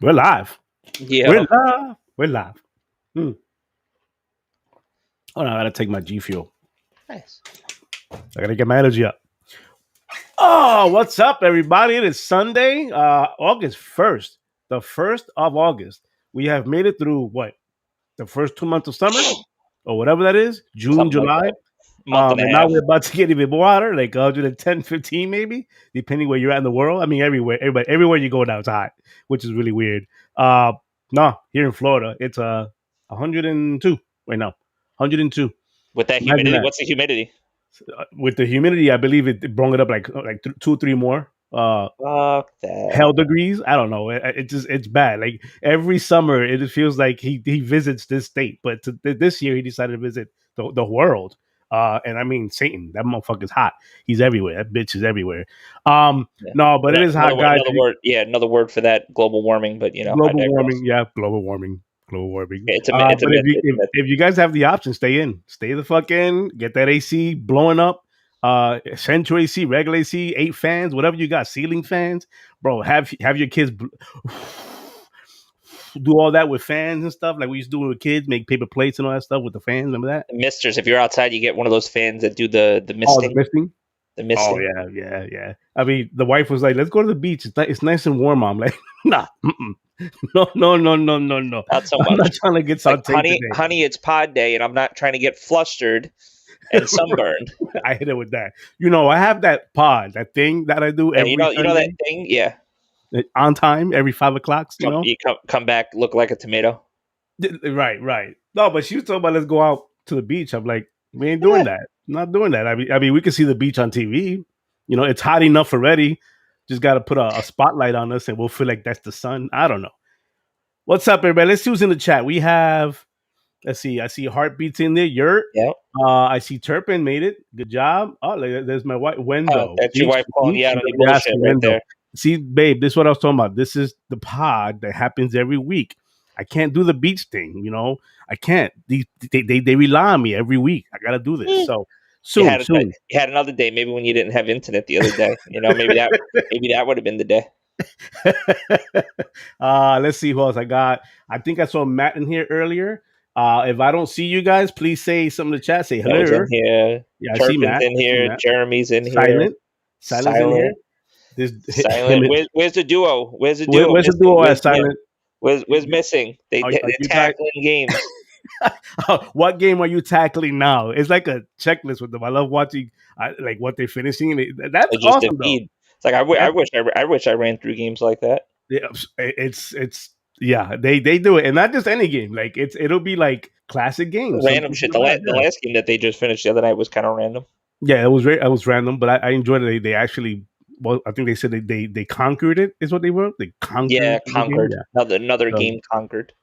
We're live. We're Yeah. live. We're live. Oh, no, I gotta take my G Fuel. Nice. I gotta get my energy up. Oh, what's up, everybody? It is Sunday, August 1st. The 1st of August. We have made it through what? The first 2 months of summer? Or whatever that is. June, Something like July. that. Month and a And now half. we're about to get even more hotter, like 110, 15 maybe, depending where you're at in the world. I mean, everywhere you go now, it's hot, which is really weird. No, here in Florida, it's 102 right now. 102. With that Imagine humidity, that. what's the humidity? With the humidity, I believe it brought it up like 2, 3 more. Fuck that. Hell degrees. I don't know. It's bad. Like every summer, it just feels like he visits this state, but this year he decided to visit the world. And I mean Satan. That motherfucker's hot. He's everywhere. That bitch is everywhere. Yeah. No, but it is hot, guys. Another word. Yeah, another word for that. Global warming. But I Global digress. warming. Yeah, global warming. Global warming. It's a myth. But if you guys have the option, stay in. Stay the fuck in. Get that AC blowing up. Central AC, regular AC, 8 fans, whatever you got, ceiling fans, bro. Have your kids do all that with fans and stuff, like we used to do with kids, make paper plates and all that stuff with the fans. Remember that? Misters. If you're outside, you get one of those fans that do the misting. Oh, the misting. The misting. Oh yeah. I mean, the wife was like, "Let's go to the beach. It's nice and warm." I'm like, "Nah, no. Not so much. I'm not trying to get sauteed honey, today. honey, it's pod day, and I'm not trying to get flustered and sunburned. I hit it with that. I have that pod, that thing that I do every. You know that thing. Yeah. On time every 5 o'clock. You come back, look like a tomato. Right. No, but she was talking about let's go out to the beach. I'm like, we ain't doing that. I'm not doing that. I mean, we can see the beach on TV. It's hot enough already. Just got to put a spotlight on us, and we'll feel like that's the sun. I don't know. What's up, everybody? Let's see who's in the chat. We have. Let's see. I see Heartbeats in there. Yurt. Yeah. I see Turpin made it. Good job. Oh, there's my wife, Wendo. That's your wife calling you out on the bullshit right there. See, babe, this is what I was talking about. This is the pod that happens every week. I can't do the beach thing, I can't. They rely on me every week. I gotta do this. So soon. You had another day, maybe when you didn't have internet the other day. Maybe that would have been the day. Let's see who else I got. I think I saw Matt in here earlier. If I don't see you guys, please say something in the chat. Say hello. In here. Yeah, I see Matt in here. Jeremy's in here. Silent in here. Silent. Where's the duo? Where's the duo at Silent? Where's missing? They're tackling games. What game are you tackling now? It's like a checklist with them. I love watching like what they're finishing. That's awesome. It's like I wish I ran through games like that. Yeah, they do it, and not just any game. Like it'll be like classic games, random shit. The last game that they just finished the other night was kind of random. Yeah, it was random, but I enjoyed it. They actually. Well, I think they said they conquered it. Is what they wrote. They conquered. Yeah, conquered. Another game conquered.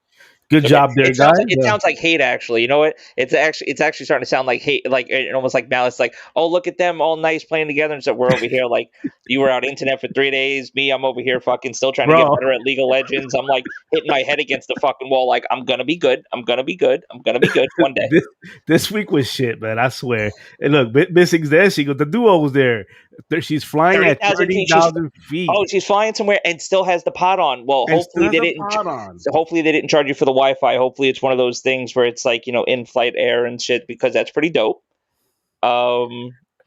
Good job there, guys. It sounds like hate, actually. You know what? It's actually starting to sound like hate, like almost like malice. Like, oh, look at them, all nice playing together, and so we're over here like you were out internet for 3 days. Me, I'm over here fucking still trying to get better at League of Legends. I'm like hitting my head against the fucking wall. Like I'm gonna be good. I'm gonna be good one day. This week was shit, man. I swear. And look, Missing's there. She goes. The duo was there. She's flying at 30,000 feet. Oh, she's flying somewhere and still has the pod on. Well, hopefully they didn't charge you for the Wi-Fi. Hopefully it's one of those things where it's like, in-flight air and shit, because that's pretty dope.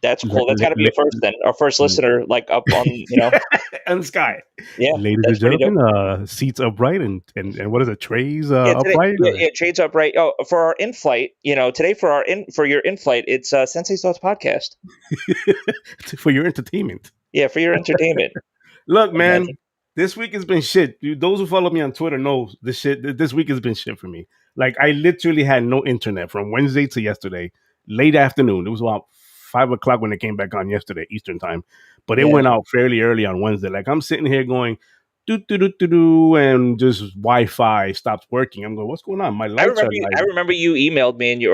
That's cool. That's got to be a first then. Our first listener, like up on, on the sky. Yeah, ladies and gentlemen, seats upright and what is it? Trays upright. Yeah, trays upright. Oh, for our in-flight, today for your in-flight, it's Sensei Thoughts podcast. For your entertainment. Yeah, for your entertainment. Look, man, this week has been shit. Those who follow me on Twitter know this week has been shit for me. Like I literally had no internet from Wednesday to yesterday, late afternoon. It was about 5 o'clock when it came back on yesterday, Eastern time. But it went out fairly early on Wednesday. Like I'm sitting here going, do, and just Wi-Fi stops working. I'm going, what's going on? My lights are lighting. I remember you emailed me and you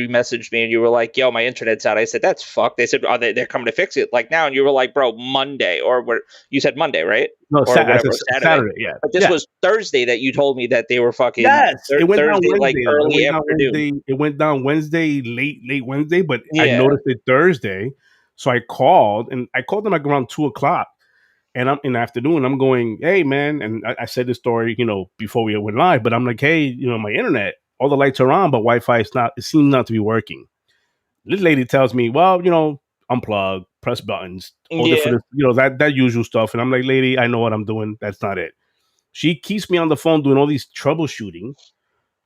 messaged me and you were like, yo, my internet's out. I said, that's fucked. They said, they're coming to fix it like now. And you were like, bro, Monday, you said Monday, right? No, Saturday. Yeah. But this was Thursday that you told me that they were fucking. Yes, it went Thursday, down Wednesday, like early afternoon. It went down Wednesday, late Wednesday, but I noticed it Thursday. So I called them like around 2 o'clock. And I'm in the afternoon. I'm going, hey man, and I said this story, before we went live. But I'm like, hey, my internet, all the lights are on, but Wi-Fi is not. It seems not to be working. This lady tells me, well, unplug, press buttons, all Yeah. different, that usual stuff. And I'm like, lady, I know what I'm doing. That's not it. She keeps me on the phone doing all these troubleshooting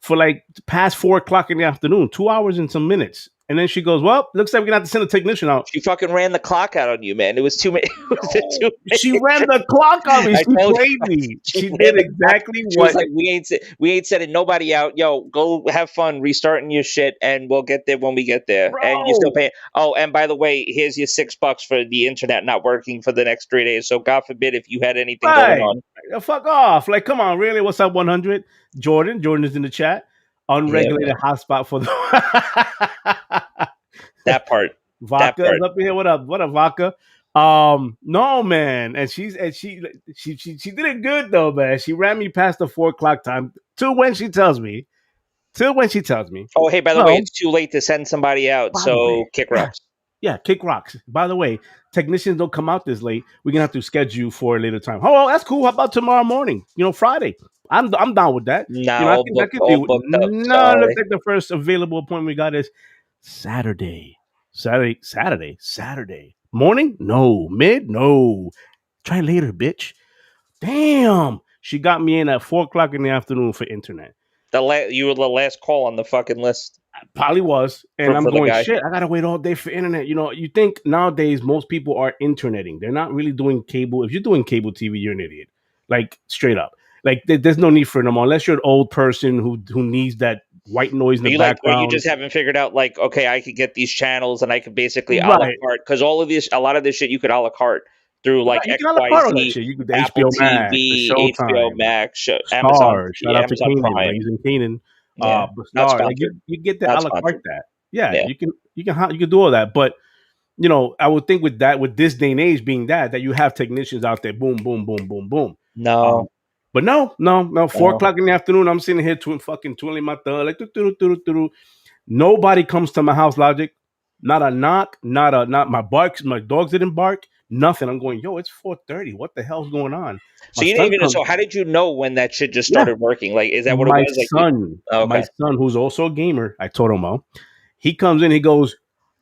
for like past 4 o'clock in the afternoon, 2 hours and some minutes. And then she goes, well, looks like we're gonna have to send a technician out. She fucking ran the clock out on you, man. It was too many. Yo, she ran the clock on me. I She told played you. me. She She ran did the clock. exactly She was what. like, we ain't sending nobody out. Yo, go have fun restarting your shit, and we'll get there when we get there. And you're still Bro, paying. Oh, and by the way, here's your $6 for the internet not working for the next 3 days. So God forbid if you had anything going right. on. Fuck off. Like, come on, really? What's up, 100? Jordan is in the chat. Yeah, man. Unregulated hotspot for the That part. That Vodka is part. up here. What up? What up, Vodka? No, man. And she did it good though, man. She ran me past the 4 o'clock time till when she tells me. Till when she tells me. Oh, hey, by the way, Well, it's too late to send somebody out. by the way, So kick yeah, rocks. yeah, kick rocks. By the way, technicians don't come out this late. We're gonna have to schedule for a later time. Oh, well, that's cool. How about tomorrow morning? Friday. I'm down with that. Nah, I can deal with. all booked up. No, it looks Sorry. like the first available appointment we got is Saturday. Saturday. Morning? No. Mid? No. Try later, bitch. Damn. She got me in at 4 o'clock in the afternoon for internet. You were the last call on the fucking list Probably was. And I'm for the going, guy. shit, I gotta wait all day for internet. You think nowadays most people are interneting. They're not really doing cable. If you're doing cable TV, you're an idiot. Like straight up. Like there's no need for them unless you're an old person who needs that white noise in the Or you background. just haven't figured out like, okay, I could get these channels and I could basically a la Right. carte because a lot of this shit you could a la carte through Right. like You X can a la Y carte all that Z, shit. You could the Apple HBO Max, the TV, HBO Showtime, Max, Amazon, Star. Shout out to Amazon Keenan, Prime. Raising Keenan. Yeah, But not Star, like sponsored. you get the a Not la carte sponsored. that. Yeah, Yeah. you can do all that. But I would think with this day and age being that you have technicians out there, boom, boom, boom, boom, boom. Um, No, but no, 4 o'clock no. in the afternoon, I'm sitting here fucking twiddling my thumb, like nobody comes to my house, Logic. Not a knock, not my barks, my dogs didn't bark, nothing. I'm going, yo, it's 4:30. What the hell's going on? My So you didn't son even. comes, So how did you know when that shit just yeah, started working? Like, is that what it my was? Like, son, my okay. son, who's also a gamer, I told him, well, he comes in, he goes,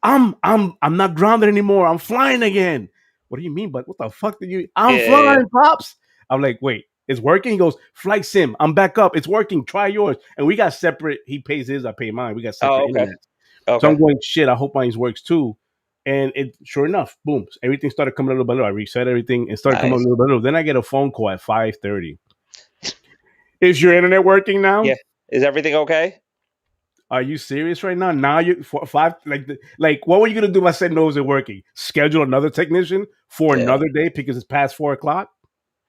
I'm not grounded anymore. I'm flying again. What do you mean? But what the fuck did you? I'm Yeah. flying, pops. I'm like, wait, it's working. He goes, flight sim. I'm back up. It's working. Try yours. And we got separate. He pays his. I pay mine. We got separate Oh, okay. internet. So I'm Okay. going, shit. I hope mine works too. And it, sure enough, boom, everything started coming a little bit. I reset everything and started coming a Nice. little bit. Then I get a phone call at 5:30. Is your internet working now? Yeah. Is everything okay? Are you serious right now? Now you for five like what were you gonna do if I said no, is it working? Schedule another technician for Yeah. another day because it's past 4 o'clock.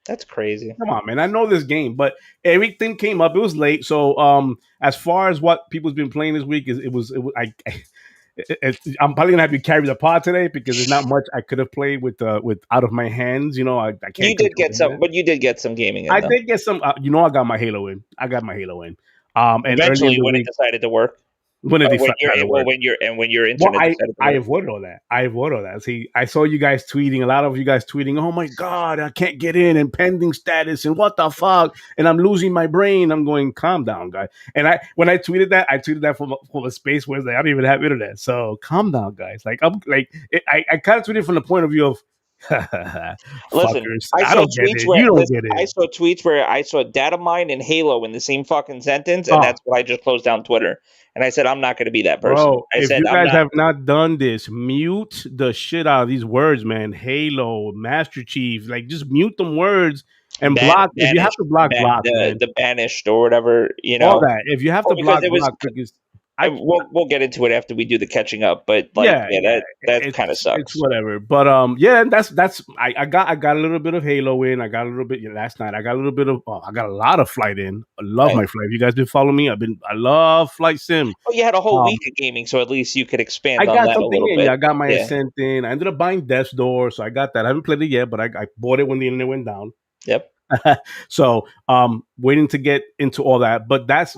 That's crazy. Come on, man. I know this game, but everything came up. It was late, so as far as what people's been playing this week is I'm probably gonna have to carry the pod today because there's not much I could have played with out of my hands. I You can't did control get some, that. but you did get some gaming in I though. did get some. I got my Halo in. And early in Eventually, the when it week decided to work, when it when decided to work. when your Well, internet decided to I work. avoided all that. I avoided all that. See, I saw you guys tweeting, a lot of you guys tweeting, "Oh my god, I can't get in and pending status and what the fuck," and I'm losing my brain. I'm going, calm down, guy. And when I tweeted that from a space where I don't even have internet. So calm down, guys. Like I kind of tweeted from the point of view of Listen, fuckers. I don't get it. You don't listen, get I it. saw tweets where I saw data mine and Halo in the same fucking sentence, and Oh, that's why I just closed down Twitter. And I said I'm not going to be that person. bro, I if said you I'm guys not. have not done this, mute the shit out of these words, man. Halo, Master Chief, like just mute them words and block. If you have Banished, to block, block, man. the banished or whatever, All that. If you have Well, to because block, it was. block because I We'll get into it after we do the catching up, but like, yeah, yeah, yeah. that kind of It's sucks. whatever. But yeah, that's I got a little bit of Halo in. I got a little bit last night. I got a little bit of I got a lot of flight in. I love Right. my flight. If you guys been following me, I love flight sim. Well, you had a whole Um week of gaming, so at least you could I expand on got that a something little in. bit. Yeah, I got my Yeah. Ascent in. I ended up buying Death's Door, so I got that. I haven't played it yet, but I bought it when the internet went down. Yep. So waiting to get into all that. But that's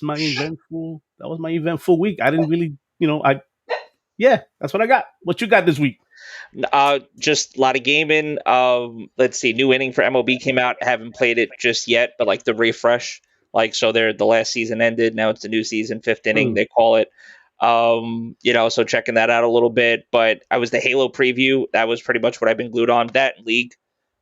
my eventful. That was my eventful week. I didn't really, Yeah, that's what I got. What you got this week? Just a lot of gaming. Let's see, new inning for MLB came out. Haven't played it just yet, but like the refresh, like so, the last season ended. Now it's the new season, fifth inning Mm. they call it. So checking that out a little bit. But I was the Halo preview. That was pretty much what I've been glued on. That and League.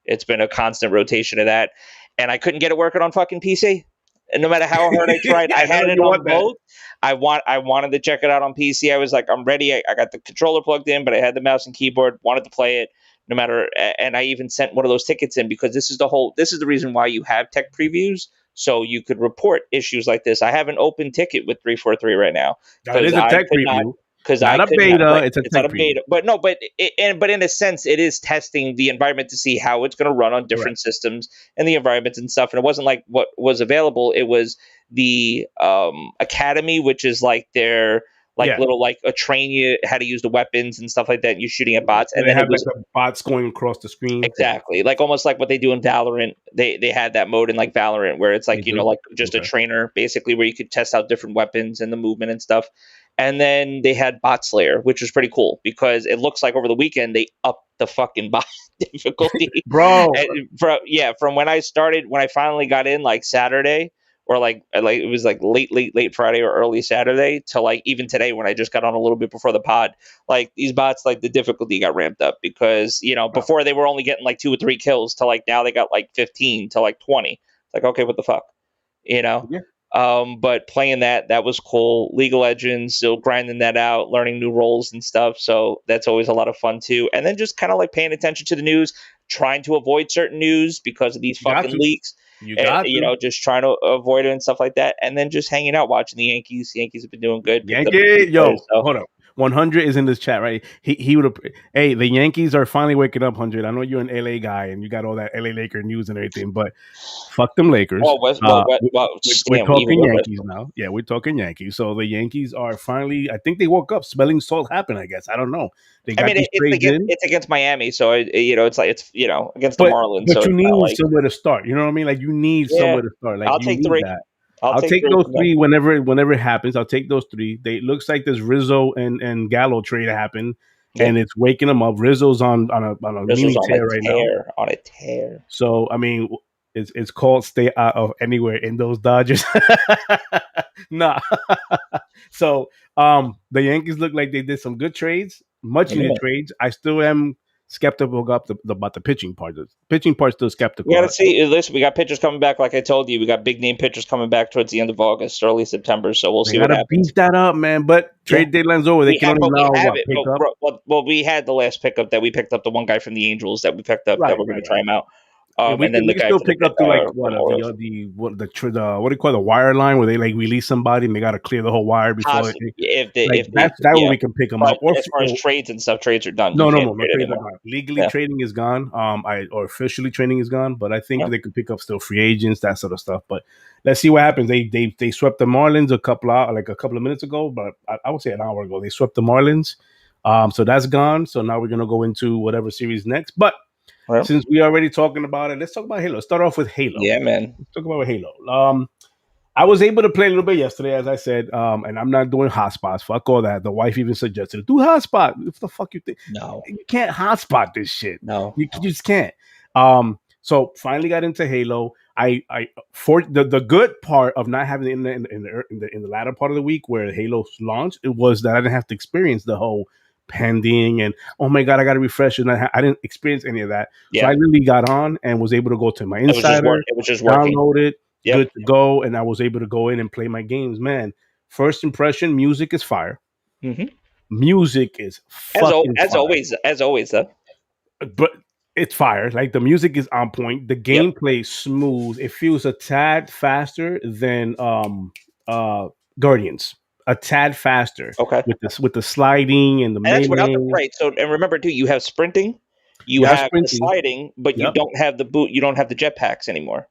It's been a constant rotation of that, and I couldn't get it working on fucking PC. And no matter how hard I tried, I I know had it you on want that. both. I wanted to check it out on PC. I was like, I'm ready. I got the controller plugged in, but I had the mouse and keyboard. Wanted to play it, no matter. And I even sent one of those tickets in because this is the reason why you have tech previews, so you could report issues like this. I have an open ticket with 343 right now That is a tech preview, because not I a could not. beta. Right, It's a it's not tech a preview. beta, but no, but in a sense, it is testing the environment to see how it's going to run on different Correct. systems and the environments and stuff. And it wasn't like what was available. It was the Academy, which is like their Yeah. little like a train you how to use the weapons and stuff like that. And you're shooting at bots, and They then it have like was the bots going across the screen. Yeah, exactly like almost like what they do in Valorant. They had that mode in like Valorant where it's they like do. like just a Okay. trainer basically where you could test out different weapons and the movement and stuff. And then they had Bot Slayer, which was pretty cool because it looks like over the weekend they upped the fucking bot difficulty. Bro, And from when I finally got in like Saturday or like it was like late Friday or early Saturday to like even today when I just got on a little bit before the pod, like these bots, like the difficulty got ramped up because before they were only getting like 2 or 3 kills to like now they got like 15 to like 20. It's like, okay, what the fuck, you know? yeah, But playing that was cool. League of Legends, still grinding that out, learning new roles and stuff. So that's always a lot of fun too. And then just kind of like paying attention to the news, trying to avoid certain news because of these you got fucking to. leaks. You got to. Just trying to avoid it and stuff like that. And then just hanging out, watching the Yankees. The Yankees have been doing good. Picked up a few Yankee, players, yo, so hold up. 100 is in this chat, right? He would have. Hey, the Yankees are finally waking up. 100. I know you're an LA guy and you got all that LA Laker news and everything, but fuck them Lakers. We're damn, even talking more Yankees now. Yeah, we're talking Yankees. So the Yankees are finally. I think they woke up. Smelling salt happened. I guess I don't know. They I got mean, these trades in, it's against Miami, so it's like it's against the but Marlins, so you it's not need like somewhere to start. You know what I mean? Like you need yeah. somewhere to start. Like I'll you take need 3. that. I'll I'll take take 3 those from them. three whenever it happens. I'll take those three. They looks like this Rizzo and Gallo trade happened, Yeah, and it's waking them up. Rizzo's on a Rizzo's mini on a tear right now. tear, on a tear. So I mean, it's called stay out of anywhere in those Dodgers. Nah. So the Yankees look like they did some good trades, much Yeah. needed trades. I still am skeptical about the pitching part. The pitching part's still We skeptical. got to see. Listen, we got pitchers coming back. Like I told you, we got big name pitchers coming back towards the end of August, early September. So we'll They see what gotta happens. beef that up, man. But Yeah, trade deadline's over. They can only we now have it. pick up. We had the last pickup that we picked up, the one guy from the Angels that we picked up that Right, we're going right, to try right. him out. Yeah, And then we the can guy still for pick up to like from what Orioles. what do you call the wire line where they like release somebody and they got to clear the whole wire before Possibly, that's that way we can pick them up. but as far as trades and stuff, trades are done. You no, can't no trade trades are anymore. gone. Legally, Yeah, trading is gone. Or officially trading is gone. But I think yeah. they can pick up still free agents, that sort of stuff. But let's see what happens. They swept the Marlins a couple of minutes ago, but I would say an hour ago. They swept the Marlins. So that's gone. So now we're gonna go into whatever series next. But Well, since we are already talking about it, let's talk about Halo. Let's start off with Halo. yeah, man. Let's talk about Halo. I was able to play a little bit yesterday, as I said, and I'm not doing hotspots. Fuck all that. The wife even suggested it. Do hotspot. What the fuck you think? No, You can't hotspot this shit. no. You just can't. So finally got into Halo. For the good part of not having it in the latter part of the week where Halo launched, it was that I didn't have to experience the whole pending and oh my god, I got to refresh it. And I didn't experience any of that. So Yeah, I literally got on and was able to go to my insider, it was just working. download it, Yep. good to go, and I was able to go in and play my games. Man, first impression, music is fire. Mm-hmm. Music is fucking fire. As always, though. But it's fire. Like the music is on point. The Yep. gameplay is smooth. It feels a tad faster than Guardians. A tad faster. Okay. With the sliding and the And that's without the melee. right. So and remember too, you have sprinting, you have the sliding, but you Yep. don't have the boot. You don't have the jetpacks anymore.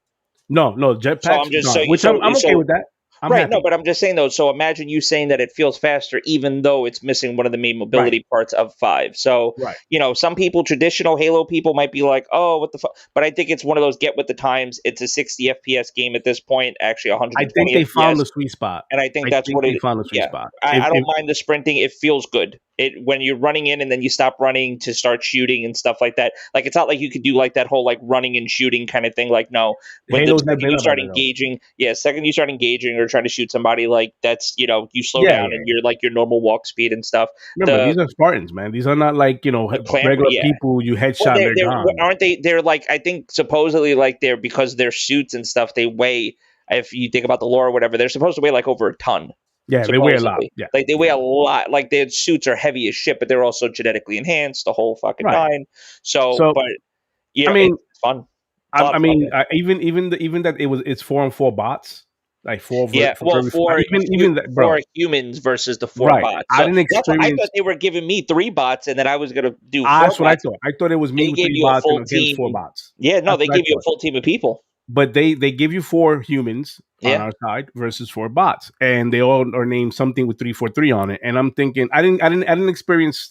No, jetpacks. So I'm just saying. Which I'm okay with that. I'm right, happy. no, but I'm just saying though. So imagine you saying that it feels faster, even though it's missing one of the main mobility parts of 5. So Right. some people, traditional Halo people, might be like, "Oh, what the fuck?" But I think it's one of those get with the times. It's a 60 FPS game at this point, actually 120. I think they FPS, found the sweet spot. and I think that's what they found the sweet spot. I don't mind the sprinting; it feels good. when you're running in and then you stop running to start shooting and stuff like that. Like it's not like you could do like that whole like running and shooting kind of thing. Like no, when the Halo's never second been you about start that though. engaging, second you start engaging or trying to shoot somebody, like that's you slow Yeah, down yeah. and you're like your normal walk speed and stuff. Remember, The these are Spartans, man. These are not like the clamp, regular yeah. people. You Well, headshot and they're they're gone. aren't they? They're like I think supposedly like they're because their suits and stuff they weigh. If you think about the lore or whatever, they're supposed to weigh like over a ton. Yeah, they weigh a lot. Supposedly, Yeah, like they weigh yeah. a lot. Like their suits are heavy as shit, but they're also genetically enhanced, the whole fucking Right. nine. So, So but I mean, it's fun. It's a lot I of fun, mean, man. even that it's 4-on-4 bots, like Yeah, for well, every even that, for bro. humans versus the four Right. bots. I So didn't that's what I experience. thought they were giving me three bots, and then I was gonna do four That's what I bots. thought. I thought it was me They with gave 3 you a bots and full against 4 team. bots. Yeah, no, That's they what I gave you a thought. full team of people. But they give you 4 humans on Yeah. our side versus 4 bots, and they all are named something with 343 on it. And I'm thinking, I didn't experience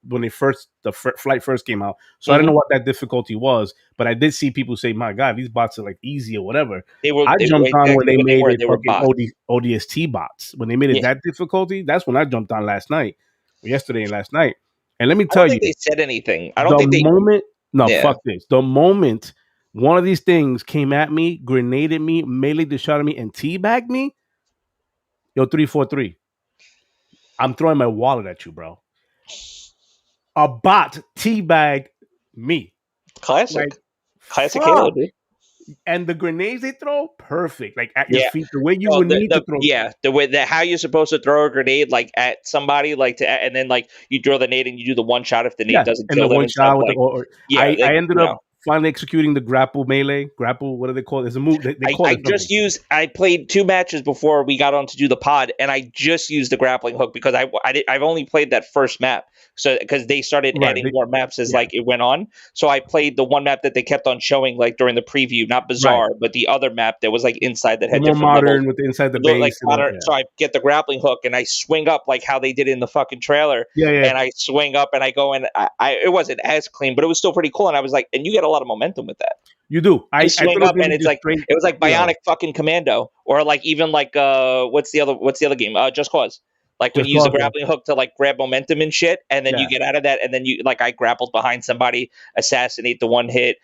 when flight first came out, so I don't know Hmm. what that difficulty was. But I did see people say, "My God, these bots are like easy or whatever." I They were jumped on when exactly they what they made were. it They were fucking bots. ODST bots. When they made it Yeah. that difficulty, that's when I jumped on last night, or yesterday and last night. And let me I don't tell you, think they said anything. I don't the think they. moment, no, Yeah. fuck this. The moment one of these things came at me, grenaded me, melee shot at me, and teabagged me, yo, 343. I'm throwing my wallet at you, bro. A bot teabagged me. Like, Classic. Classic Halo, fuck. dude. And the grenades they throw, perfect. Like at your Yeah. feet, the way you No, would need to throw. the way that how you're supposed to throw a grenade like at somebody like and then like you throw the nade and you do the one shot if the nade Yeah. doesn't And the kill them one and stuff shot with like I, like I ended up finally executing the grapple melee. Grapple, what do they call it? There's a move. They call I it something. just used. I played 2 matches before we got on to do the pod, and I just used the grappling hook because I've only played that first map, so because they started Right. adding more maps as Yeah. like it went on. So I played the one map that they kept on showing like during the preview, not Right. Bizarre, but the other map that was like inside that The had more different levels. modern with the inside the Look like base. And modern. So I get the grappling hook and I swing up like how they did in the fucking trailer, yeah, yeah. and I swing up and I go and it wasn't as clean, but it was still pretty cool. And I was like, and you get a lot of momentum with that. You do. I You thought swing it was up going to and be it's just like straight, it was like you know, Bionic fucking Commando, or like even like what's the other game? Just Cause. Like when just you use a cause. Yeah. grappling hook to like grab momentum and shit, and then you Yeah. get out of that, and then you like I grappled behind somebody, assassinate the one hit.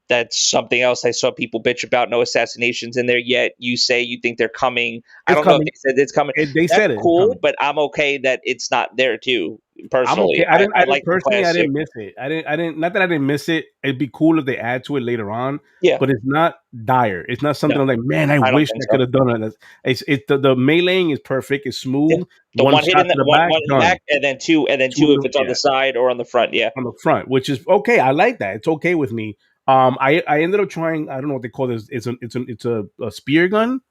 That's something else I saw people bitch about. No assassinations in there yet. You say you think they're coming. I It's don't know if coming. they said it's coming. They That's said it. It's cool, coming. but I'm okay that it's not there too. I'm Personally, okay. I I didn't like the personally. I classic. didn't miss it. I didn't. Not that I didn't miss it. It'd be cool if they add to it later on. Yeah, But it's not dire. It's not something no, I'm like, man, I I don't wish think I so. could have done it. It's the meleeing is perfect. It's Yeah. smooth. The One one hit shot in the to the back, one in the done. back, and then two if it's on Yeah, the side or on the front. Yeah, on the front, which is okay. I like that. It's okay with me. I ended up trying. I don't know what they call this. It's a spear gun.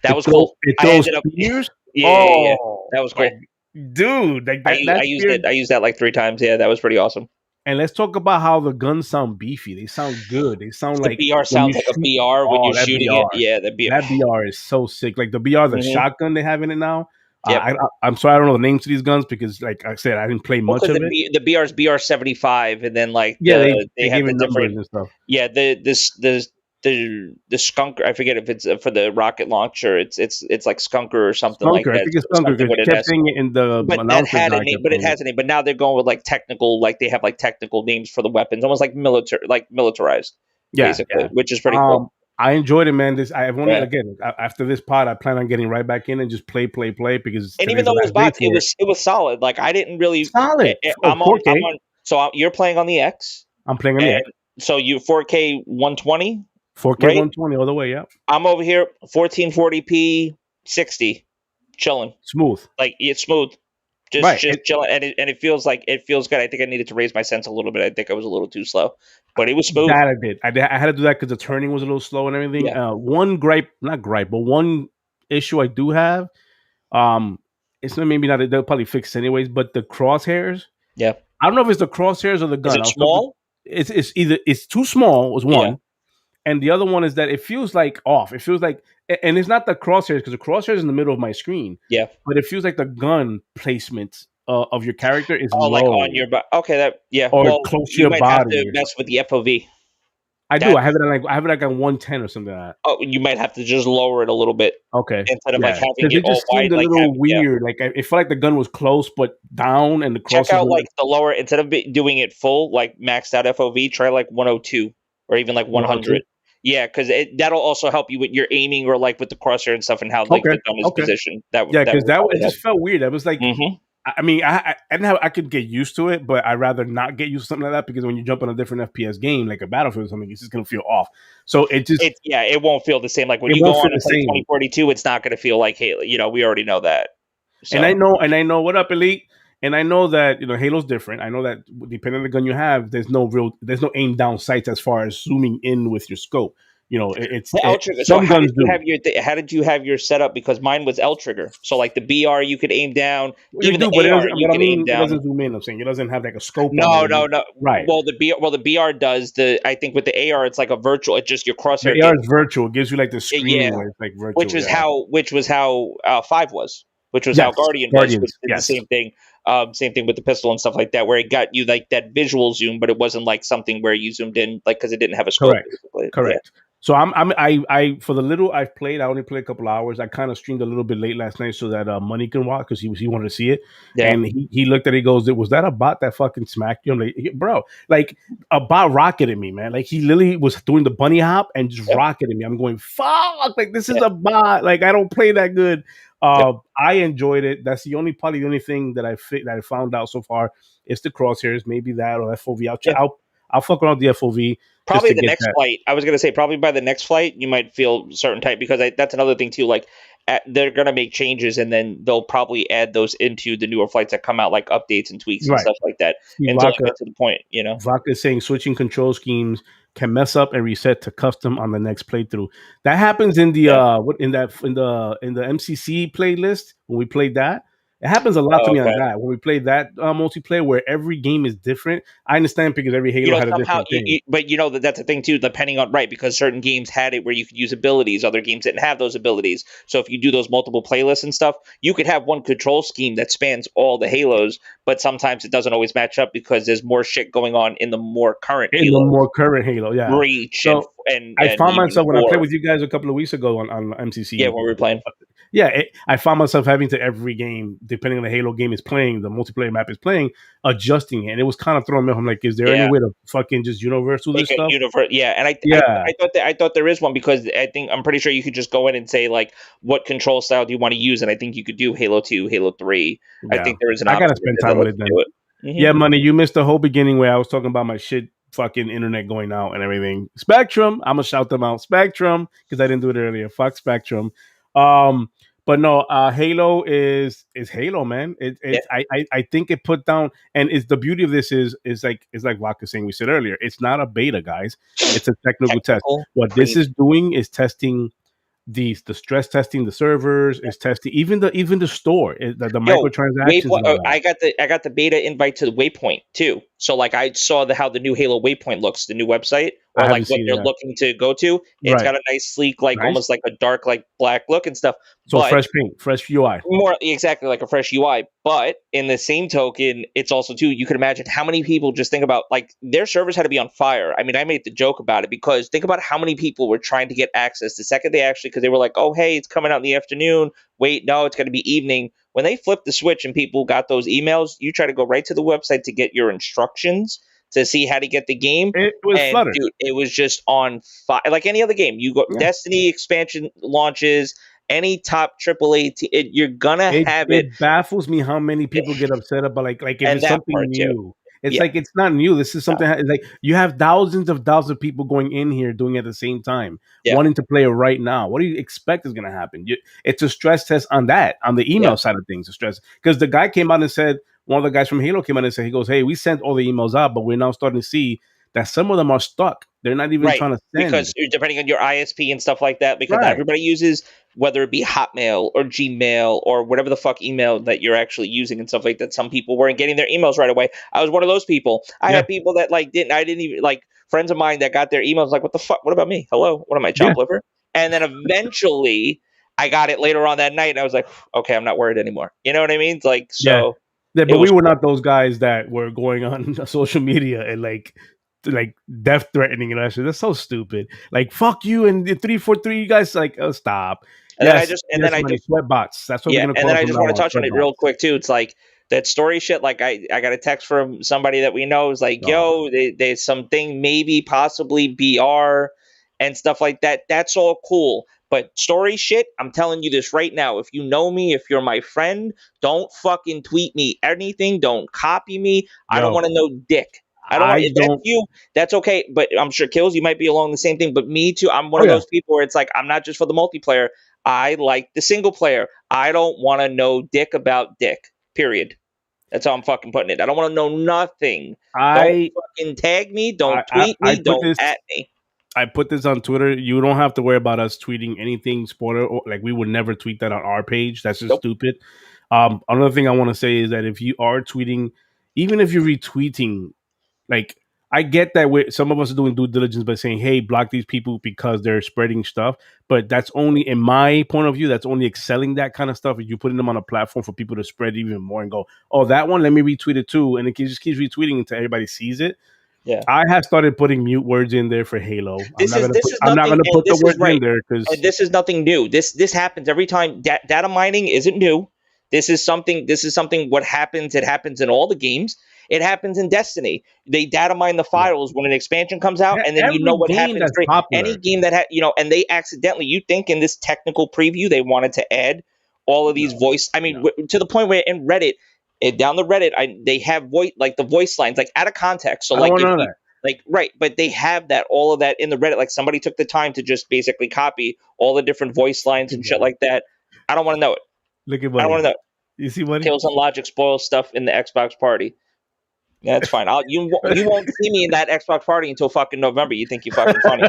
that was cool. It I throws ended up. spears. Yeah. Oh That was my cool. dude, like I that used spear. it. I used that like 3 times. Yeah, that was pretty awesome. And let's talk about how the guns sound beefy. They sound good. They sound The like BR when you sounds like a shoot. BR when Oh, you're shooting it. Yeah, the BR. That BR is so sick. Like the BR, the Hmm. shotgun they have in it now. Yep. I'm sorry, I don't know the names of these guns because, like I said, I didn't play Well, much because of it. the BR's BR 75, and then like Yeah, they they have gave the it numbers different. and stuff. Yeah, the skunk. I forget if it's for the rocket launcher. It's like skunker or something like Skunker, I that. think it's Skunker Something because with you an kept S. saying it in the But that announcer had a guy name. kept But it saying it. has a name. But now they're going with like technical. Like they have like technical names for the weapons, almost like militarized, Yeah, basically, yeah. which is pretty cool. I enjoyed it, man. I've only Yeah. again after this pod, I plan on getting right back in and just play because And even today's the though it was last day bots, for it. it was solid. Like I didn't really. Solid. Oh, I'm 4K. on. So you're playing on the X, I'm playing on the and X. so you 4K 120, 4K right? 120 all the way. Yeah, I'm over here 1440p 60, chilling. smooth. Like it's smooth, Right. just chilling, and it feels like it feels good. I think I needed to raise my sense a little bit. I think I was a little too slow, but it was smooth. That I did. I had to do that because the turning was a little slow and everything. Yeah, One gripe, not gripe, but one issue I do have. Um, it's not maybe not. They'll probably fix it anyways. But the crosshairs. yeah. I don't know if it's the crosshairs or the Is gun. it small? It's either it's too small was Yeah, one, and the other one is that it feels like off. It feels like, and it's not the crosshairs because the crosshairs is in the middle of my screen, yeah. but it feels like the gun placement of your character is Oh, like low on your okay. That yeah. or Well, close to you your might have body to or mess with the FOV. I do. I have it like on 110 or something like that. Oh, you might have to just lower it a little bit Okay. instead of like Yeah. having Because it it all just wide, seemed a like little having weird. Like it felt like the gun was close but down and the check crosses out were like like the lower instead of doing it full like maxed out FOV, try like 102 or even like 100. 102. Yeah, because that'll also help you with your aiming or like with the crosshair and stuff and how like Okay. the gun is Okay. positioned. That Yeah, that because will it probably just help. felt weird. It was like, Hmm. I mean, I didn't have, I could get used to it, but I'd rather not get used to something like that because when you jump on a different FPS game, like a Battlefield or something, it's just gonna feel off. So It won't feel the same. Like when it you go won't on feel the and play same. 2042, it's not going to feel like Halo. We already know that. And So I know what up, Elite. And I know that Halo's different. I know that depending on the gun you have, there's no aim down sights as far as zooming in with your scope. the L trigger. So Some guns do. how did you have your setup? Because mine was L trigger. So like the BR, you could aim down. Well, you Even do, the but it AR, doesn't. you What I could aim mean, it down. doesn't zoom in. I'm saying it doesn't have like a scope on No, it. no, no. Right. Well, the BR does the. I think with the AR, it's like a virtual. It's just your The crosshair AR gets. is virtual. It gives you like the screen Yeah, where it's like virtual. Yeah. which was how five was, which was how Yes. Guardian was, which Guardians. did the Yes. same thing. Same thing with the pistol and stuff like that, where it got you like that visual zoom, but it wasn't like something where you zoomed in, like because it didn't have a scope. Correct. Basically, yeah, Correct. So I for the little I've played, I only played a couple hours. I kind of streamed a little bit late last night so that Money can watch because he wanted to see it, yeah. and he looked at it. He goes, "Was that a bot that fucking smacked you?" I'm like, "Bro, like a bot rocketed me, man. Like he literally was doing the bunny hop and just Yep, rocketed me. I'm going, fuck, like this is yep, a bot. Like I don't play that good. yep, I enjoyed it. That's probably the only thing that I found out so far. It's the crosshairs, maybe that or FOV. yeah. I'll fuck around with the FOV just Probably to the get next that. flight. I was gonna say probably by the next flight you might feel certain type because that's another thing too. Like they're gonna make changes and then they'll probably add those into the newer flights that come out, like updates and tweaks and Right. stuff like that, See, until I get to the point. Vodka is saying switching control schemes can mess up and reset to custom on the next playthrough. That happens in the Yeah. in the MCC playlist when we played that. It happens a lot to Oh, me on okay. that when we play that multiplayer where every game is different. I understand because every Halo had a Somehow, different thing. but that's the thing too. Depending on right, because certain games had it where you could use abilities, other games didn't have those abilities. So if you do those multiple playlists and stuff, you could have one control scheme that spans all the Halos, but sometimes it doesn't always match up because there's more shit going on in the more current In the Halos, more current Halo, yeah. Reach and So and I and found even myself when I played War. with you guys a couple of weeks ago on Yeah, MCC. when we were playing. Yeah, I found myself having to every game, depending on the Halo game is playing, the multiplayer map is playing, adjusting it, and it was kind of throwing me off. I'm like, is there any Yeah. way to fucking just universal Make this a stuff? universe, yeah, and Yeah, I thought there is one because I'm pretty sure you could just go in and say like what control style do you want to use, and I think you could do Halo 2, Halo 3. I yeah. think there is an I option gotta spend that time with lets it you then. do it. Yeah, money. You missed the whole beginning where I was talking about my shit fucking internet going out and everything. Spectrum, I'm gonna shout them out. Spectrum, because I didn't do it earlier. Fuck Spectrum. Um, but no, Halo is Halo, man. Yeah, It's I think it put down, and it's the beauty of this is like Waka saying we said earlier. It's not a beta, guys. It's a technical test. technical What this pre. is doing is testing the stress testing the servers, is testing even the store, the Yo, microtransactions and all that. I got the beta invite to the Waypoint too. So like I saw how the new Halo Waypoint looks, the new website, I or like haven't what seen it they're yet. looking to go to. It's Right. got a nice sleek, like Nice. almost like a dark, like black look and stuff. So But fresh paint, fresh UI. more exactly like a fresh UI, but in the same token, it's also too. You can imagine how many people just think about like their servers had to be on fire. I mean, I made the joke about it because think about how many people were trying to get access the second they actually because they were like, oh hey, it's coming out in the afternoon. Wait, no, it's going to be evening. When they flipped the switch and people got those emails, you try to go right to the website to get your instructions to see how to get the game. It was And Flutter. dude, it was just on fire like any other game. You go Yeah. Destiny expansion launches any top AAA, you're gonna have it, It baffles me how many people get upset about like if and it's that something part too. new. It's Yeah, like it's not new. This is no, something like you have thousands of people going in here doing it at the same time, yeah, wanting to play it right now. What do you expect is going to happen? It's a stress test on that, on the yeah, email side of things. A stress because the guy came out and said one of the guys from Halo came out and said he goes, "Hey, we sent all the emails out, but we're now starting to see that some of them are stuck. They're not even right. trying to send." Because depending on your ISP and stuff like that, because not Right. everybody uses whether it be Hotmail or Gmail or whatever the fuck email that you're actually using and stuff like that. Some people weren't getting their emails right away. I was one of those people. I Yeah. had people that like I didn't even like friends of mine that got their emails like, what the fuck? What about me? Hello, what am I, Yeah. chopped liver? And then eventually I got it later on that night, and I was like, okay, I'm not worried anymore. You know what I mean? It's like Yeah. so. Yeah, It but we was were not those guys that were going on social media and like like death threatening and that shit. That's so stupid. Like fuck you and the 343. You guys like stop. And then I Yes, just and then yes, I money just sweat bots. That's what we're Yeah, gonna and call then it I from just now want to on. touch on Sweat it real bots. quick too. It's like that story shit. Like I got a text from somebody that we know is like, Oh, yo, there's something maybe possibly BR and stuff like that. That's all cool. But story shit, I'm telling you this right now. If you know me, if you're my friend, don't fucking tweet me anything. Don't copy me. I don't yo, want to know dick. I don't want. I If that's don't. you, that's okay. But I'm sure Kills, you might be along the same thing. But me too. I'm one Oh of yeah, those people where it's like I'm not just for the multiplayer. I like the single player. I don't want to know dick about dick. Period. That's how I'm fucking putting it. I don't want to know nothing. Don't I fucking tag me. I Don't I, tweet I me. put Don't this. at me. I put this on Twitter. You don't have to worry about us tweeting anything spoiler. Like we would never tweet that on our page. That's just Nope. stupid. Another thing I want to say is that if you are tweeting, even if you're retweeting, like I get that some of us are doing due diligence by saying, "Hey, block these people because they're spreading stuff." But that's only, in my point of view, that's only excelling that kind of stuff. If you're putting them on a platform for people to spread even more and go, "Oh, that one, let me retweet it too," and it just keeps retweeting until everybody sees it. Yeah. I have started putting mute words in there for Halo. I'm This not is gonna this put. is I'm not nothing, gonna and put the this is words in right. there because And this is nothing new. This happens every time. Data mining isn't new. This is something. This is something. What happens? It happens in all the games. It happens in Destiny. They data mine the files when an expansion comes out, and then you know every what game happens. that's Any popular, game that and they accidentally. You think in this technical preview they wanted to add all of these no, voice. I mean, no, to the point where in Reddit, down the Reddit, they have voice like the voice lines like out of context. So I don't like want if none of you that. like right, but they have that all of that in the Reddit. Like somebody took the time to just basically copy all the different voice lines and shit Buddy. like that. I don't want to know it. Look at I don't want buddy. to know it. You see, buddy. Kills and Logic spoils stuff in the Xbox party. Yeah, that's fine. You won't see me in that Xbox party until fucking November. You think you fucking funny?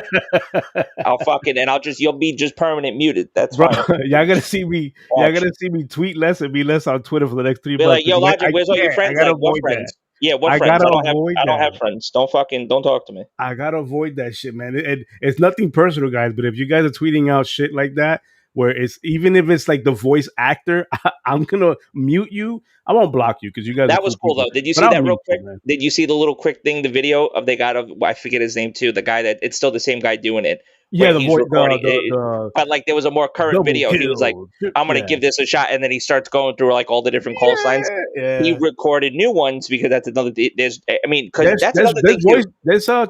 I'll fucking and you'll be just permanent muted. That's Bro, fine. y'all gotta see me. Y'all Watch. gotta see me tweet less and be less on Twitter for the next three Be months like, yo, because Logic, I where's all your can't. I friends? gotta Like, what avoid that. friends? Yeah, what I friends? gotta avoid I don't have that. friends. Don't talk to me. I gotta avoid that shit, man. It's nothing personal, guys. But if you guys are tweeting out shit like that, where it's even if it's like the voice actor, I'm gonna mute you. I won't block you because you guys are That was cool cool people. though. Did you But see I'll that real mute quick? you, man. Did you see the little quick thing, the video of they got of I forget his name too, the guy that it's still the same guy doing it, Yeah, where the he's voice, recording it, the but like there was a more current double video. He was like, kill. I'm gonna Yeah, give this a shot, and then he starts going through like all the different call signs. yeah, He yeah. recorded new ones because that's another there's I mean, because that's another There's thing too.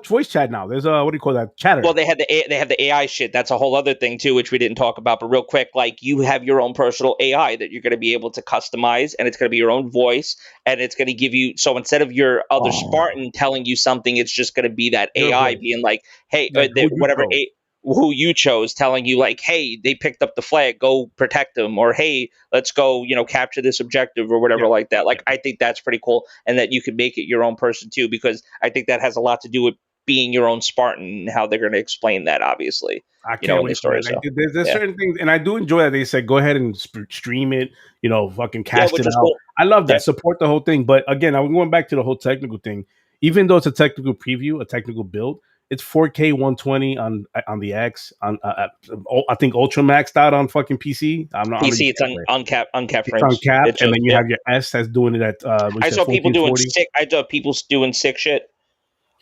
voice chat now. There's what do you call that? Well, Chatter. they have the AI shit. That's a whole other thing too, which we didn't talk about. But real quick, like you have your own personal AI that you're going to be able to customize, and it's going to be your own voice, and it's going to give you. So instead of your other Oh, Spartan telling you something, it's just going to be that your AI voice, being like, "Hey, like who you whatever chose. who you chose, telling you like, hey, they picked up the flag, go protect them, or hey, let's go, capture this objective or whatever Yep, like that." Like yep. I think that's pretty cool, and that you could make it your own person too, because I think that has a lot to do with being your own Spartan and how they're going to explain that, obviously, I can't in the wait for story. that. Like, So, there's yeah. certain things, and I do enjoy that they said go ahead and stream it. Fucking Yeah, cast which it is out. cool. I love Yeah. that. Support the whole thing. But again, I'm going back to the whole technical thing. Even though it's a technical preview, a technical build, it's 4K 120 on the X. I think Ultra maxed out on fucking PC. I know you PC, it's can't play. uncapped It's frames. It uncapped, and shows, then you yeah. have your S that's doing it at what you I said saw people doing 1440. sick. I saw people doing sick shit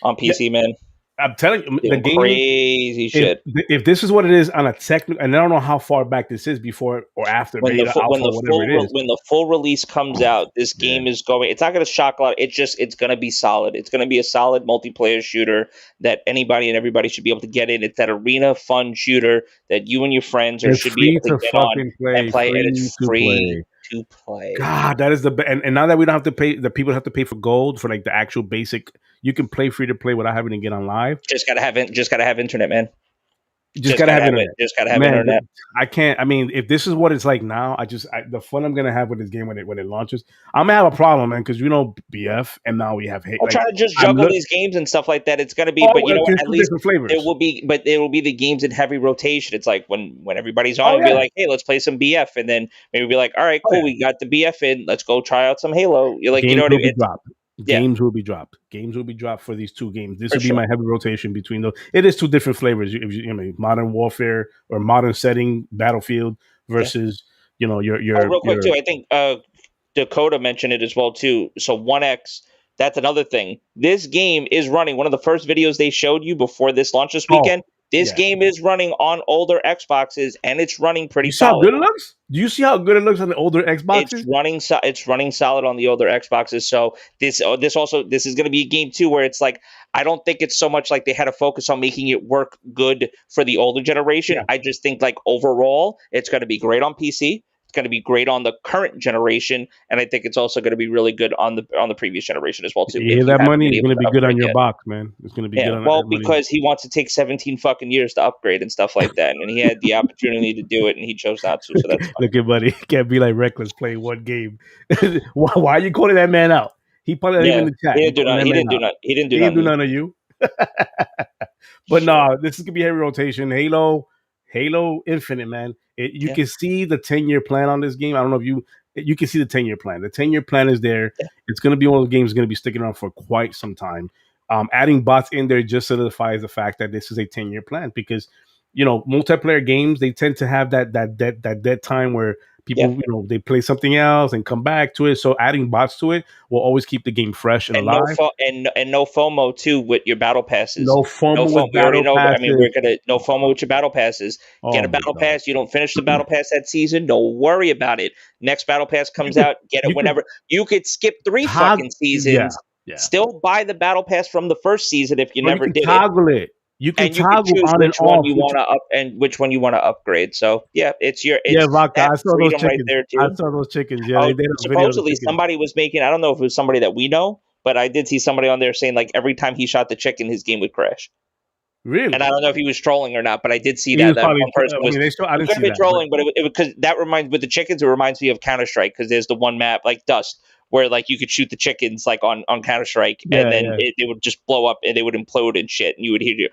on Yeah, PC, man. I'm telling you, the Doing game. crazy if shit. if this is what it is on a technical, and I don't know how far back this is before or after beta, alpha, whatever it is. When the full release comes out, this Yeah, game is going. It's not going to shock a lot. It's going to be solid. It's going to be a solid multiplayer shooter that anybody and everybody should be able to get in. It's that arena fun shooter that you and your friends it's should be free able to to get on fucking and play, play, and free it's to free play. to play. God, that is and now that we don't have to pay, the people have to pay for gold for like the actual basic. You can play free to play without having to get on live. Just gotta have internet, man. You just gotta have internet, Just gotta have man. internet. I can't. I mean, if this is what it's like now, the fun I'm gonna have with this game when it launches, I'm gonna have a problem, man, because BF, and now we have hate. I'll Like try to just I'm juggle look. these games and stuff like that. It's gonna be, but Oh, you know what? there's At two least different flavors. there will be the games in heavy rotation. It's like when everybody's on, Oh it'll be yeah. like, hey, let's play some BF, and then maybe be like, all right, Oh cool, yeah. we got the BF in. Let's go try out some Halo. You're like, you know Games what I will mean? be dropped. Yeah, Games will be dropped. Games will be dropped for these two games. This for will be sure. my heavy rotation between those. It is two different flavors. Modern warfare or modern setting battlefield Yeah. versus Oh, real quick your too, I think Dakota mentioned it as well too. So 1X That's another thing. This game is running. One of the first videos they showed you before this launch this Oh, weekend. This yeah. game is running on older Xboxes, and it's running pretty You see how solid. good it looks? Do you see how good it looks on the older Xboxes? It's running solid on the older Xboxes. So this is going to be a game too where it's like I don't think it's so much like they had to focus on making it work good for the older generation. Yeah. I just think like overall it's going to be great on PC. It's going to be great on the current generation, and I think it's also going to be really good on the previous generation as well too. You If hear you that haven't money? been It's able gonna to be good on upgrade your yet. box, man. It's gonna be good on Well, that money. because he wants to take 17 fucking years to upgrade and stuff like that, and he had the opportunity to do it, and he chose not to. So that's fine. Look at buddy. Can't be like reckless playing one game. Why are you calling that man out? He probably not even Yeah, in the chat. he You didn't do calling nothing. that He man didn't do out. nothing. He didn't do He didn't do nothing. none of you. But Shit. no, this is gonna be heavy rotation. Halo Infinite, man. You Yeah. can see the 10-year plan on this game. I don't know if you can see the 10-year plan. The 10-year plan is there. Yeah. It's gonna be one of those games that's gonna be sticking around for quite some time. Adding bots in there just solidifies the fact that this is a 10-year plan because multiplayer games they tend to have that dead time where people Yeah. they play something else and come back to it. So adding bots to it will always keep the game fresh and And alive. no FOMO too with your battle passes. No No FOMO FOMO. with We already battle know. I mean, passes. we're gonna no FOMO with your battle passes. Oh Get a my battle god! pass. You don't finish the battle pass that season. Don't worry about it. Next battle pass You comes could out. Get it you could whenever. You could skip 3 toggle. fucking Yeah, seasons. yeah. Still buy the battle pass from the first season if you Or you never can did it, toggle it. You can and you can toggle choose on and which one off. you want to up and which one you want to upgrade. So yeah, Yeah, it's Vodka. that I saw those freedom right chickens. there I too. saw those chickens. Yeah, they Oh, did a video of the supposedly chickens. somebody was making. I don't know if it was somebody that we know, but I did see somebody on there saying like every time he shot the chicken, his game would crash. And I Really? don't know if he was trolling or not, but I did see He that was that probably. one person I was. mean, they show. I It didn't could have see been that, but trolling, but because that reminds with the chickens, it reminds me of Counter Strike because there's the one map like Dust where like you could shoot the chickens like on Counter Strike, and yeah, then yeah. they would just blow up and they would implode and shit, and you would hear you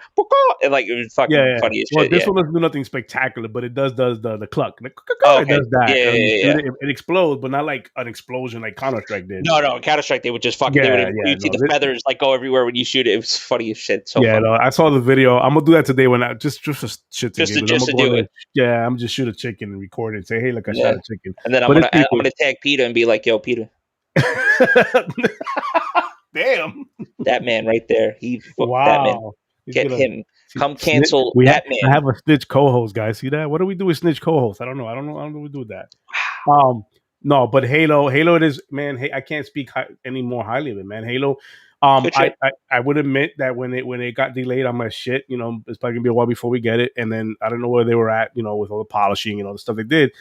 and like it was Yeah, fucking yeah. funny as Well, shit. this Yeah. one doesn't do nothing spectacular, but it does the cluck. Oh, It okay. does that, Yeah, and yeah, when you yeah, shoot yeah. it explodes, but not like an explosion like Counter Strike did. No, Counter Strike they would just fucking they would Yeah, yeah, you'd see no, the feathers like go everywhere when you shoot it. It was funny as shit. So yeah, funny. no. I saw the video. I'm gonna do that today when I just for shits and giggles. I'm Just gonna to go in do there. it. Yeah, I'm just shoot a chicken and record it and say, hey, look, I shot Yeah. a chicken. And then But it's pretty I'm cool. gonna tag Peter and be like, "Yo, Peter, Damn! that man right there, that man, Wow! He's get gonna him, come snitch. cancel We have that man." I have a snitch co-host, guys. See that? What do we do with snitch co-host? I don't know. I don't know what we do with that. No, but Halo, it is, man. Hey, I can't speak any more highly of it, man. Halo. Good I, shit. I would admit that when it got delayed, I'm like shit. It's probably gonna be a while before we get it, and then I don't know where they were at, with all the polishing and all the stuff they did.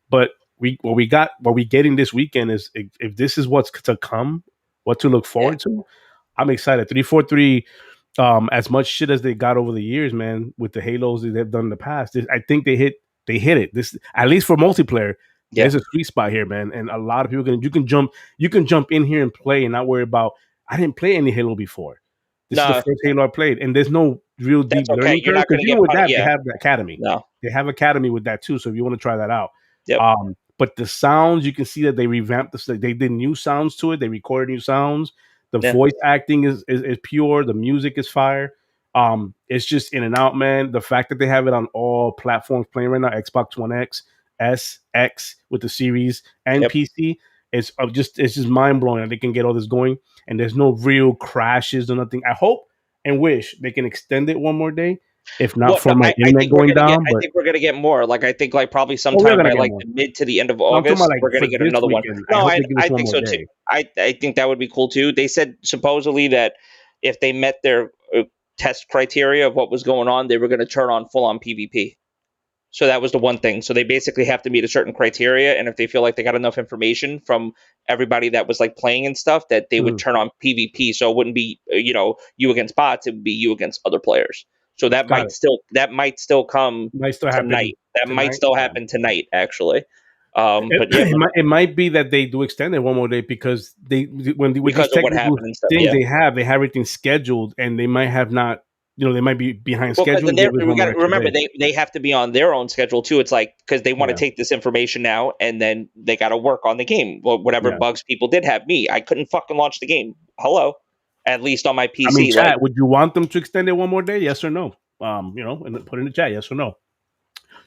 But what we getting this weekend is if this is what's to come, what to look forward to. I'm excited. 343. As much shit as they got over the years, man, with the Halos that they've done in the past, I think they hit it. This, at least for multiplayer, Yeah. there's a sweet spot here, man. And a lot of people you can jump in here and play and not worry about. I didn't play any Halo before. This is the No, first Halo I played, and there's no real deep that's okay. learning You're curve not because gonna get with that they yeah. have the Academy. No. They have Academy with that too. So if you want to try that out, Yep. But the sounds, you can see that they revamped the. They did new sounds to it. They recorded new sounds. The Yeah. voice acting is pure. The music is fire. It's just in and out, man. The fact that they have it on all platforms playing right now, Xbox One X, S, X with the series and Yep. PC, it's just mind blowing that they can get all this going and there's no real crashes or nothing. I hope and wish they can extend it one more day. If not for my internet going down, I think we're gonna get more. Like I think like probably we're sometime gonna by get like more. the mid to the end of No, I'm talking August, about like we're gonna for get this another one. weekend. I No, hope they give us I one think more so too. day. I think that would be cool too. They said supposedly that if they met their test criteria of what was going on, they were going to turn on full on PvP. So that was the one thing. So they basically have to meet a certain criteria, and if they feel like they got enough information from everybody that was like playing and stuff, that they would turn on PvP. So it wouldn't be you against bots; it would be you against other players. So that Got might still come Might still happen tonight. That might still happen tonight, actually. But yeah, it might be that they do extend it one more day because with these because of what technical happened and stuff. things Yeah. they have everything scheduled and they might have not, they might be behind Well, schedule. but then we got to remember they have to be on their own schedule too. It's like because they want to take this information now and then they got to work on the game. Well, whatever bugs people did have, I couldn't fucking launch the game. Hello, at least on my PC. I mean, chat, would you want them to extend it one more day? Yes or no? And put in the chat, yes or no.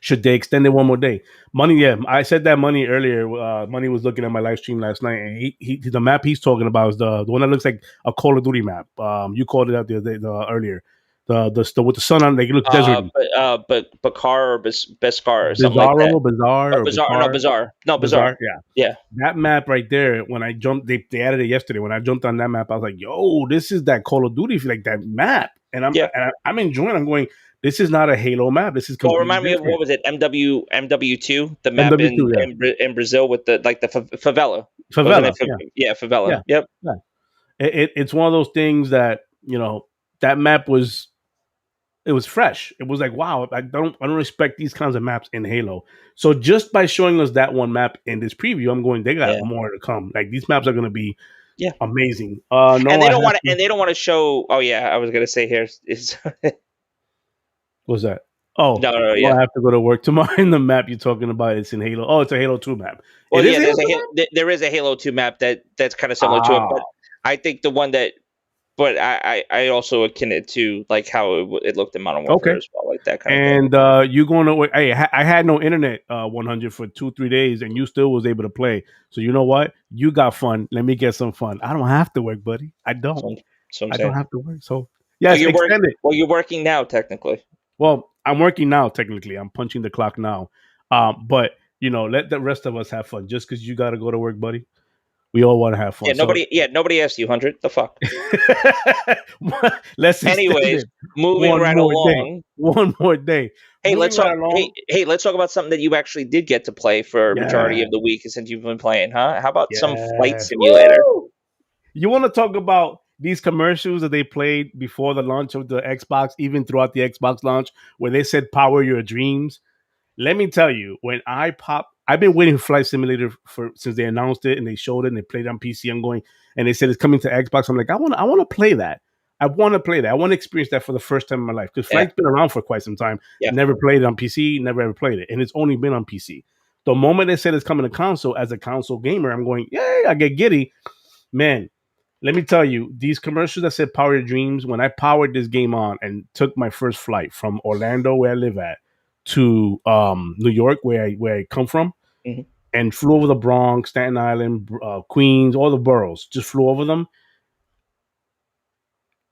should they extend it one more day? Money, yeah. I said that Money earlier. Money was looking at my live stream last night, and he the map he's talking about is the one that looks like a Call of Duty map. You called it out the earlier. The with the sun on, like it looks deserty. But Bakar or Beskar or something like that. Bizarro, Bizarre, Oh, or Bizarre. No, Bizarre, Bizarre. No, Bizarre. Bizarre. Yeah, Yeah. that map right there. When I jumped, they added it yesterday. When I jumped on that map, I was like, "Yo, this is that Call of Duty, like that map." And I'm enjoying. I'm going. This is not a Halo map. This is Well, completely remind me of different. what was it? MW2, the map MW2, yeah. in Brazil with the favela. Favela, Wasn't it? Yeah, favela. yeah, Yep. yeah. It's one of those things that that map was. It was fresh. It was like, wow, I don't respect these kinds of maps in Halo. So just by showing us that one map in this preview, I'm going, they got more to come. Like these maps are going to be amazing. No, and they don't want to. And they don't want to show. Oh yeah, I was going to say here is. What's that? Oh, no, yeah. I have to go to work tomorrow. In the map you're talking about, it's in Halo. Oh, it's a Halo 2 map. Well, yeah, there is a Halo 2 map that's kind of similar to it, but I think the one that. But I also akin it to like how it looked in Modern Warfare as well, like that kind of thing. And you going to? Hey, I had no internet 100 for 2-3 days, and you still was able to play. So you know what? You got fun. Let me get some fun. I don't have to work, buddy. I don't. I don't have to work. So yes, extend it. Well, you're working now, technically. Well, I'm working now. Technically, I'm punching the clock now. But let the rest of us have fun. Just because you got to go to work, buddy. We all want to have fun. Nobody asked you, 100. The fuck. Anyways, moving right along. One more day. Hey, let's talk. Hey, let's talk about something that you actually did get to play for a majority of the week since you've been playing, huh? How about some flight simulator? Woo! You want to talk about these commercials that they played before the launch of the Xbox, even throughout the Xbox launch, where they said "Power your dreams"? Let me tell you, when I've been waiting for Flight Simulator since they announced it and they showed it and they played it on PC. I'm going, and they said it's coming to Xbox. I'm like, I want to play that. I want to play that. I want to experience that for the first time in my life because Flight's been around for quite some time. Never played it on PC. Never ever played it, and it's only been on PC. The moment they said it's coming to console, as a console gamer, I'm going, yay! I get giddy, man. Let me tell you, these commercials that said "Power Your Dreams." When I powered this game on and took my first flight from Orlando, where I live at, to New York, where I come from, and flew over the Bronx, Staten Island, Queens, all the boroughs. Just flew over them.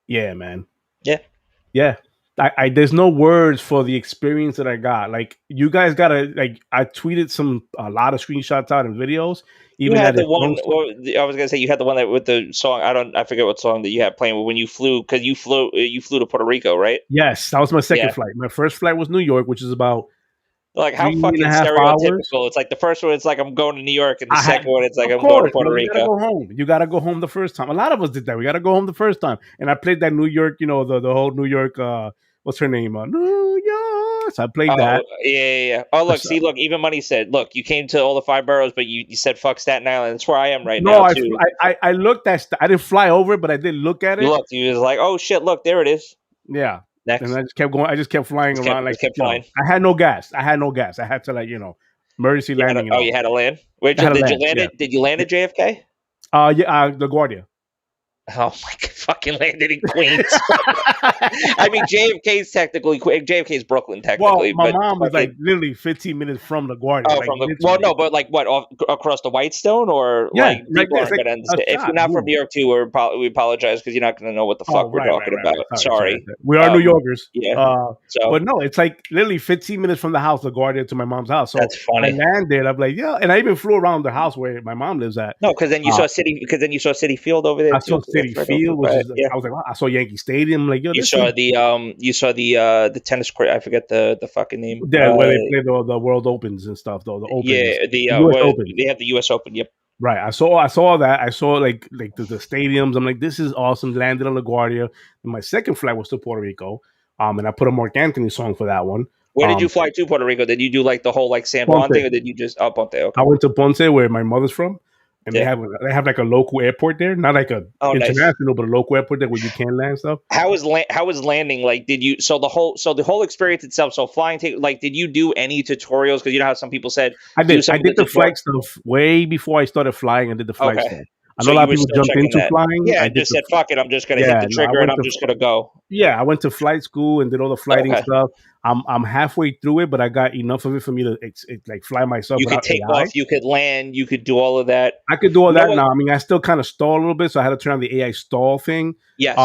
Yeah, man. Yeah. I there's no words for the experience that I got. Like you guys gotta I tweeted a lot of screenshots out and videos. Even you had the one. I was gonna say you had the one that with the song. I forget what song that you had playing when you flew because you flew to Puerto Rico, right? Yes, that was my second flight. My first flight was New York, which is about like how fucking stereotypical. Hours. It's like the first one, it's like I'm going to New York, and the second one, it's like I'm going to Puerto Rico. Gotta go home. You gotta go home the first time. A lot of us did that. We gotta go home the first time, and I played that New York. The whole New York. What's her name? New York. So I played that. Yeah. Oh, look. Look. Even Money said, look, you came to all the 5 boroughs, but you said fuck Staten Island. That's where I am right now, too. I looked at I didn't fly over it, but I did look at it. You looked. You was like, oh, shit, look, there it is. Yeah. Next. And I just kept going. I just kept flying around. Flying. I had no gas. I had to emergency landing. You had to land? Did you land it? Did you land at JFK? LaGuardia. Oh my God, fucking landed in Queens. I mean, JFK's technically JFK's Brooklyn technically. Well, my mom was like literally 15 minutes from LaGuardia. Oh, no, but like what across the Whitestone or people aren't going to understand. If you're not from New York too, we apologize because you're not going to know what the fuck we're talking about. Sorry. We are New Yorkers. Yeah. But no, it's like literally 15 minutes from the house, LaGuardia to my mom's house. So that's funny. I landed. I'm like, yeah, and I even flew around the house where my mom lives at. No, because then you saw City. Because then you saw City Field over there. I saw City Field, which is I was like, wow. I saw Yankee Stadium. Like, yo, you saw the tennis court. I forget the fucking name. Yeah, where they play the World Opens and stuff. Though the Opens. Yeah, the US Open. They have the U.S. Open. Yep. Right. I saw that. I saw like the stadiums. I'm like, this is awesome. Landed on LaGuardia. And my second flight was to Puerto Rico. And I put a Mark Anthony song for that one. Where did you fly to Puerto Rico? Did you do like the whole like San Juan thing, or did you just Ponte? Okay. I went to Ponce, where my mother's from. And they have like a local airport there, not like a international, but a local airport there where you can land stuff. How was landing? Like, did you? So the whole experience itself. So flying, did you do any tutorials? Because you know how some people said I did. I did the flight stuff way before I started flying. I did the flight stuff. I know So a lot you of were people still jumped checking into that. flying. Yeah, I and did just the said, fuck it, I'm just going to hit yeah. the No, I trigger and went I'm to just going to go. yeah. I went to flight school and did all the flighting Okay. stuff. I'm halfway through it, but I got enough of it for me to like fly myself You could without take AI. off, you could land, you could do all of that. I could do all You know that what? now. I mean, I still kind of stall a little bit, so I had to turn on the AI stall thing. Yes.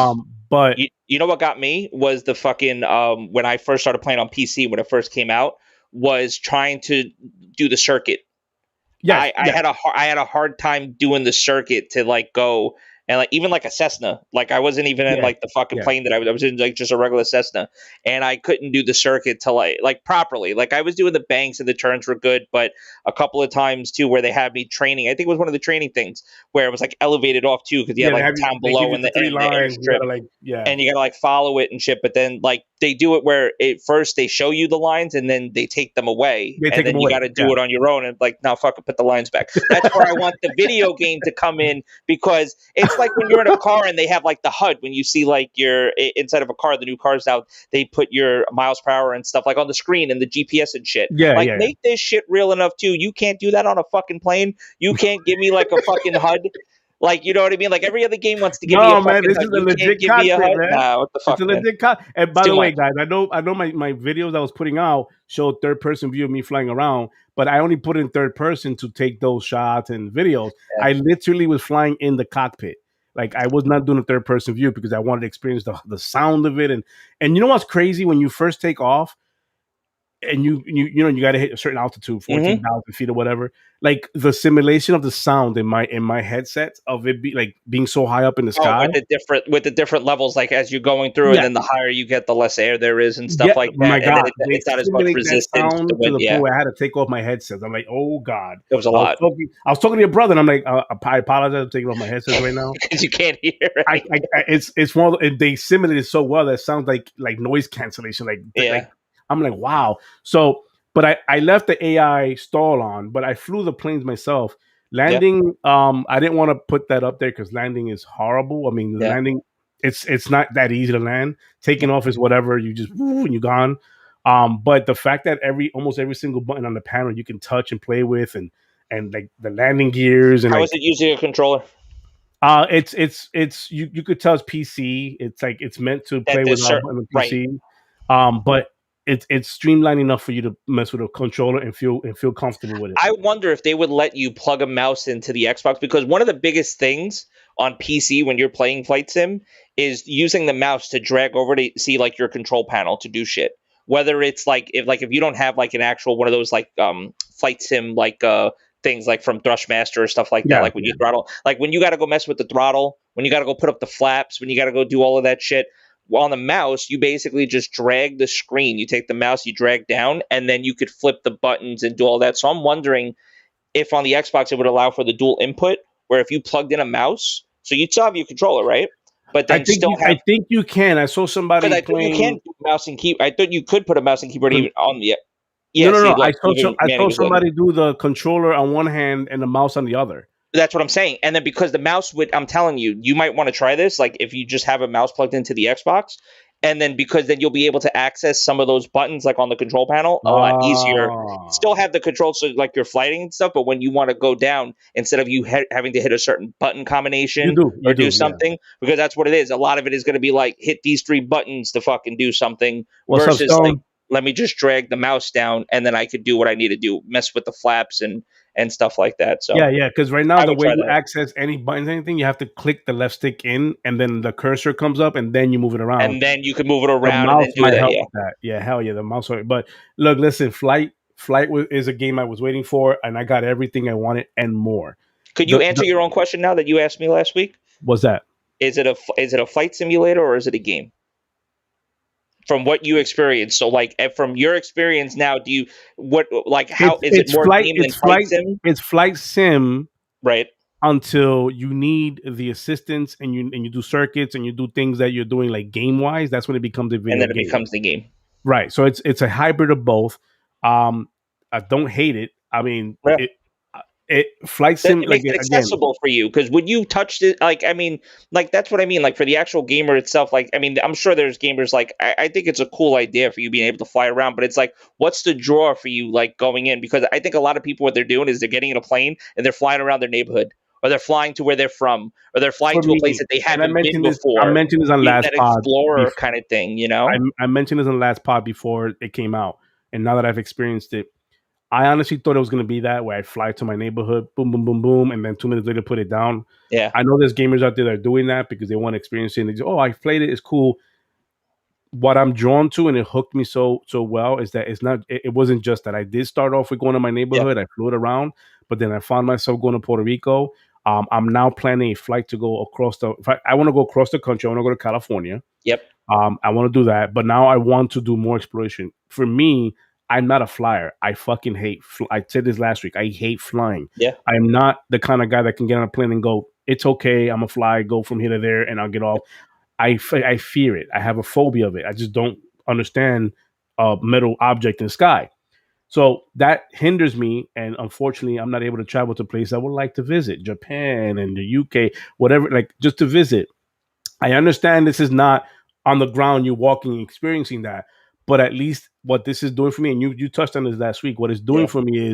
But You know what got me was the fucking when I first started playing on PC when it first came out was trying to do the circuit. yes, I yes, had a hard time doing the circuit to like go and like even like a Cessna. Like I wasn't even in yeah, like the fucking yeah, plane that I was in like just a regular Cessna, and I couldn't do the circuit to like properly. Like I was doing the banks and the turns were good, but a couple of times too where they had me training. I think it was one of the training things where it was like elevated off too because you had yeah. like the town They give below you and the three the lines. You airstrip gotta like, yeah, and you gotta like follow it and shit. But then like they do it where it first they show you the lines and then they take them away, they and take them then you away. got to Yeah, do it on your own. And like, now fuck it, put the lines back. That's where I want the video game to come in because it's like when you're in a car and they have like the HUD when you see like your inside of a car, the new cars out, they put your miles per hour and stuff like on the screen and the GPS and shit. yeah, Like, yeah. make this shit real enough too. You can't do that on a fucking plane. You can't give me like a fucking HUD. Like, you know what I mean? Like every other game wants to give me a No, man, fucking this HUD. is a You can't legit give me a cockpit, HUD? man. Nah, what the It's fuck, a man? legit cockpit. And It's by too the way, much. guys, I know my videos I was putting out showed third person view of me flying around, but I only put in third person to take those shots and videos. Yeah. I literally was flying in the cockpit. Like I was not doing a third person view because I wanted to experience the sound of it. And you know what's crazy when you first take off and you got to hit a certain altitude, Mm-hmm. 14,000 feet or whatever. Like the simulation of the sound in my headset of it be like being so high up in the Oh, sky. with the different levels, like as you're going through, and Yeah, then the higher you get, the less air there is, and yeah. stuff like My that. And then God, they it's not as much simulate that resistance to sound to wind. the point Yeah, where I had to take off my headset. I'm like, oh God. it was a I was lot talking. I was talking to your brother, and I'm like, I apologize for taking off my headsets right now. because you can't hear. I, Right? it's one of they simulate it so well that it sounds like noise cancellation. Like Yeah, I'm like, wow. So, but I left the AI stall on, but I flew the planes myself. yeah, Landing, I didn't want to put that up there because landing is horrible. I mean, yeah. landing, it's not that easy to land. Taking off is whatever. You just woo, and you're gone. But the fact that almost every single button on the panel you can touch and play with, and like the landing gears and How is like it using a controller? it's you could tell it's PC. It's like it's meant to That play with there's our certain button on right. PC. But it's streamlined enough for you to mess with a controller and feel comfortable with it. I wonder if they would let you plug a mouse into the Xbox because one of the biggest things on PC when you're playing Flight Sim is using the mouse to drag over to see like your control panel to do shit. Whether it's like if you don't have like an actual one of those like Flight Sim like things like from Thrustmaster or stuff like that, Yeah, like when yeah. you throttle, like when you got to go mess with the throttle, when you got to go put up the flaps, when you got to go do all of that shit on the mouse, you basically just drag the screen. You take the mouse, you drag down, and then you could flip the buttons and do all that. So I'm wondering if on the Xbox it would allow for the dual input, where if you plugged in a mouse, so you'd still have your controller, right? But then still I have, think you can. I saw because somebody I thought you can playing. do mouse and keyboard. I thought you could put a mouse and keyboard even on the. No, Yeah, no, see, no. look, even I Manny saw was looking. somebody do the controller on one hand and the mouse on the other. That's what I'm saying. And then because the mouse would, I'm telling you, you might want to try this. Like if you just have a mouse plugged into the Xbox, and then because then you'll be able to access some of those buttons like on the control panel a lot easier. Ah, Still have the control, so like you're flighting and stuff, but when you want to go down, instead of you having to hit a certain button you combination do, or you do do. Yeah. something, because that's what it is. A lot of it is going to be like hit these three buttons to fucking do something What's up, versus like Stone? let me just drag the mouse down and then I could do what I need to do, mess with the flaps and stuff like that. So Yeah, yeah. Because right now I the would way try you that. access any buttons, anything, you have to click the left stick in, and then the cursor comes up, and then you move it around. And then you can move it The around and mouse then do might that. help Yeah. with that. Yeah, hell yeah, the mouse. But look, listen, is a game I was waiting for, and I got everything I wanted and more. Could you answer your own question now that you asked me last week? Was that? Is it a flight simulator or is it a game? From what you experienced, so like from your experience now, do you what like how is it more game than flight sim? it's flight sim Right, until you need the assistance and you do circuits and you do things that you're doing like game wise. That's when it becomes a and video then it game. becomes the game. Right. So it's a hybrid of both. I don't hate it. I mean, Yeah. it flight That sim it like makes it again. accessible for you because when you touched it, like I mean, like that's what I mean. Like for the actual gamer itself, like I mean, I'm sure there's gamers like I think it's a cool idea for you being able to fly around, but it's like, what's the draw for you like going in? Because I think a lot of people what they're doing is they're getting in a plane and they're flying around their neighborhood or they're flying to where they're from, or they're flying For to a place me, that they and I haven't been mentioned this. I before. mentioned this on Being last that pod. explorer kind of thing, you know? I mentioned this on the last pod before it came out, and now that I've experienced it, I honestly thought it was going to be that where I fly to my neighborhood, boom, boom, boom, boom, and then 2 minutes later put it down. Yeah. I know there's gamers out there that are doing that because they want to experience it. And they say, "Oh, I played it; it's cool." What I'm drawn to, and it hooked me so well, is that it's not. It wasn't just that I did start off with going to my Yeah. neighborhood. I flew it around, but then I found myself going to Puerto Rico. I'm now planning a flight to go across the. I want to go across the country. I want to go to California. Yep. I want to do that, but now I want to do more exploration. For me, I'm not a flyer. I fucking hate. I said this last week. I hate flying. Yeah. I'm not the kind of guy that can get on a plane and go, "It's okay, I'm a fly, go from here to there, and I'll get off." I fear it. I have a phobia of it. I just don't understand a metal object in the sky. So that hinders me, and unfortunately, I'm not able to travel to places I would like to visit, Japan and the UK, whatever, like just to visit. I understand this is not on the ground, you're walking and experiencing that, but at least what this is doing for me, and you touched on this last week, what it's doing Yeah. for me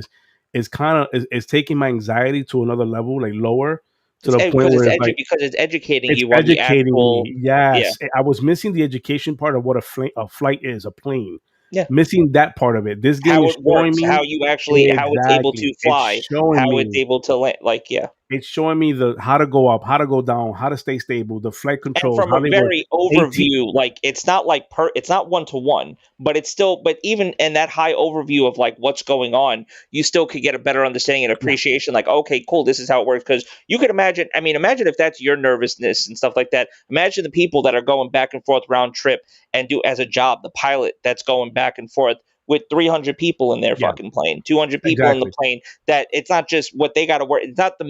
is kind of is taking my anxiety to another level, like lower to It's the point where it's like because it's educating it's you on the educating actual. me. Yeah. Yes, I was missing the education part of what a flight is, a plane. Yeah. Missing that part of it. This game How is it showing works, me how it's able exactly. to It's fly, showing how it's me. able to land. Like, yeah. It's showing me the how to go up, how to go down, how to stay stable, the flight And controls, from how a they work. very 18. overview, like it's not like it's not one to one, but it's still, but even in that high overview of like what's going on, you still could get a better understanding and Yeah, appreciation. Like, okay, cool, this is how it works. Because you could imagine, I mean, imagine if that's your nervousness and stuff like that. Imagine the people that are going back and forth round trip and do as a job, the pilot that's going back and forth with 300 people in their yeah, fucking plane, 200 people in the exactly. plane, that it's not just what they got to worry. It's not the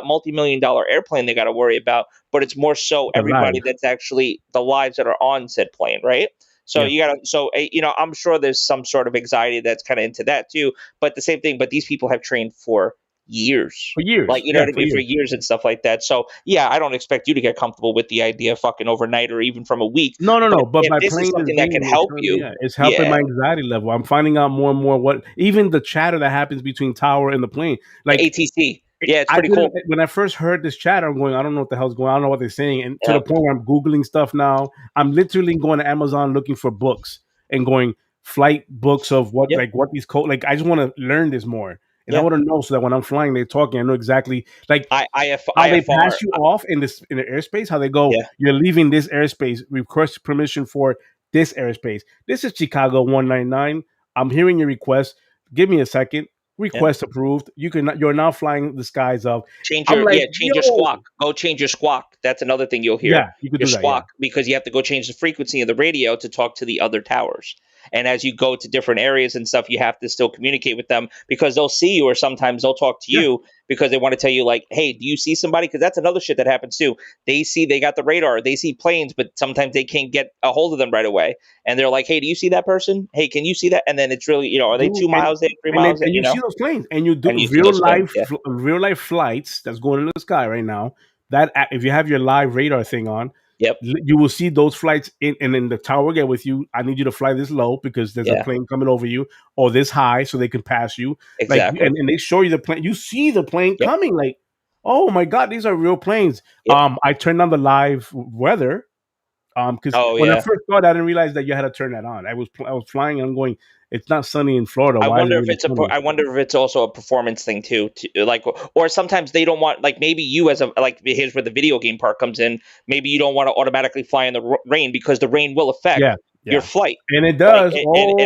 multi-million dollar airplane they got to worry about, but it's more so The everybody live. that's actually the lives that are on said plane, right? So Yeah. you gotta, I'm sure there's some sort of anxiety that's kind of into that too. But the same thing, but these people have trained for years. For Like, years. you know Yeah, what I for mean, for years. years and stuff like that. So yeah, I don't expect you to get comfortable with the idea of fucking overnight or even from a week. No, no, But no. But if by this is playing this something that can game, it's help showing me, you, yeah, it's helping yeah, my anxiety level. I'm finding out more and more what even the chatter that happens between tower and the plane. the Like ATC, yeah, it's I pretty didn't cool. when I first heard this chatter, I'm going, I don't know what the hell's going on. I don't know what they're saying. And to Yeah, the point where I'm Googling stuff now. I'm literally going to Amazon looking for books and going flight books of what yeah, like what these code like I just want to learn this more. And I yeah. want to know so that when I'm flying, they're talking, I know exactly like how they IFR, pass you off in the airspace, how they go, yeah, you're leaving this airspace, request permission for this airspace. This is Chicago 199. I'm hearing your request. Give me a second. yeah. Request approved. You're now flying the skies of. Change I'm your like, change your yo, squawk. Go change your squawk. That's another thing you'll hear. yeah, you could Your do that. Yeah, squawk, because you have to go change the frequency of the radio to talk to the other towers. And as you go to different areas and stuff, you have to still communicate with them because they'll see you, or sometimes they'll talk to yeah. you because they want to tell you like, "Hey, do you see somebody?" Because that's another shit that happens too. They got the radar, they see planes, but sometimes they can't get a hold of them right away. And they're like, "Hey, do you see that person? Hey, can you see that?" And then it's really, are they Dude, 2 miles there, 3 miles there? and you see those planes, and you do And you see those planes. Yeah. real life flights that's going in the sky right now. That if you have your live radar thing on, Yep. you will see those flights and then the tower will get with you. I need you to fly this low because there's a Yeah. plane coming over you, or this high so they can pass you. Like Exactly. and they show you the plane. You see the plane Yep. coming. Like, oh my god, these are real planes. Yep. I turned on the live weather. Because Oh when I yeah. first thought, I didn't realize that you had to turn that on. I was flying and I'm going. It's not sunny in Florida. Why is it really sunny? I wonder if it's also a performance thing too, like, or sometimes they don't want, like, maybe you as a, like, here's where the video game part comes in. Maybe you don't want to automatically fly in the rain because the rain will affect Yeah, your yeah, flight, and it like, does. Oh, and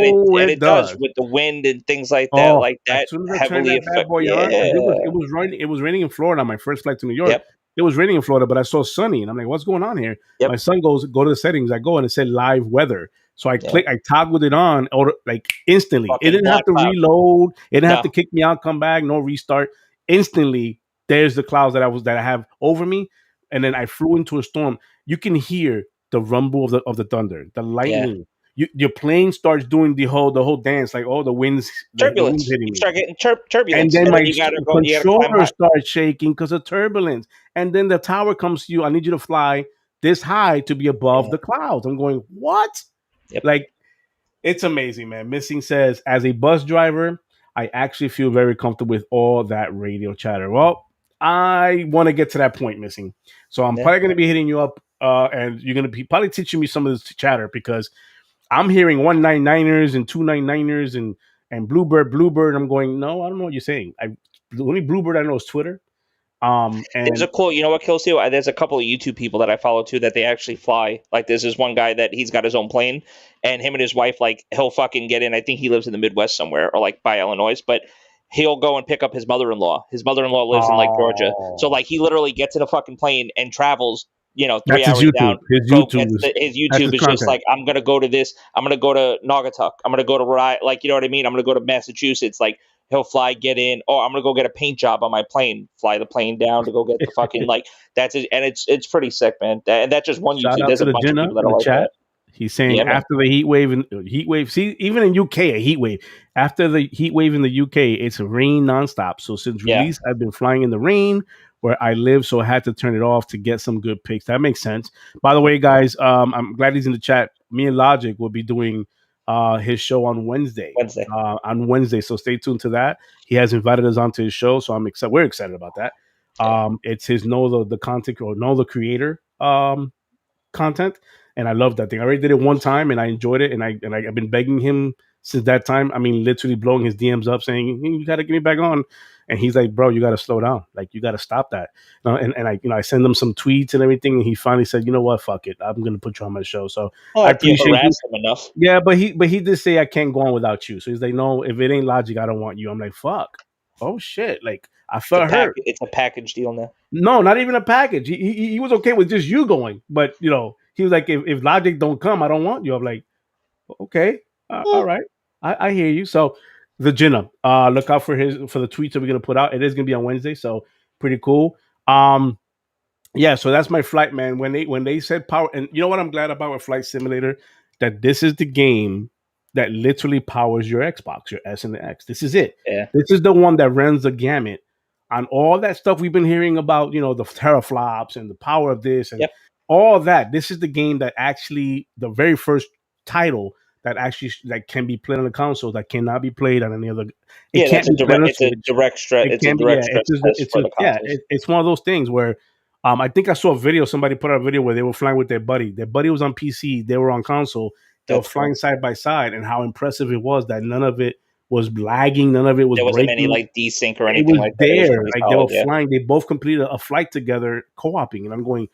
it it does does. with the wind and things like that. Oh, Like as that soon as I turned heavily that bad affect. boy on, because Yeah. it was raining in Florida on my first flight to New York. Yep. It was raining in Florida, but I saw sunny, and I'm like, "What's going on here?" My Yep. son goes, "Go to the settings." I go, and it said live weather. So Yeah. I toggled it on, like instantly. It Fucking didn't have black to cloud. reload. It didn't have No. to kick me out, come back, no restart. Instantly, there's the clouds that I have over me, and then I flew into a storm. You can hear the rumble of the thunder, the Yeah. lightning. Your plane starts doing the whole dance, like oh the wind's Turbulence. hitting You me, start getting and turbulence, then and then my you gotta go. You gotta climb controller high. starts shaking because of turbulence, and then the tower comes to you. I need you to fly this high to be above Yeah. the clouds. I'm going what? Yep. Like it's amazing, man. Missing says, as a bus driver, I actually feel very comfortable with all that radio chatter. Well, I want to get to that point, missing. So I'm Yeah. probably going to be hitting you up, and you're going to be probably teaching me some of this chatter because I'm hearing 199ers and 299ers and Bluebird. I'm going, no, I don't know what you're saying. The only Bluebird I know is Twitter. There's a And cool, you know what kills too? There's a couple of YouTube people that I follow too that they actually fly. Like there's this one guy that he's got his own plane, and him and his wife, like he'll fucking get in. I think he lives in the Midwest somewhere or like by Illinois, but he'll go and pick up his mother-in-law. His mother-in-law lives in like Georgia, so oh, like he literally gets in a fucking plane and travels. You know, three that's his hours down. YouTube. His Go YouTube gets is his that's his YouTube is just content. like I'm gonna go to this. I'm gonna go to Naugatuck. I'm gonna go to like you know what I mean. I'm gonna go to Massachusetts. Like he'll fly, get in. Oh, I'm gonna go get a paint job on my plane. Fly the plane down to go get the fucking like. That's it, and it's pretty sick, man. And that's just one Shout YouTube. out There's to a the bunch of Jenna people that in are the like chat. that. He's saying Yeah, man. after the heat wave. See, even in UK, a heat wave. After the heat wave in the UK, it's rain nonstop. So since Yeah, release, I've been flying in the rain where I live, so I had to turn it off to get some good pics. That makes sense. By the way, guys, I'm glad he's in the chat. Me and Logic will be doing his show on Wednesday. Wednesday. So stay tuned to that. He has invited us onto his show, so I'm excited. We're excited about that. Yeah. It's his know the content or know the creator content, and I love that thing. I already did it one time, and I enjoyed it, and I've been begging him since that time. I mean, literally blowing his DMs up, saying you got to get me back on, and he's like, bro, you got to slow down, like you got to stop that. And I send him some tweets and everything, and he finally said, you know what, fuck it, I'm gonna put you on my show. So Well, I after you appreciate you. harass them enough, Yeah, but he did say I can't go on without you. So he's like, no, if it ain't Logic, I don't want you. I'm like, fuck. Oh shit. Like I felt hurt. it's a package deal now. No, not even a package. He was okay with just you going, but he was like, if Logic don't come, I don't want you. I'm like, okay, all Eh, right, I hear you. So the Jinna, look out for the tweets that we're gonna put out. It is gonna be on Wednesday, so pretty cool. Yeah, so that's my flight, man. When they said power, and you know what I'm glad about with Flight Simulator, that this is the game that literally powers your Xbox, your S and the X. This is it. yeah. This is the one that runs the gamut on all that stuff we've been hearing about. The teraflops and the power of this and Yep. all that. This is the game that actually the very first title that can be played on the console that cannot be played on any other. It Yeah, can't be played on it's a Switch. direct stress. It It's a can be, yeah. direct stress test for the consoles. It's one of those things where, I think I saw a video. Somebody put out a video where they were flying with their buddy. Their buddy was on PC. They were on console. They were That's flying cool. side by side, and how impressive it was that none of it was lagging, none of it was There wasn't any breaking. like desync or It anything was like that. It was there, pretty like they were solid. Yeah. flying. They both completed a flight together, co-oping, and I'm going.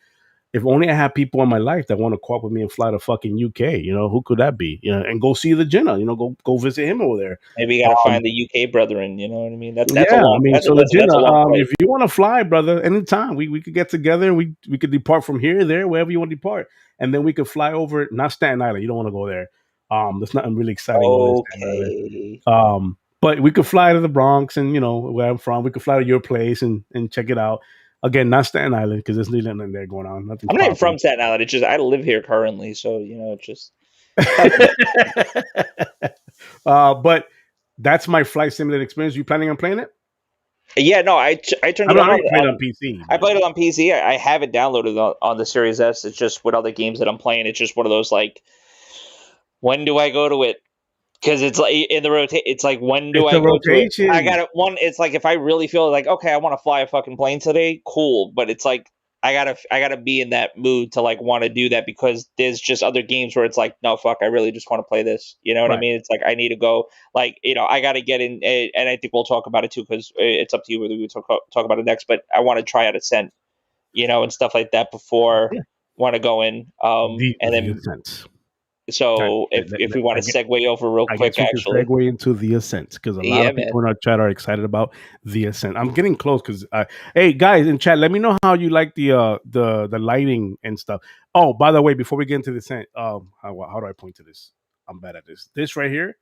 If only I had people in my life that want to co-op with me and fly to fucking UK. Who could that be? And go see the Jenna. Go visit him over there. Maybe you got to find the UK brethren. You know what I mean? That's a Yeah, I long. mean, That's so that's Legenda, a long flight. if you want to fly, brother, anytime we could get together and we could depart from here, there, wherever you want to depart, and then we could fly over. Not Staten Island, you don't want to go there. There's nothing really exciting over there, Staten Island. Okay. But we could fly to the Bronx, and where I'm from, we could fly to your place and check it out. Again, not Staten Island because there's nothing there going on. Nothing's I'm not even popping. from Staten Island. It's just I live here currently, so it's just. But that's my flight simulator experience. You planning on playing it? Yeah, no, I turned I it mean, I on. already played on PC. I But played it on PC. I have it downloaded on the Series S. It's just with other games that I'm playing. It's just one of those like, when do I go to it? Because it's like in the rotate. It's like when do it's I a go to it? rotation. I got it. It's like if I really feel like okay, I want to fly a fucking plane today, cool. But it's like I gotta be in that mood to like want to do that because there's just other games where it's like no fuck, I really just want to play this. You know what I Right. mean? It's like I need to go. Like I got to get in, and I think we'll talk about it too because it's up to you whether we talk about it next. But I want to try out Ascent, and stuff like that before Yeah. want to go in. And The then Ascent. so if we want to segue over real I quick, guess we can actually, segue into the Ascent because a lot yeah, of man. people in our chat are excited about the Ascent. I'm getting close because, hey guys in chat, let me know how you like the lighting and stuff. Oh, by the way, before we get into the Ascent, how do I point to this? I'm bad at this. This right here,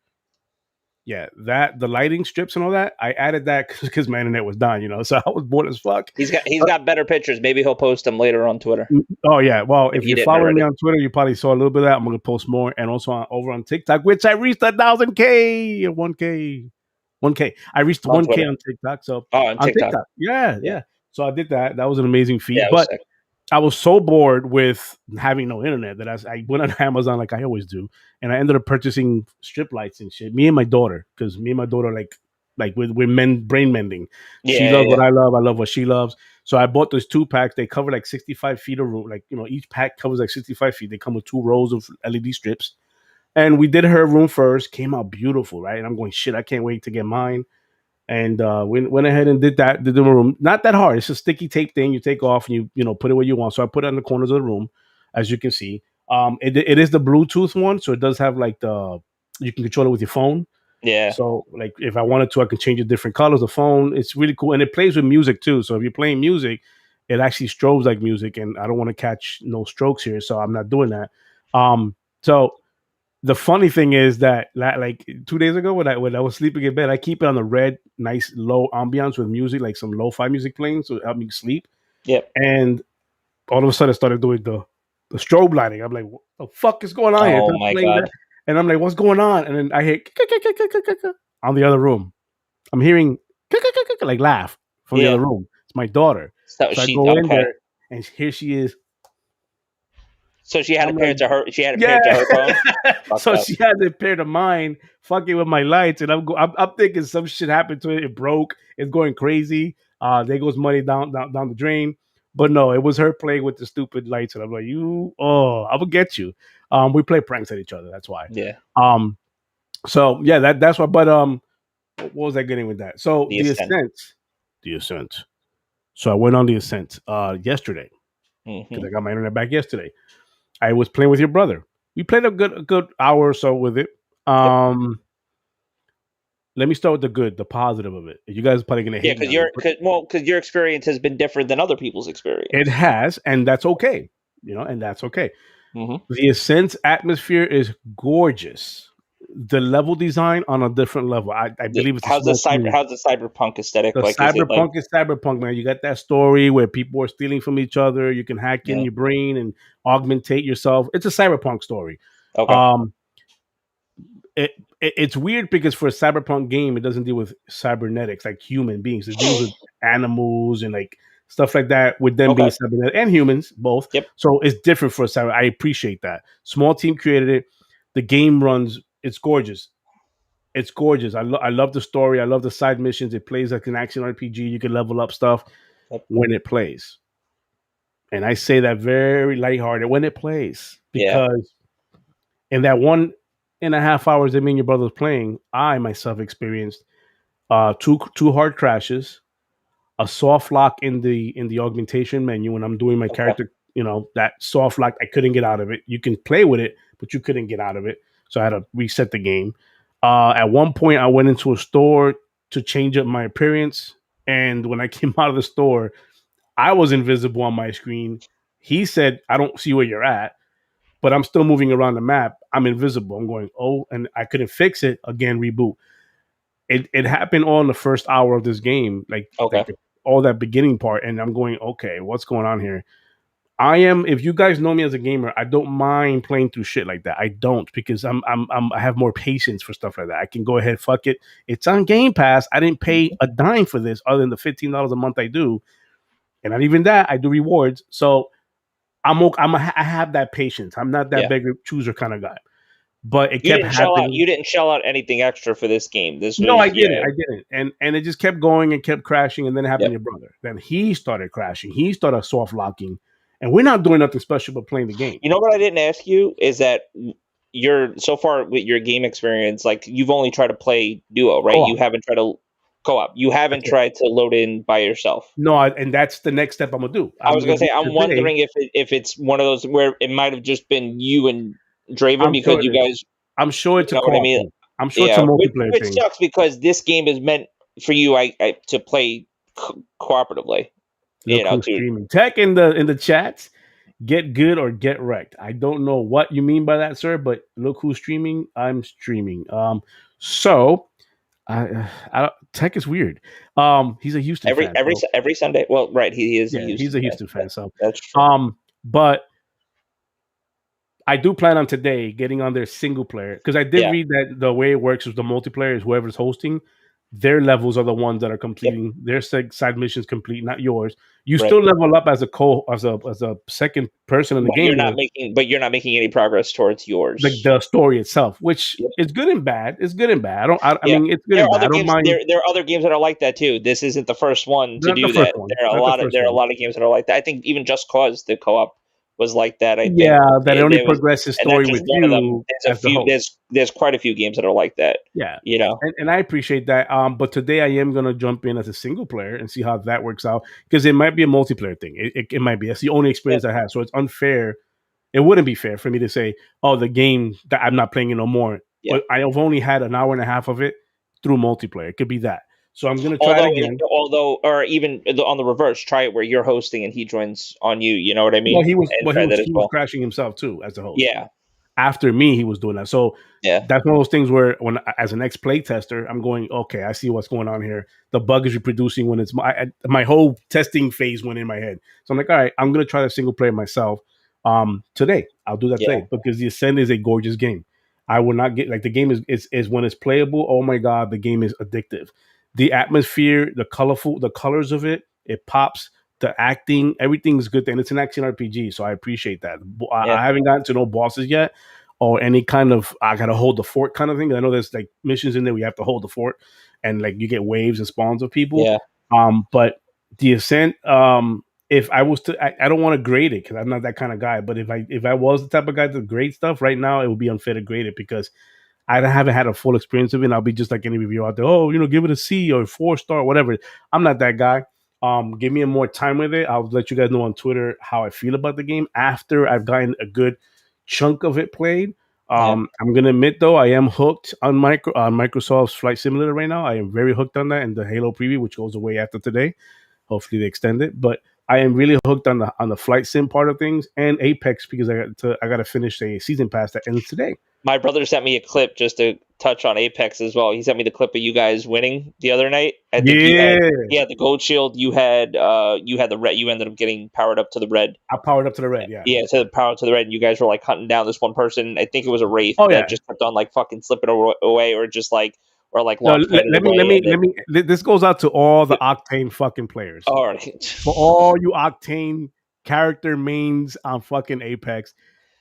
yeah, that the lighting strips and all that. I added that because my internet was dying, so I was bored as fuck. He's got better pictures. Maybe he'll post them later on Twitter. Oh yeah, well, if he you're didn't following already. me on Twitter, you probably saw a little bit of that. I'm gonna post more, and also over on TikTok, which I reached 1,000K, 1K. I reached On 1K Twitter. on TikTok. So Oh, on on TikTok. TikTok, yeah, Yeah. yeah. So I did that. That was an amazing feat. Yeah, it was But sick. I was so bored with having no internet that I went on Amazon like I always do, and I ended up purchasing strip lights and shit. Me and my daughter, because me and my daughter like like with men brain mending. She Yeah, loves yeah, what I love. I love what she loves. So I bought those 2 packs. They cover like 65 feet of room. Like, each pack covers like 65 feet. They come with 2 rows of LED strips. And we did her room first. Came out beautiful, right? And I'm going, shit, I can't wait to get mine. And went ahead and did that. Did the room. Not that hard. It's a sticky tape thing you take off and you put it where you want. So I put it in the corners of the room, as you can see. It is the Bluetooth one, so it does have like you can control it with your phone. yeah. So like if I wanted to, I can change the different colors of phone. It's really cool, and it plays with music too. So if you're playing music, it actually strobes like music, and I don't want to catch no strokes here, so I'm not doing that. So the funny thing is that like 2 days ago when I was sleeping in bed, I keep it on the red, nice low ambiance with music, like some lo-fi music playing, so it help me sleep. Yep. And all of a sudden, I started doing the strobe lighting. I'm like, what the fuck is going on here? It's Oh not my playing that, god. and I'm like, what's going on? And then I hear on the other room. I'm hearing like laugh from the Yeah. other room. It's my daughter. So So I she go in okay. there, and here she is. So she had I'm it like, paired to her. She had it yeah. paired to her phone. Fucked So up. she has it paired to mine, fucking with my lights, and I'm thinking some shit happened to it. It broke. It's going crazy. There goes money down the drain. But no, it was her playing with the stupid lights, and I'm like, I will get you. We play pranks at each other. That's why. Yeah. Um, so yeah, that's why. But what was I getting with that? So The Ascent. the Ascent. So I went on the Ascent yesterday because Hmm. I got my internet back yesterday. I was playing with your brother. We played a good hour or so with it. Yep. Um, Let me start with the positive of it. You guys are probably gonna Yeah, hate me because on this, your but because your experience has been different than other people's it experience. has, and that's okay. And that's okay. Hmm. The Ascent's atmosphere is gorgeous. The level design on a different level. I Yeah. believe it's a small team. How's the cyberpunk The aesthetic like? Is it like cyberpunk is cyberpunk, man. You got that story where people are stealing from each other. You can hack in yeah? your brain and augmentate yourself. It's a cyberpunk story. Okay. Um, it's weird because for a cyberpunk game, it doesn't deal with cybernetics like human beings. It deals with animals and like stuff like that, with them being Okay. cybernetic and humans both. Yep. So it's different for a cyber. I appreciate that. Small team created it. The game runs. It's gorgeous. It's gorgeous. I love the story. I love the side missions. It plays like an action RPG. You can level up stuff Yep. when it plays. And I say that very lighthearted when it plays Yeah. because in that 1.5 hours that me and your brother was playing, I myself experienced two hard crashes, a soft lock in the augmentation menu when I'm doing my Okay. character. That soft lock, I couldn't get out of it. You can play with it, but you couldn't get out of it. So I had to reset the game. At one point, I went into a store to change up my appearance, and when I came out of the store, I was invisible on my screen. He said, "I don't see where you're at." But I'm still moving around the map. I'm invisible. I'm going, oh, and I couldn't fix it. Again, reboot. It happened all in the first hour of this game, Okay. all that beginning part, and I'm going, okay, what's going on here? I am. If you guys know me as a gamer, I don't mind playing through shit like that. I don't because I have more patience for stuff like that. I can go ahead, fuck it. It's on Game Pass. I didn't pay Mhm. a dime for this, other than the $15 a month I do, and not even that. I do rewards, so I have that patience. I'm not that Yeah. beggar chooser kind of guy. But it kept happening. You didn't shell out anything extra for this game. This No, I was didn't. yeah. I didn't. And it just kept going and kept crashing. And then it happened to Yep. your brother. Then he started crashing. He started soft locking. And we're not doing nothing special but playing the game. You know what I didn't ask you is that you're so far with your game experience, like you've only tried to play duo, right? You Co-op. haven't tried to co-op. You haven't That's it. tried to load in by yourself. No, and that's the next step I'm gonna do. I I'm was gonna gonna do say, I'm today. wondering if it's one of those where it might have just been you and Draven I'm because sure you it is. guys, I'm sure you it's a know what I co-op mean? thing. I'm sure it's a Yeah, multiplayer which thing. sucks because this game is meant for you, to play cooperatively. You Look know, who's to streaming. Tech in the chats. Get good or get wrecked. I don't know what you mean by that, sir, but look who's streaming. I'm streaming. So Tech is weird. He's a Houston fan, so every Sunday. Well, right, he is a yeah, he's Houston a fan. Houston fan. So, That's true. but I do plan on today getting on their single player because I did Yeah. read that the way it works is the multiplayer is whoever's hosting. their levels are the ones that are completing their side missions complete, not yours. You Right. still level up as a second person in the game with But you're not making any progress towards yours. the story itself, which Yep. is good and bad. It's good and bad. I Yeah. mean, it's good There and are bad. I other don't games mind. there are other games that are like that too. This isn't the first one to Not the do first that. one. Not the first There are a one. lot of games that are like that. I think even Just Cause the co-op was like that, I think. Yeah, that it only There was progresses and that's story just with one of them. you as the host. There's quite a few games that are like that, Yeah, you know? and I appreciate that. But today I am gonna jump in as a single player and see how that works out because it might be a multiplayer thing. It might be. That's the only Yeah, experience I have. So it's unfair. It wouldn't be fair for me to say, "Oh, the game that I'm not playing it no more." yeah. But I have only had an hour and a half of it through multiplayer. It could be that. So I'm gonna try it again. Or even on the reverse, try it where you're hosting and he joins on you, you know what I mean? And try that as He was well. crashing himself too as a host. Yeah, After me, he was doing that. So yeah, that's one of those things where, when as an ex play tester, I'm going, okay, I see what's going on here. The bug is reproducing when it's my whole testing phase went in my head. So I'm like, all right, I'm gonna try the single player myself. Today I'll do that yeah, today because the Ascent is a gorgeous game. I will not get like the game is when it's playable. Oh my god, the game is addictive. The atmosphere, the colors of it, it pops. The acting, everything's good, and it's an action RPG, so I appreciate that. yeah, I haven't gotten to no bosses yet, or any kind of I gotta hold the fort kind of thing. I know there's like missions in there where you have to hold the fort, and like you get waves and spawns of people. yeah, But the Ascent, if I was to, I don't want to grade it because I'm not that kind of guy. But if I was the type of guy to grade stuff right now, it would be unfair to grade it because I haven't had a full experience of it. And I'll be just like any reviewer out there. Oh, give it a C or 4 star, whatever. I'm not that guy. Give me a more time with it. I'll let you guys know on Twitter how I feel about the game after I've gotten a good chunk of it played. yeah. I'm gonna admit though, I am hooked on Microsoft's Flight Simulator right now. I am very hooked on that and the Halo preview, which goes away after today. Hopefully they extend it, but I am really hooked on the flight sim part of things and Apex because I got to finish a season pass that ends today. My brother sent me a clip just to touch on Apex as well. He sent me the clip of you guys winning the other night. I think Yeah, he had the gold shield. You had the red. You ended up getting powered up to the red. I powered up to the red. Yeah. Yeah, to the power to the red. And you guys were like hunting down this one person. I think it was a wraith Oh that yeah. just kept on like fucking slipping away, or just like No, launch padded let me away. And then, This goes out to all the Octane fucking players. all right. For all you Octane character mains on fucking Apex,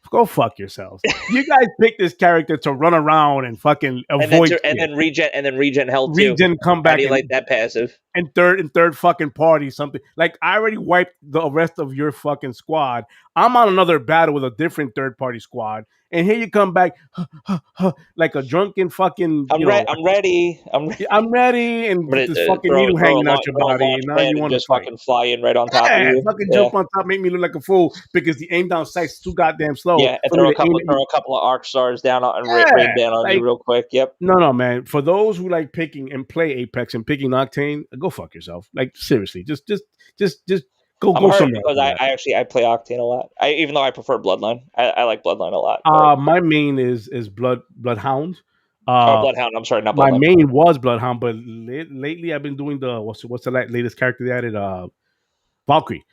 go fuck yourselves. You guys picked this character to run around and fucking avoid And then regen hell too. regen, come How do back you like that passive? and third fucking party something. Like I already wiped the rest of your fucking squad. I'm on another battle with a different third party squad, and here you come back like a drunken fucking I'm ready. I'm ready, and I'm with ready this to fucking needle hanging out your throw a body, launch and now pad you and want to just fight. fucking fly in right on top of Yeah, you. fucking Yeah. jump on top, make me look like a fool because the aim down sight's too goddamn slow Yeah, and for me to aim at throw you. a couple of arc stars down and Yeah, rain down on you like real quick. Yep. no, man. For those who like picking and play Apex and picking Octane, go fuck yourself. Like seriously, just I'm go hurt somewhere else because with that. I play Octane a lot. Even though I prefer Bloodline, I like Bloodline a lot. My main is Bloodhound. Or Uh, Bloodhound. I'm sorry, not my Bloodline. main was Bloodhound, but lately I've been doing the what's the latest character they added? Valkyrie.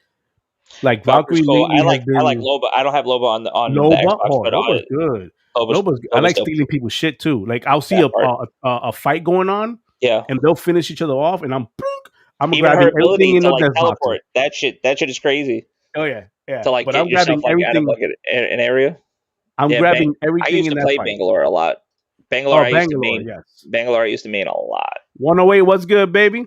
Like Valkyrie's Valkyrie cool. lately has I like been Loba. I don't have Loba on the Nova. Xbox, Oh, but Nova's good. I Loba's like dope. stealing people's shit too. Like I'll see That part. a fight going on, Yeah. and they'll finish each other off, and I'm Even her grabbing everything ability in to the like death boxes. teleport. That shit is crazy. Oh yeah, yeah. To like But get I'm yourself grabbing like out of everything. like an area. I'm Yeah, grabbing I everything used in to that play fight. Bangalore a lot. Oh, Bangalore, yes. Bangalore I used to main a lot. 108, what's good, baby?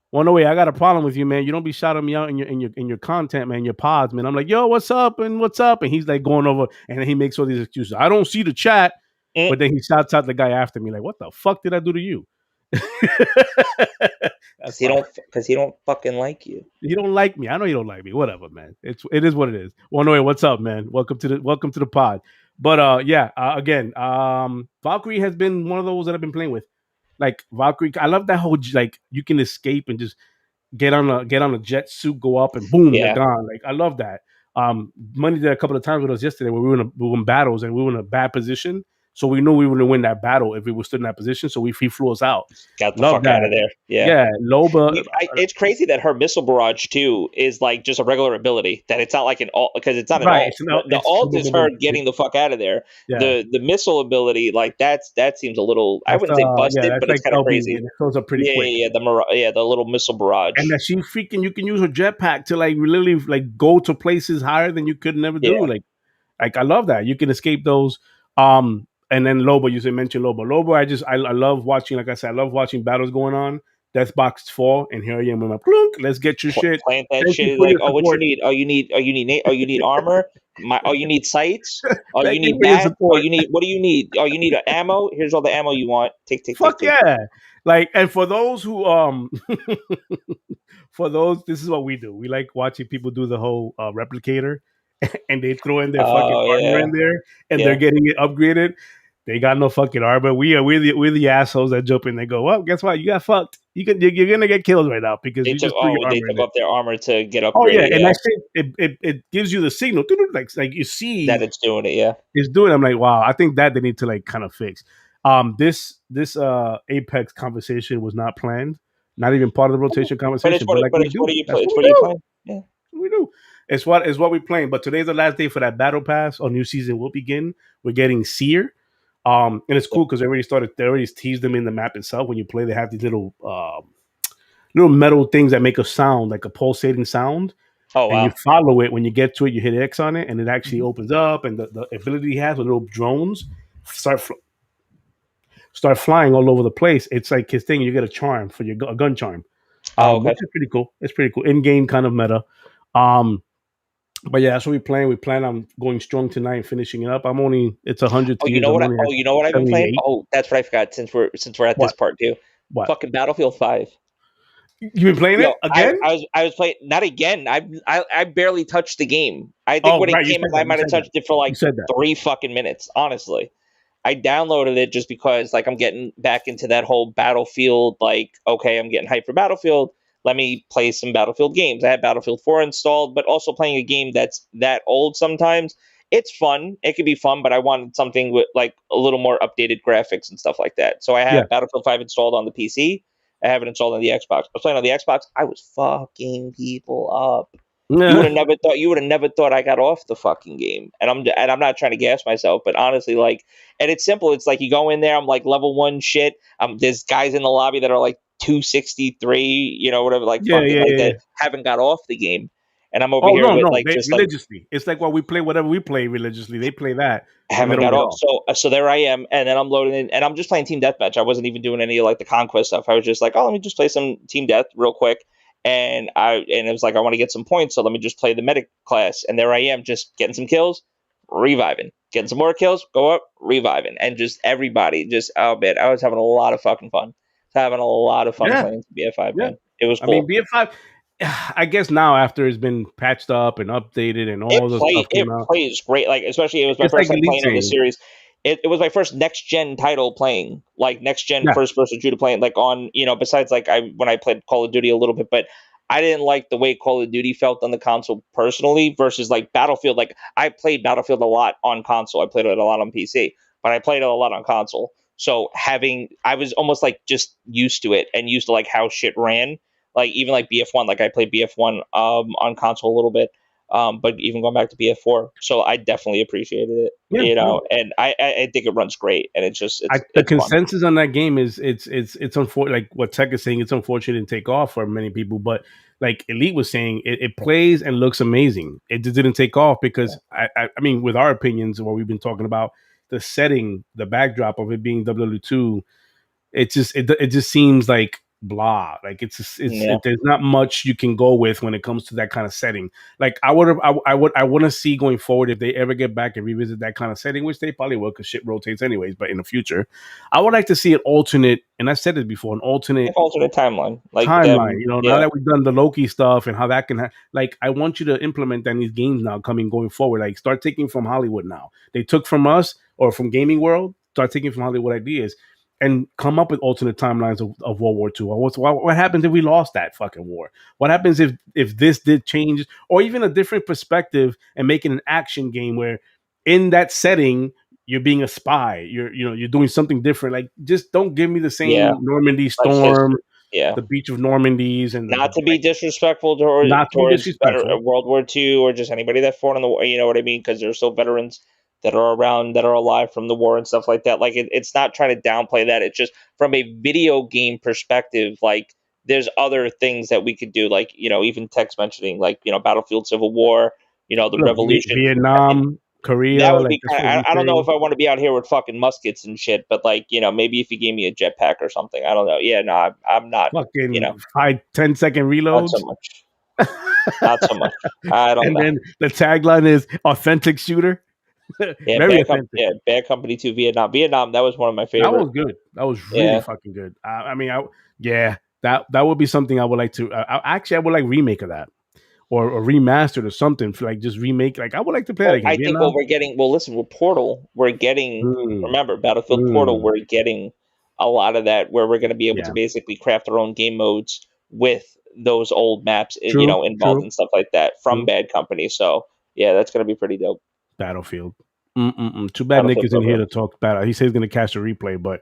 108, I got a problem with you, man. You don't be shouting me out in your content, man, your pods, man. I'm like, yo, what's up? And he's like going over and then he makes all these excuses. I don't see the chat, Mm. but then he shouts out the guy after me, like, what the fuck did I do to you? That's fine. Because he don't fucking like you. You don't like me. I know you don't like me. Whatever, man. It is what it is. 108, what's up, man? Welcome to the pod. But again, Valkyrie has been one of those that I've been playing with. Like Valkyrie, I love that whole like you can escape and just get on a jet suit, go up, and boom, they're Yeah. gone. Like I love that. Money did a couple of times with us yesterday where we were in battles and we were in a bad position. so we knew we were going to win that battle if we were stood in that position. So he flew us out. Got the Love fuck out that. of there. Yeah. Yeah, Loba. It's crazy that her missile barrage too is like just a regular ability. That it's not like an alt, because it's not an Right. alt. The It's alt boom, boom, is boom, her boom. getting the fuck out of there. Yeah. The missile ability, like that seems a little, I That's wouldn't say yeah, busted, that's but it's like kind of LB, crazy. and it goes up pretty quick. The little missile barrage. And that she freaking, you can use her jetpack to like literally like go to places higher than you could never do. Yeah. Like I love that you can escape those. And then Loba, you said mention Loba. Loba, I love watching. Like I said, I love watching battles going on. Death box fall, and here I am with my plunk. Let's get your shit. Plant that Thank you shit for like, your oh, what you support. need? You need armor. You need sights. Oh, you Thank you need for your that. Oh, support. you need, what do you need? Oh, you need ammo. Here's all the ammo you want. Fuck Take. yeah! Like, and for those who for those, this is what we do. We like watching people do the whole replicator, and they throw in their fucking Oh armor yeah, in there, and they're yeah. getting it upgraded. They got no fucking armor. We're the assholes that jump in. They go, well, guess what? You got fucked. You're gonna get killed right now because you just threw your They armor in took there. off their armor to get Oh yeah, upgraded. and Yeah, that shit it gives you the signal, like you that see it's doing it. Yeah. it's doing. I'm like, wow, I think that they need to like kind of fix. This Apex conversation was not planned, not even part of the rotation But conversation. But like we it's what do, are you that's play? what It's we what are you do. playing? Yeah. We do. It's what we're playing. But today's the last day for that battle pass. Our new season will begin. We're getting Seer. And it's cool because they already teased them in the map itself. When you play, they have these little metal things that make a sound, like a pulsating sound. Oh And you wow. follow it. When you get to it, you hit X on it, and it actually Mhm. opens up. And the ability he has with little drones start start flying all over the place. It's like his thing. You get a charm for a gun charm, Oh which okay. is pretty cool. It's pretty cool in game kind of meta. Um, but yeah, that's what we playing. We plan on going strong tonight and finishing it up. It's 100 teams. I'm only at You know what I've been playing? 78. Oh, that's what I forgot. Since we're at this What? part too. What? Fucking Battlefield 5. You been playing Yo, it again? I was playing, not again. I barely touched the game. I think Oh, when it right. You came said out, I that. You might have said that. touched it for You like said that. 3 fucking minutes. Honestly, I downloaded it just because like I'm getting back into that whole Battlefield. Like, okay, I'm getting hyped for Battlefield. Let me play some Battlefield games. I had Battlefield 4 installed, but also playing a game that's that old sometimes. It's fun. It can be fun, but I wanted something with like a little more updated graphics and stuff like that. So I Yeah. have Battlefield 5 installed on the PC. I have it installed on the Xbox. I was playing on the Xbox. I was fucking people up. You would have never thought I got off the fucking game. And I'm not trying to gas myself, but honestly, like, and it's simple. It's like you go in there. I'm like level 1 shit. There's guys in the lobby that are like 263, whatever, like Yeah, fucking yeah, like yeah, yeah. that haven't got off the game, and I'm over Oh here no, with no, like they just like religiously. It's like we play whatever we play religiously. They play that, and they haven't don't got get off. off. So there I am, and then I'm loading in, and I'm just playing team deathmatch. I wasn't even doing any of like the conquest stuff. I was just like, oh, let me just play some team death real quick, and it was like I want to get some points, so let me just play the medic class, and there I am, just getting some kills, reviving, getting some more kills, go up, reviving, and just everybody, just oh man, I was having a lot of fucking fun. Having a lot of fun Yeah, playing BF5, yeah. man. It was I mean, cool. BF5. I guess now after it's been patched up and updated and all the stuff It came out, plays great. Like, especially, it was my it's like first time Elite playing on the saying, series. It was my first next gen title playing, like next gen yeah, first person shooter playing, like on, besides like when I played Call of Duty a little bit, but I didn't like the way Call of Duty felt on the console personally versus like Battlefield. Like, I played Battlefield a lot on console. I played it a lot on PC, but I played it a lot on console. So I was almost like just used to it and used to like how shit ran. Like, even like BF1, like I played BF1 on console a little bit, but even going back to BF4, so I definitely appreciated it, yeah, no. and I think it runs great, and it's just The it's fun. consensus on that game is it's unfortunate. Like what Tech is saying, it's unfortunate to take off for many people. But like Elite was saying, it plays and looks amazing. It just didn't take off because I mean, with our opinions, what we've been talking about, the setting, the backdrop of it being WW2, it just seems like blah. Like Yeah, there's not much you can go with when it comes to that kind of setting. Like I want to see going forward if they ever get back and revisit that kind of setting, which they probably will because shit rotates anyways. But in the future, I would like to see an alternate, and I said it before, an alternate like alternate timeline, like timeline. them. Now Yeah, that we've done the Loki stuff and how that can like, I want you to implement that in these games now going forward. Like, start taking from Hollywood now. They took from us or from gaming world. Start taking from Hollywood ideas and come up with alternate timelines of World War II. What happens if we lost that fucking war? What happens if this did change, or even a different perspective and make it an action game where in that setting you're being a spy. You're doing something different. Like, just don't give me the Yeah, same Normandy like storm, history. Yeah. the beach of Normandies, and Not to be like, disrespectful not to be towards better disrespectful. World War II or just anybody that fought in the war, you know what I mean? Because there's still veterans that are around that are alive from the war and stuff like that. Like it's not trying to downplay that. It's just from a video game perspective. Like there's other things that we could do. Like even text mentioning like Battlefield Civil War. The Look, Revolution. Vietnam, That Korea, would like be that's kind what of. we I don't know say. if I want to be out here with fucking muskets and shit, but like maybe if you gave me a jetpack or something, I don't know. Yeah, no, I'm not. You know, Fucking 5-10 second not so reloads. much. Not so much. I don't And know. then the tagline is authentic shooter. Yeah, Very authentic. Bad Company 2 Vietnam. Vietnam, that was one of my That favorite. was good. That was really Yeah. fucking good. I mean, yeah, that would be something I would like to. Actually, I would like remake of that, or remastered or something for like just remake. Like, I would like to play that Well, again. I think what Vietnam. we're getting, well, listen, with Portal, we're getting, Mm, remember, Battlefield Portal, mm, we're getting a lot of that where we're going to be able to yeah, basically craft our own game modes with those old maps, true, involved true, and stuff like that from true. Bad Company. So, yeah, that's going to be pretty dope. Battlefield. Mm-mm-mm. Too bad Nick Battlefield isn't here to program. talk battle. He says he's gonna catch the replay, but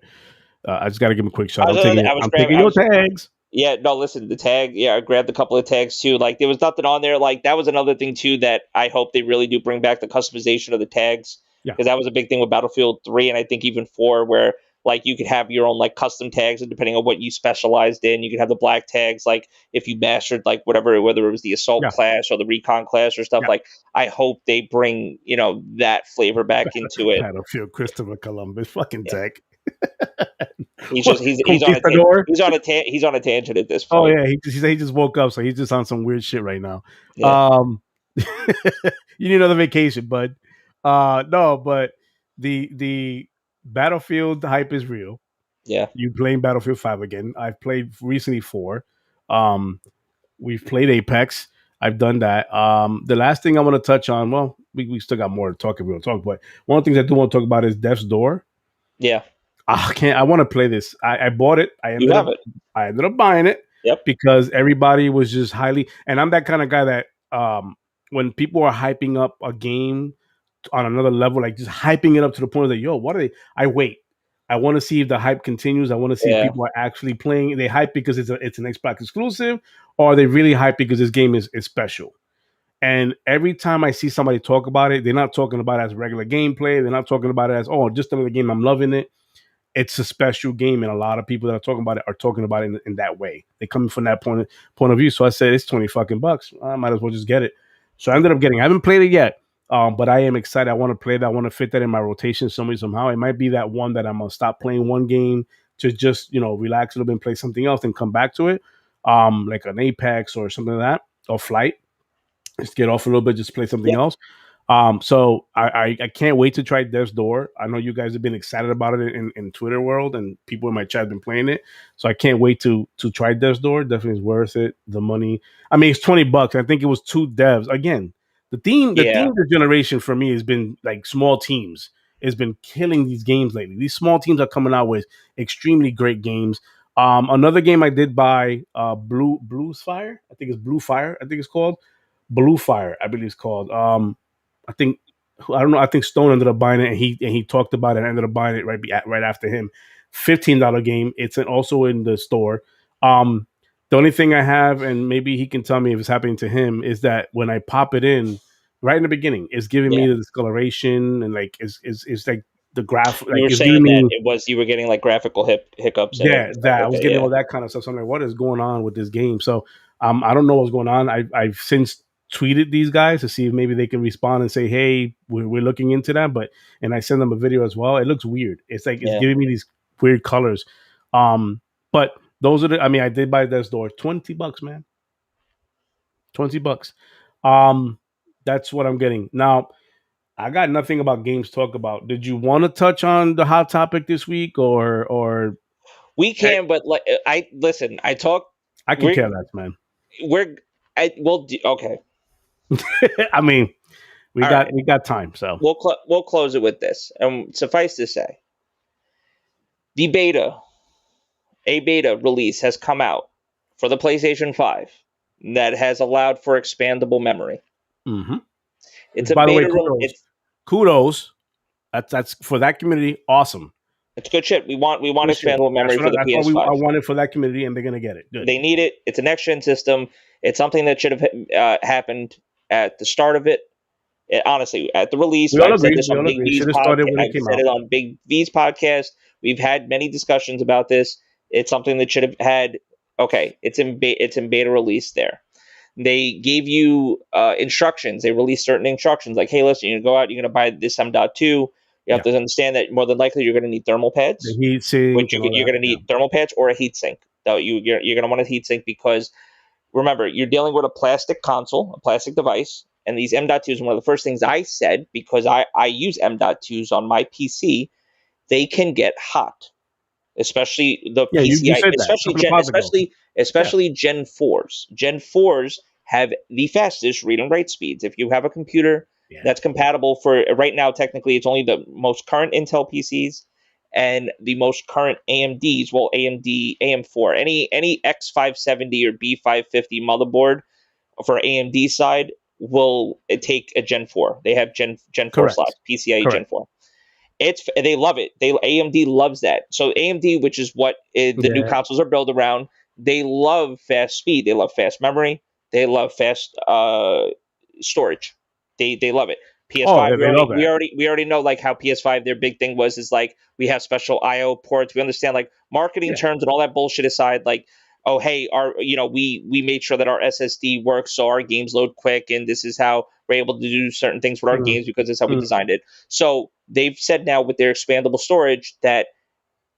I just got to give him a quick shot. I was, gonna- I was I'm grabbing, taking I your was tags. Yeah, no, listen, the tag, yeah, I grabbed a couple of tags too. Like there was nothing on there. Like that was another thing too that I hope they really do bring back the customization of the tags Yeah, because that was a big thing with Battlefield 3 and I think even 4 where like you could have your own like custom tags and depending on what you specialized in, you could have the black tags like if you mastered like whether it was the assault yeah, class or the recon class or stuff yeah. like I hope they bring, that flavor back into it. Battlefield, Christopher Columbus, fucking Yeah. tech. He's What, just he's on a Conquistador? he's on a tangent at this Oh point. yeah, he just woke up, so he's just on some weird shit right now. Yeah. Um, you need another vacation, bud. No, but the Battlefield hype is real. Yeah. You playing Battlefield 5 again? I've played recently 4. Um, we've played Apex. I've done that. The last thing I want to touch on, well, we still got more to talk if we'll talk, but one of the things I do want to talk about is Death's Door. Yeah. I can't. I want to play this. I bought it. You have it. I ended up buying it Yep. because everybody was just highly. And I'm that kind of guy that when people are hyping up a game on another level, like just hyping it up to the point of yo, what are they? I wait. I want to see if the hype continues. I want to see if Yeah. people are actually playing. They hype because it's an Xbox exclusive, or are they really hype because this game is special? And every time I see somebody talk about it, they're not talking about it as regular gameplay. They're not talking about it as just another game. I'm loving it. It's a special game, and a lot of people that are talking about it are talking about it in that way. They come from that point of view. So I said it's 20 fucking bucks. I might as well just get it. So I ended up getting. I haven't played it yet, but I am excited. I want to play that. I want to fit that in my rotation somehow. It might be that one that I'm gonna stop playing one game to just relax a little bit and play something else and come back to it, like an Apex or something like that, or Flight. Just get off a little bit, just play something Yeah. else. So I can't wait to try Death's Door. I know you guys have been excited about it in Twitter world, and people in my chat have been playing it. So I can't wait to try Death's Door. Definitely is worth it. The money. I mean, it's $20. I think it was 2 devs. Again, the theme Yeah. this generation for me has been like small teams. It's been killing these games lately. These small teams are coming out with extremely great games. Another game I did buy, Blue's Fire. I think it's Blue Fire. I think it's called Blue Fire. I believe it's called. I think I don't know. I think Stone ended up buying it, and he talked about it. And ended up buying it right after him. $15 game. It's also in the store. Um, the only thing I have, and maybe he can tell me if it's happening to him, is that when I pop it in, right in the beginning, it's giving Yeah. me the discoloration and like it's like the graph, You like were it's giving saying that me you were getting like graphical hiccups in it yeah, and stuff that I like was that. getting Yeah. all that kind of stuff. So I'm like, what is going on with this game? So I don't know what's going on. I've since tweeted these guys to see if maybe they can respond and say, hey, we're looking into that. And I send them a video as well. It looks weird. It's like it's Yeah. giving me these weird colors. But those are I mean, I did buy Death's Door. $20, man. $20. That's what I'm getting. Now, I got nothing about games to talk about. Did you want to touch on the hot topic this week or We can, but like I listen. I talk. I can We're care less, man. we're. Okay. I mean, we All got right. we got time, so We'll close it with this, and suffice to say, the beta release has come out for the PlayStation 5 that has allowed for expandable memory. mm-hmm. It's Which, a by the way, beta. kudos. That's for that community. Awesome. It's good shit. We want Good shit. expandable memory for the That's what PS5. I wanted for that community, and they're gonna get it. Good. They need it. It's a next gen system. It's something that should have happened at the start of it. Honestly, at the release, We all I've said agree. this We on all Big agree. V's Should have started podcast. when it I've came said out. it on Big V's podcast. We've had many discussions about this. It's something that should have had. Okay, it's in beta release there. They gave you instructions. They released certain instructions like, hey, listen, you're going to go out, you're going to buy this M.2. You have Yeah. to understand that more than likely you're going to need thermal The pads, heat sink which and all you're that. going to Yeah. need thermal pads or a heat sink. So you're going to want a heat sink because remember, you're dealing with a plastic console, a plastic device, and these M.2s, one of the first things I said, because I use M.2s on my PC, they can get hot, especially the Yeah, you PCI, said that a couple of pods ago. Yeah. especially Gen 4s. Gen 4s have the fastest read and write speeds. If you have a computer Yeah. that's compatible for right now, technically it's only the most current Intel PCs and the most current AMDs. Well, AMD AM4, any X570 or B550 motherboard for AMD side will take a Gen 4. They have Gen 4 Correct. slots, PCIe Gen Correct. 4. They love it. AMD loves that. So AMD, which is what the new Yeah. consoles are built around, they love fast speed. They love fast memory. They love fast storage. They love it. Oh, PS5, yeah, they love that. we already know like how PS5 their big thing was is like we have special IO ports. We understand like marketing Yeah. terms and all that bullshit aside, like oh hey our we made sure that our SSD works so our games load quick and this is how we're able to do certain things with our games because that's how we designed it. So they've said now with their expandable storage that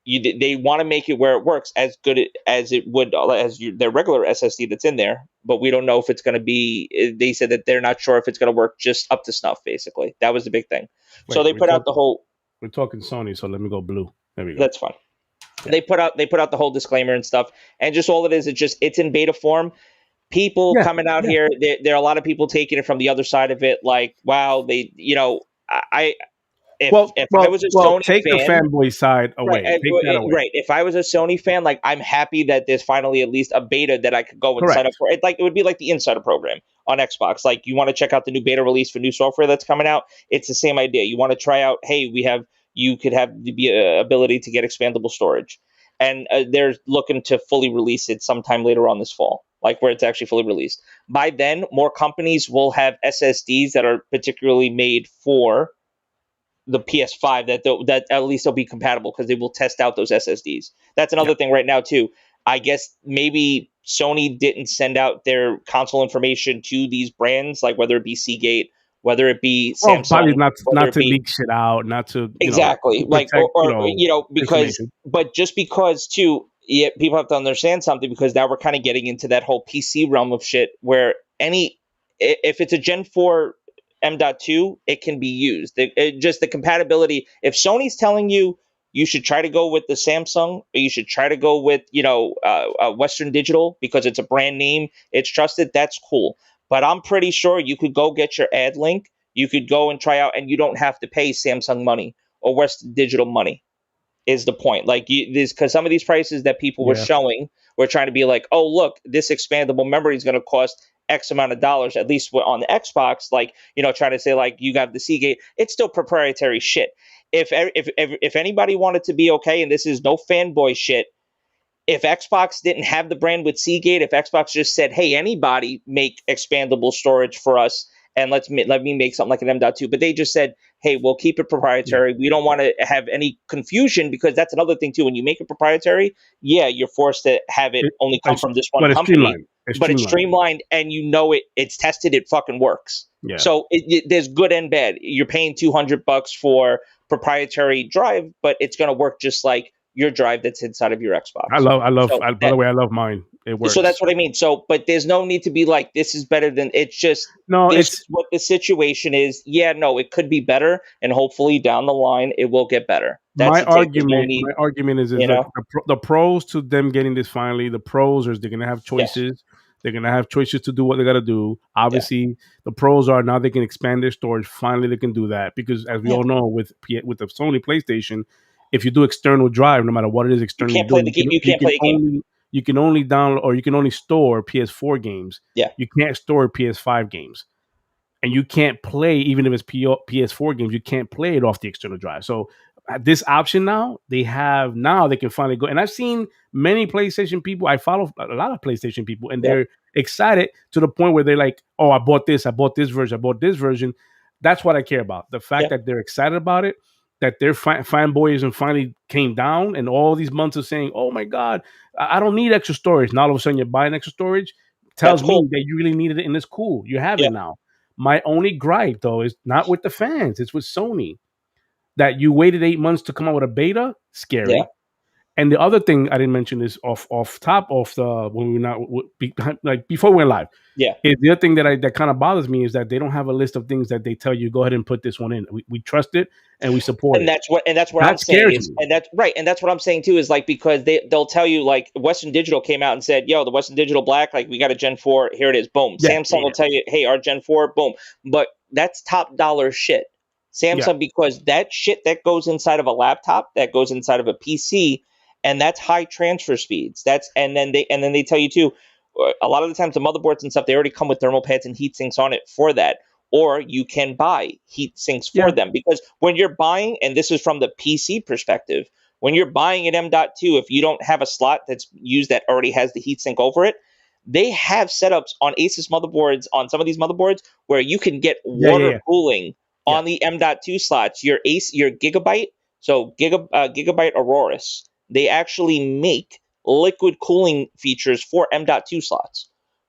they want to make it where it works as good as it would as their regular SSD that's in there, but we don't know if it's going to be. They said that they're not sure if it's going to work just up to snuff. Basically, that was the big thing. So Wait, they put out the whole. We're talking Sony, so let me go blue. There we go. That's fine. Yeah. They put out the whole disclaimer and stuff, and just all it is, it's in beta form. People coming out here, there are a lot of people taking it from the other side of it, like wow, they if I was a Sony take fan, the fanboy side away. right, Take that away. right. If I was a Sony fan, like I'm happy that there's finally at least a beta that I could go and sign up for. It would be like the Insider program on Xbox. Like you want to check out the new beta release for new software that's coming out. It's the same idea. You want to try out. Hey, you could have the ability to get expandable storage, and they're looking to fully release it sometime later on this fall, like where it's actually fully released. By then, more companies will have SSDs that are particularly made for the PS5 that at least they'll be compatible because they will test out those SSDs. That's another thing right now too. I guess maybe Sony didn't send out their console information to these brands, like whether it be Seagate, whether it be Samsung, probably not to leak shit out, not to exactly like protect, because but just because too, people have to understand something because now we're kind of getting into that whole PC realm of shit where if it's a Gen 4 M.2, it can be used. Just the compatibility. If Sony's telling you you should try to go with the Samsung, or you should try to go with Western Digital because it's a brand name, it's trusted. That's cool. But I'm pretty sure you could go get your ad link. You could go and try out, and you don't have to pay Samsung money or Western Digital money. Is the point like this because some of these prices that people were showing were trying to be like, oh look, this expandable memory is going to cost X amount of dollars, at least on the Xbox, like trying to say like you got the Seagate, it's still proprietary shit. If anybody wanted to be okay, and this is no fanboy shit, if Xbox didn't have the brand with Seagate, if Xbox just said, hey, anybody make expandable storage for us and let me make something like an M.2, but they just said, hey, we'll keep it proprietary. We don't want to have any confusion because that's another thing too. When you make it proprietary, you're forced to have it only come from this one company. But it's streamlined and it's tested, it fucking works. Yeah. So there's good and bad. You're paying $200 for proprietary drive, but it's going to work just like your drive that's inside of your Xbox. By the way, I love mine. It works. So that's what I mean. So, but there's no need to be like, this is better than, it's just, this is what the situation is. Yeah, no, it could be better. And hopefully down the line, it will get better. That's my argument is like the pros to them getting this finally, the pros are they're going to have choices. Yes. They're going to have choices to do what they got to do. Obviously, the pros are now they can expand their storage. Finally, they can do that because as we all know with the Sony PlayStation, if you do external drive, no matter what it is externally, you can't play the game. You can't play a game. You can only download or you can only store PS4 games. Yeah. You can't store PS5 games. and you can't play even if it's PS4 games. You can't play it off the external drive. So this option now they have now they can finally go. And I've seen many PlayStation people. I follow a lot of PlayStation people, and Yep. they're excited to the point where they're like, "Oh, I bought this version, I bought this version." That's what I care about. The fact Yep. that they're excited about it, that their fanboyism finally came down, and all these months of saying, "Oh my god, I don't need extra storage." Now all of a sudden you're buying extra storage. That's Tells cool. me that you really needed it, and it's cool. You have it Yep. now. My only gripe though is not with the fans; it's with Sony. That you waited 8 months to come out with a beta, Yeah. scary. And the other thing I didn't mention is off top of the when we were not like before we went live. Yeah. Is the other thing that kind of bothers me is that they don't have a list of things that they tell you go ahead and put this one in. We trust it and we support And it. that's what I'm That saying scares is, me. and that's right, and that's what I'm saying too is like because they'll tell you like Western Digital came out and said, "Yo, the Western Digital Black, like we got a Gen 4, here it is, boom." Yeah, Samsung will yeah, tell you, "Hey, our Gen 4, boom," but that's top dollar shit. yeah, Samsung because that shit that goes inside of a laptop, that goes inside of a PC, and that's high transfer speeds. Then they tell you too. A lot of the times the motherboards and stuff they already come with thermal pads and heat sinks on it for that or you can buy heat sinks for yeah, them. Because when you're buying, and this is from the PC perspective, when you're buying an M.2, if you don't have a slot that's used that already has the heat sink over it, they have setups on Asus motherboards, on some of these motherboards, where you can get yeah, yeah, water yeah, cooling yeah. on the M.2 slots. Your Gigabyte, so Gigabyte Auroras, they actually make liquid cooling features for M.2 slots.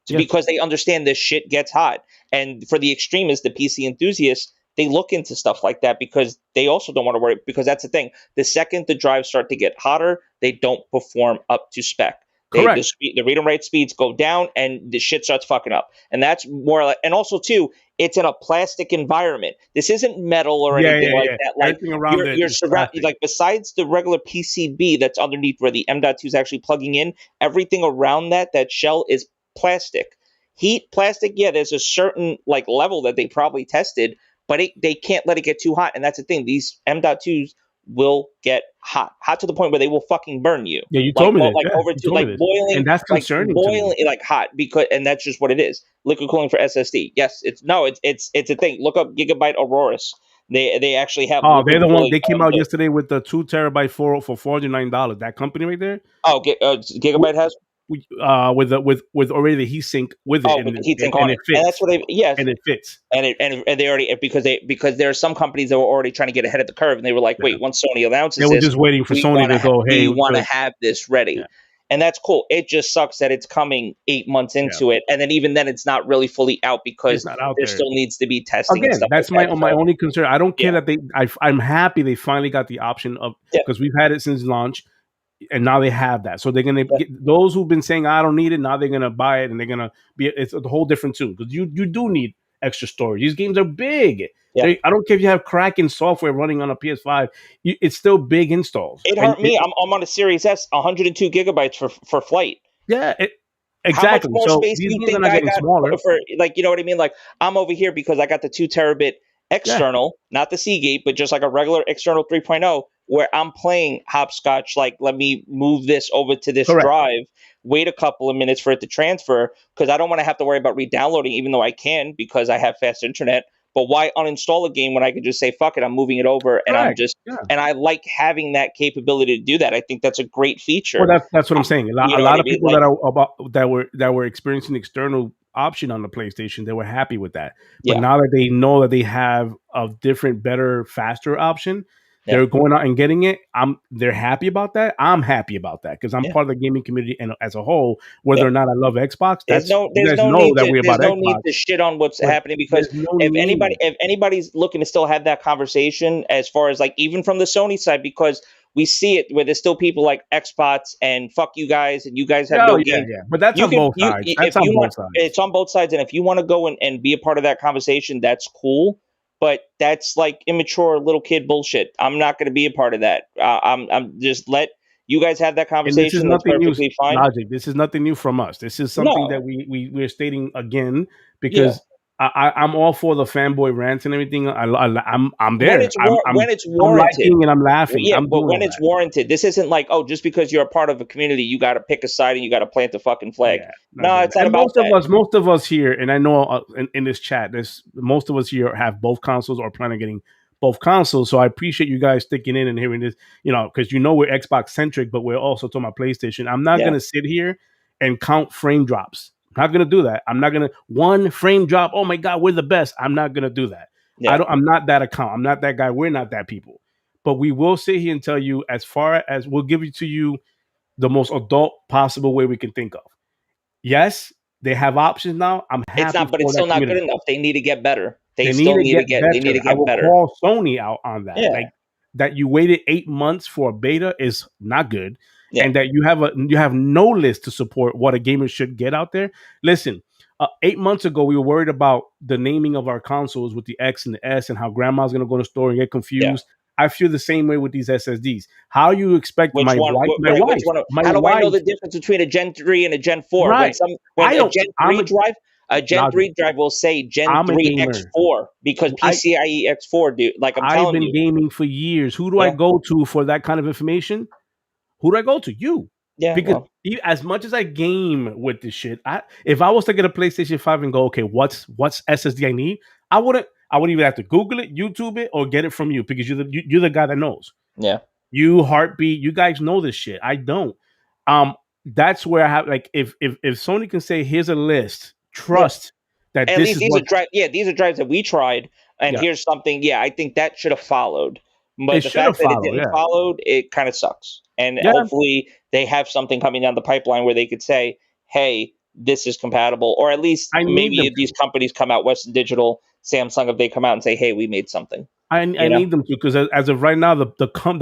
Yeah. Because they understand this shit gets hot. And for the extremists, the PC enthusiasts, they look into stuff like that because they also don't want to worry. Because that's the thing. The second the drives start to get hotter, they don't perform up to spec. Correct. The read and write speeds go down, and the shit starts fucking up. And that's more like. And also too, it's in a plastic environment. This isn't metal or Yeah, anything yeah, like yeah. that. Like Everything around it you're is surrounded. plastic. Like besides the regular PCB that's underneath where the M.2 is actually plugging in, everything around that shell is plastic. Heat plastic, yeah, there's a certain like level that they probably tested, but they can't let it get too hot. And that's the thing. These M.2s will get hot to the point where they will fucking burn you. Yeah, you told me this. Like Yeah, over you to told me this, and that's concerning to me. boiling like hot because and that's just what it is. Liquid cooling for SSD. Yes, it's a thing. Look up Gigabyte Auroras. They actually have Oh, they're liquid the one. cooling They came on out the yesterday with the 2 terabyte for $409. That company right there. Gigabyte has With already the heat sink with it, with and the heatsink on and it. it And that's fits, what they yes, and it fits. and they already because there are some companies that were already trying to get ahead of the curve and they were like, Yeah, wait, once Sony they announces were this, just waiting for we Sony want to to go. Hey, we want to good. have this Yeah, ready. And that's cool. It just sucks that it's coming 8 months yeah. into it, and then even then it's not really fully out It's because not out there there still needs to be testing and again. stuff like That's that. my So only concern. I don't care yeah, that I'm happy they finally got the option of yeah, because we've had it since launch, and now they have that. So they're gonna yeah, get those who've been saying I don't need it. Now they're gonna buy it, and they're gonna be. It's a whole different tune because you do need extra storage. These games are big. yeah. I don't care if you have Kraken software running on a PS5. It's still big installs, It and hurt me. I'm on a Series S, 102 gigabytes for flight. yeah, How much exactly. more So space do these you games are think not I getting got smaller. for like you know what I mean? Like I'm over here because I got the 2 terabit Yeah, external, not the Seagate, but just like a regular external 3.0 where I'm playing hopscotch. Like let me move this over to this correct. drive, wait a couple of minutes for it to transfer because I don't want to have to worry about re-downloading, even though I can because I have fast internet. But why uninstall a game when I could just say fuck it, I'm moving it over and I'm Correct. just Yeah. and I like having that capability to do that. I think that's a great Well, feature. that's what I'm saying. You A know what lot I of mean? people Like that were experiencing external option on the PlayStation, they were happy with that. But yeah, now that they know that they have a different, better, faster option, yeah, they're going out and getting it. They're happy about that. I'm happy about that because I'm yeah. part of the gaming community and as a whole. Whether Yeah. or not I love Xbox, that's you There's guys no know need that to we're about Xbox, shit on what's but happening because there's no need. if anybody's looking to still have that conversation as far as like even from the Sony side because we see it where there's still people like Xbox and fuck you guys and you guys have Oh no yeah, games. yeah. But that's You on can both you sides. if That's on you want both sides. it's on both sides and if you want to go and be a part of that conversation that's cool. But that's like immature little kid bullshit. I'm not going to be a part of that. I'm just let you guys have that And this is conversation. That's nothing new, perfectly fine. Logic. This is nothing new from us. This is something No, that we're stating again yeah, because I'm all for the fanboy rants and everything. I'm there. when it's I'm warranted. liking and I'm laughing. Yeah, I'm but doing when all it's that. warranted, this isn't like, oh, just because you're a part of a community, you got to pick a side and you got to plant the fucking flag. Yeah, not No, doing it's that. not And about that. most of us here, and I know in this chat, there's most of us here have both consoles or plan on getting both consoles. So I appreciate you guys sticking in and hearing this, because we're Xbox centric, but we're also talking about PlayStation. I'm not Yeah, gonna sit here and count frame drops. I'm not gonna do that. I'm not gonna one frame drop. Oh my god, we're the best. I'm not gonna do that. yeah. I'm not that account. I'm not that guy. We're not that people. But we will sit here and tell you, as far as we'll give it to you the most adult possible way we can think of. Yes, they have options now. I'm It's happy not, but it's for still that not good community. enough. They need to get better. They They need still to need to get get. They need to better. I get will better. call Sony out on that. Yeah, Like that you waited 8 months for a beta is not good. yeah, And that you have no list to support what a gamer should get out there. Listen, 8 months ago we were worried about the naming of our consoles with the X and the S and how grandma's gonna go to the store and get yeah. confused. I feel the same way with these SSDs. How you expect Which one? my Which wife, one? my How do I know wife, the difference between a Gen 3 and a Gen 4? right? When I a don't. Gen 3 drive, a Gen Logic. 3 drive will say Gen I'm a 3 gamer. X4 because I PCIe X4, dude. Like I'm I've telling been you. gaming for years. Who do I Yeah, go to for that kind of information? Who do I go to? You. yeah. Because Well, as much as I game with this shit, if I was to get a PlayStation 5 and go, okay, what's SSD I need? I wouldn't even have to Google it, YouTube it, or get it from you because you're the guy that knows. yeah, You heartbeat, you guys know this shit. I don't. Um, that's where I have like if Sony can say here's a list, yeah. trust that At this least is these are what. drive. Yeah, these are drives that we tried, and Yeah, here's something. Yeah, I think that should have followed. it But the should fact have that it followed. didn't Yeah, follow, it kind of sucks. And yeah. hopefully, they have something coming down the pipeline where they could say, "Hey, this is compatible," or at least I need maybe them if these to. companies come out, Western Digital, Samsung, if they come out and say, "Hey, we made something," I you know? need them to because as of right now, the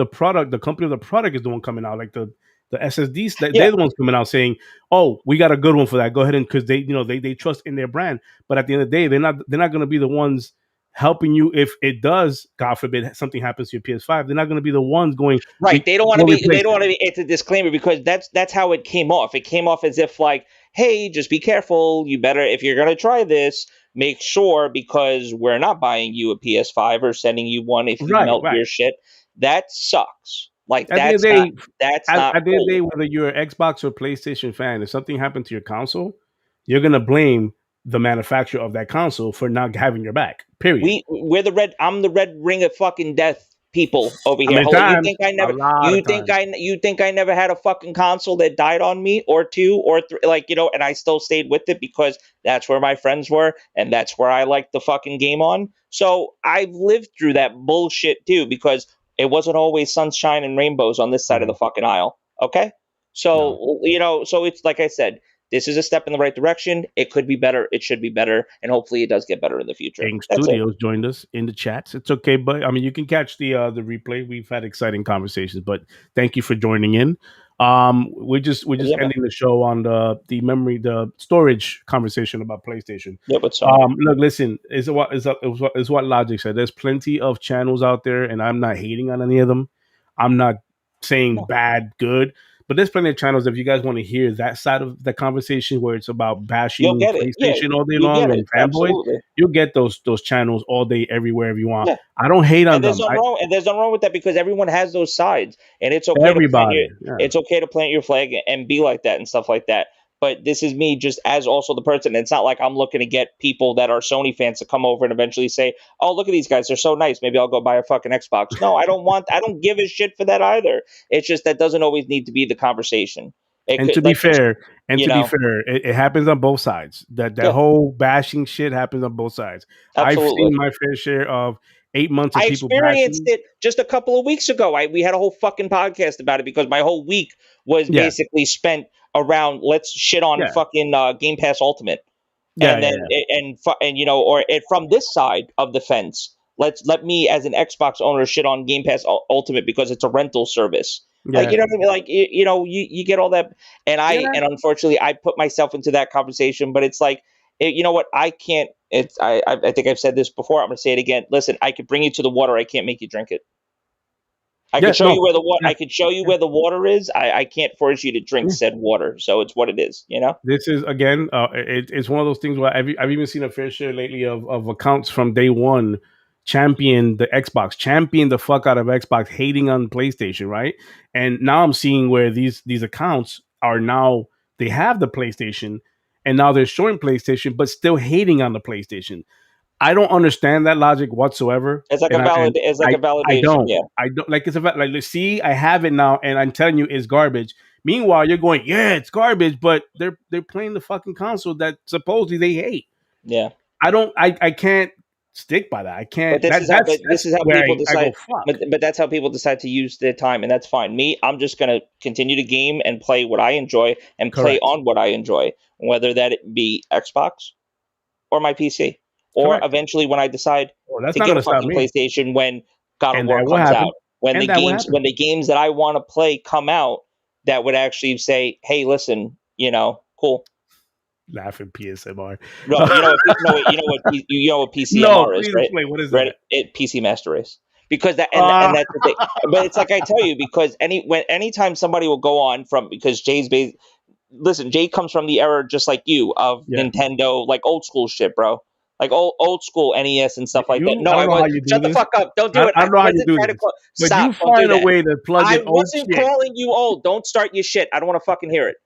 product, the company of the product is the one coming out. Like the SSDs, they're Yeah, the ones coming out saying, "Oh, we got a good one for that. Go ahead and because they trust in their brand." But at the end of the day, they're not going to be the ones helping you if it does, God forbid, something happens to your PS5. They're not going to be the ones going, right. They don't want to we'll be. They replace don't it. want to be. It's a disclaimer because that's how it came off. It came off as if like, "Hey, just be careful. You better if you're gonna try this, make sure because we're not buying you a PS5 or sending you one if you Right, melt right. your shit." That sucks. Like At the end of the day, that's not at the end of the day, cool. whether you're an Xbox or PlayStation fan, if something happened to your console, you're gonna blame the manufacturer of that console for not having your back. Period. We're the red. I'm the red ring of fucking death people over How here. many Hold on, you times? think I A never? lot of times. You think I never had a fucking console that died on me or two or three? Like and I still stayed with it because that's where my friends were and that's where I liked the fucking game on. So I've lived through that bullshit too because it wasn't always sunshine and rainbows on this side of the Mhm. fucking aisle. Okay, No. so so it's like I said. This is a step in the right direction. It could be better. It should be better. And hopefully it does get better in the future. Ing That's it. Studios joined us in the chats. It's okay, but I mean, you can catch the replay. We've had exciting conversations, but thank you for joining in. We're just Yeah, man. ending the show on the storage conversation about PlayStation. Yeah, but Sony. Look, listen, is what Logic said. There's plenty of channels out there, and I'm not hating on any of them. I'm not saying No, bad, good, but there's plenty of channels. If you guys want to hear that side of the conversation, where it's about you'll bashing get it. Yeah, PlayStation all day you long get and it. fanboys, Absolutely. you'll get those channels all day, everywhere if you want. Yeah. I don't hate on And there's them. nothing wrong. And there's nothing wrong with that because everyone has those sides, and it's okay to plant your. Everybody, yeah. It's okay to plant your flag and be like that and stuff like that. But this is me just as also the person. It's not like I'm looking to get people that are Sony fans to come over and eventually say, "Oh, look at these guys. They're so nice. Maybe I'll go buy a fucking Xbox." No, I don't want. I don't give a shit for that either. It's just that doesn't always need to be the conversation. It And to could be like just fair, it happens on both sides. That yeah, whole bashing shit happens on both sides. I've absolutely. seen my fair share of 8 months of I people experienced bashing. it just a couple of weeks ago. We had a whole fucking podcast about it because my whole week was Yeah, basically spent around let's shit on yeah, fucking Game Pass Ultimate, yeah, and yeah, then yeah. and or from this side of the fence, let me as an Xbox owner shit on Game Pass Ultimate because it's a rental service. Like Yeah, what I mean? Like you get all that, and yeah. unfortunately I put myself into that conversation, but it's like you know what I can't. It's I think I've said this before. I'm gonna say it again. Listen, I could bring you to the water. I can't make you drink it. I Yeah, could show no, you where the water. yeah, I could show you yeah, where the water is. I can't force you to drink yeah. said water. So it's what it is. You know. This is again, it's one of those things where I've even seen a fair share lately of accounts from day one champion the Xbox, champion the fuck out of Xbox, hating on PlayStation, right? And now I'm seeing where these accounts are now they have the PlayStation, and now they're showing PlayStation, but still hating on the PlayStation. I don't understand that logic whatsoever, It's like a and valid. It's like a I validation. don't. Yeah. I don't like it's about like see I have it now, and I'm telling you it's garbage. Meanwhile, you're going yeah it's garbage, but they're playing the fucking console that supposedly they hate. Yeah. I don't. I can't stick by that. I But can't. this is how. But this That's is how where people I decide. go fuck. But that's how people decide to use their time, and that's fine. Me, I'm just gonna continue to game and play what I enjoy and play Correct. on what I enjoy, whether that be Xbox or my PC, or Correct. eventually when I decide Well, that's to not get a gonna stop fucking me. PlayStation when God of And War that will comes out, happen. And that will happen. when the games that I want to play come out, that would actually say, hey, listen, cool. Laughing PSMR. No, no, wait, you know what No, PCMR is, please right? explain. What is Right, that? PC Master Race, because that Ah, and that's the thing. But it's like I tell you, because anytime somebody will go on from because listen, Jay comes from the era just like you of yeah. Nintendo, like old school shit, bro. Like old school NES and stuff like that. You, No, I don't I know how was you do shut the this. fuck up. Don't do it. I I don't know how you wasn't do trying to this, call. but you Stop. Don't do find a that. way to plug in I old wasn't shit. calling you old. Don't start your shit. I don't want to fucking hear it.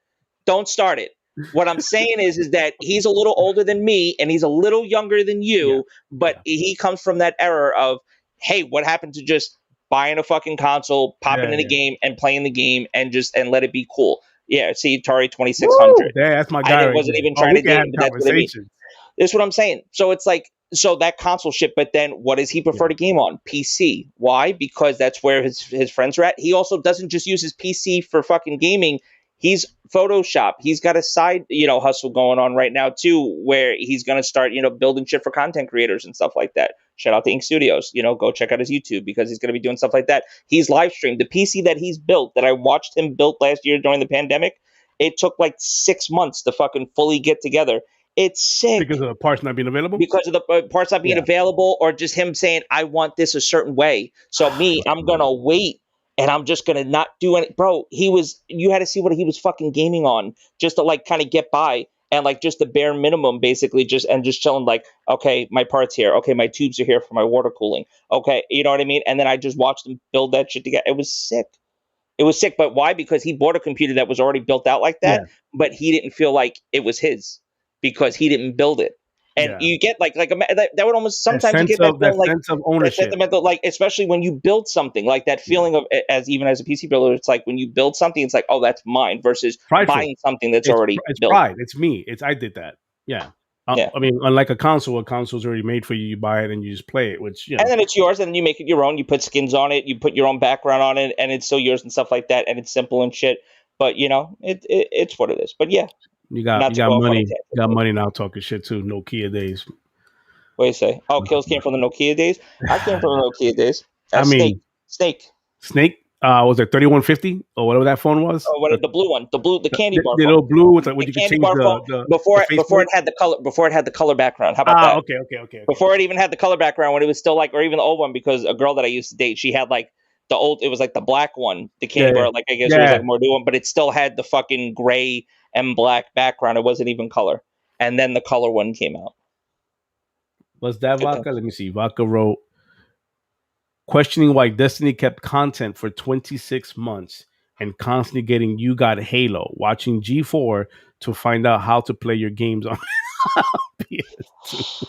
Don't start it. What I'm saying is that he's a little older than me and he's a little younger than Yeah, you, but yeah, he comes from that era of, hey, what happened to just buying a fucking console, popping yeah, in a yeah. game and playing the game and let it be cool. Yeah, see Atari Woo! 2600. There, that's my I guy right wasn't there. even Oh, trying we to can have game, but that's what I mean. conversations. That's what I'm saying. So it's like, so that console shit, but then what does he prefer Yeah, to game on? PC. Why? Because that's where his friends are at. He also doesn't just use his PC for fucking gaming. He's Photoshop. He's got a side, hustle going on right now too, where he's gonna start, building shit for content creators and stuff like that. Shout out to Ink Studios. Go check out his YouTube because he's gonna be doing stuff like that. He's live streamed. The PC that he's built, that I watched him build last year during the pandemic, it took like 6 months to fucking fully get together. It's because sick of the parts not being available. because of the parts not being Yeah, available, or just him saying, I want this a certain way. So me, I'm gonna wait and I'm just gonna not do any. Bro, you had to see what he was fucking gaming on just to like kind of get by, and like just the bare minimum basically, just chilling, like, okay, my parts here, okay, my tubes are here for my water cooling, okay, you know what I mean? And then I just watched him build that shit together. It was sick. It was sick, but why? Because he bought a computer that was already built out like that, yeah, but he didn't feel like it was his because he didn't build it. And yeah. you get that would almost sometimes you get that That feeling like sense of that ownership. sentimental, like especially when you build something, like that Yeah, feeling of, as even as a PC builder, it's like when you build something, it's like, oh, that's mine, versus prideful. buying something that's already It's built. pride. It's me. It's I did that. Yeah. Yeah. I mean, unlike a console's already made for you. You buy it and you just play it, which And then it's yours, and then you make it your own. You put skins on it, you put your own background on it, and it's still yours and stuff like that, and it's simple and shit. But it's what it is. But yeah, not you to got go off on a money. tangent. You got money now talking shit too. Nokia days. What do you say? Oh, kills came from the Nokia days. I came from the Nokia days. I Snake, mean, Snake. Snake. Was it 3150 or whatever that phone was? Oh, what, the blue one, the candy bar The phone, little blue with what the you could candy change bar phone. the Before faceplate. it had the color, background. How about that? Okay, okay, okay, okay. Before it even had the color background, when it was still like, or even the old one, because a girl that I used to date, she had like the old. It was like the black one, the Yeah, candy bar. Like, I guess it was yeah. like a more new one, but it still had the fucking gray and black background. It wasn't even color. And then the color one came out. Was that Good Vodka? things. Let me see. Vodka wrote questioning why Destiny kept content for 26 months and constantly getting you got Halo, watching G4 to find out how to play your games on PS2.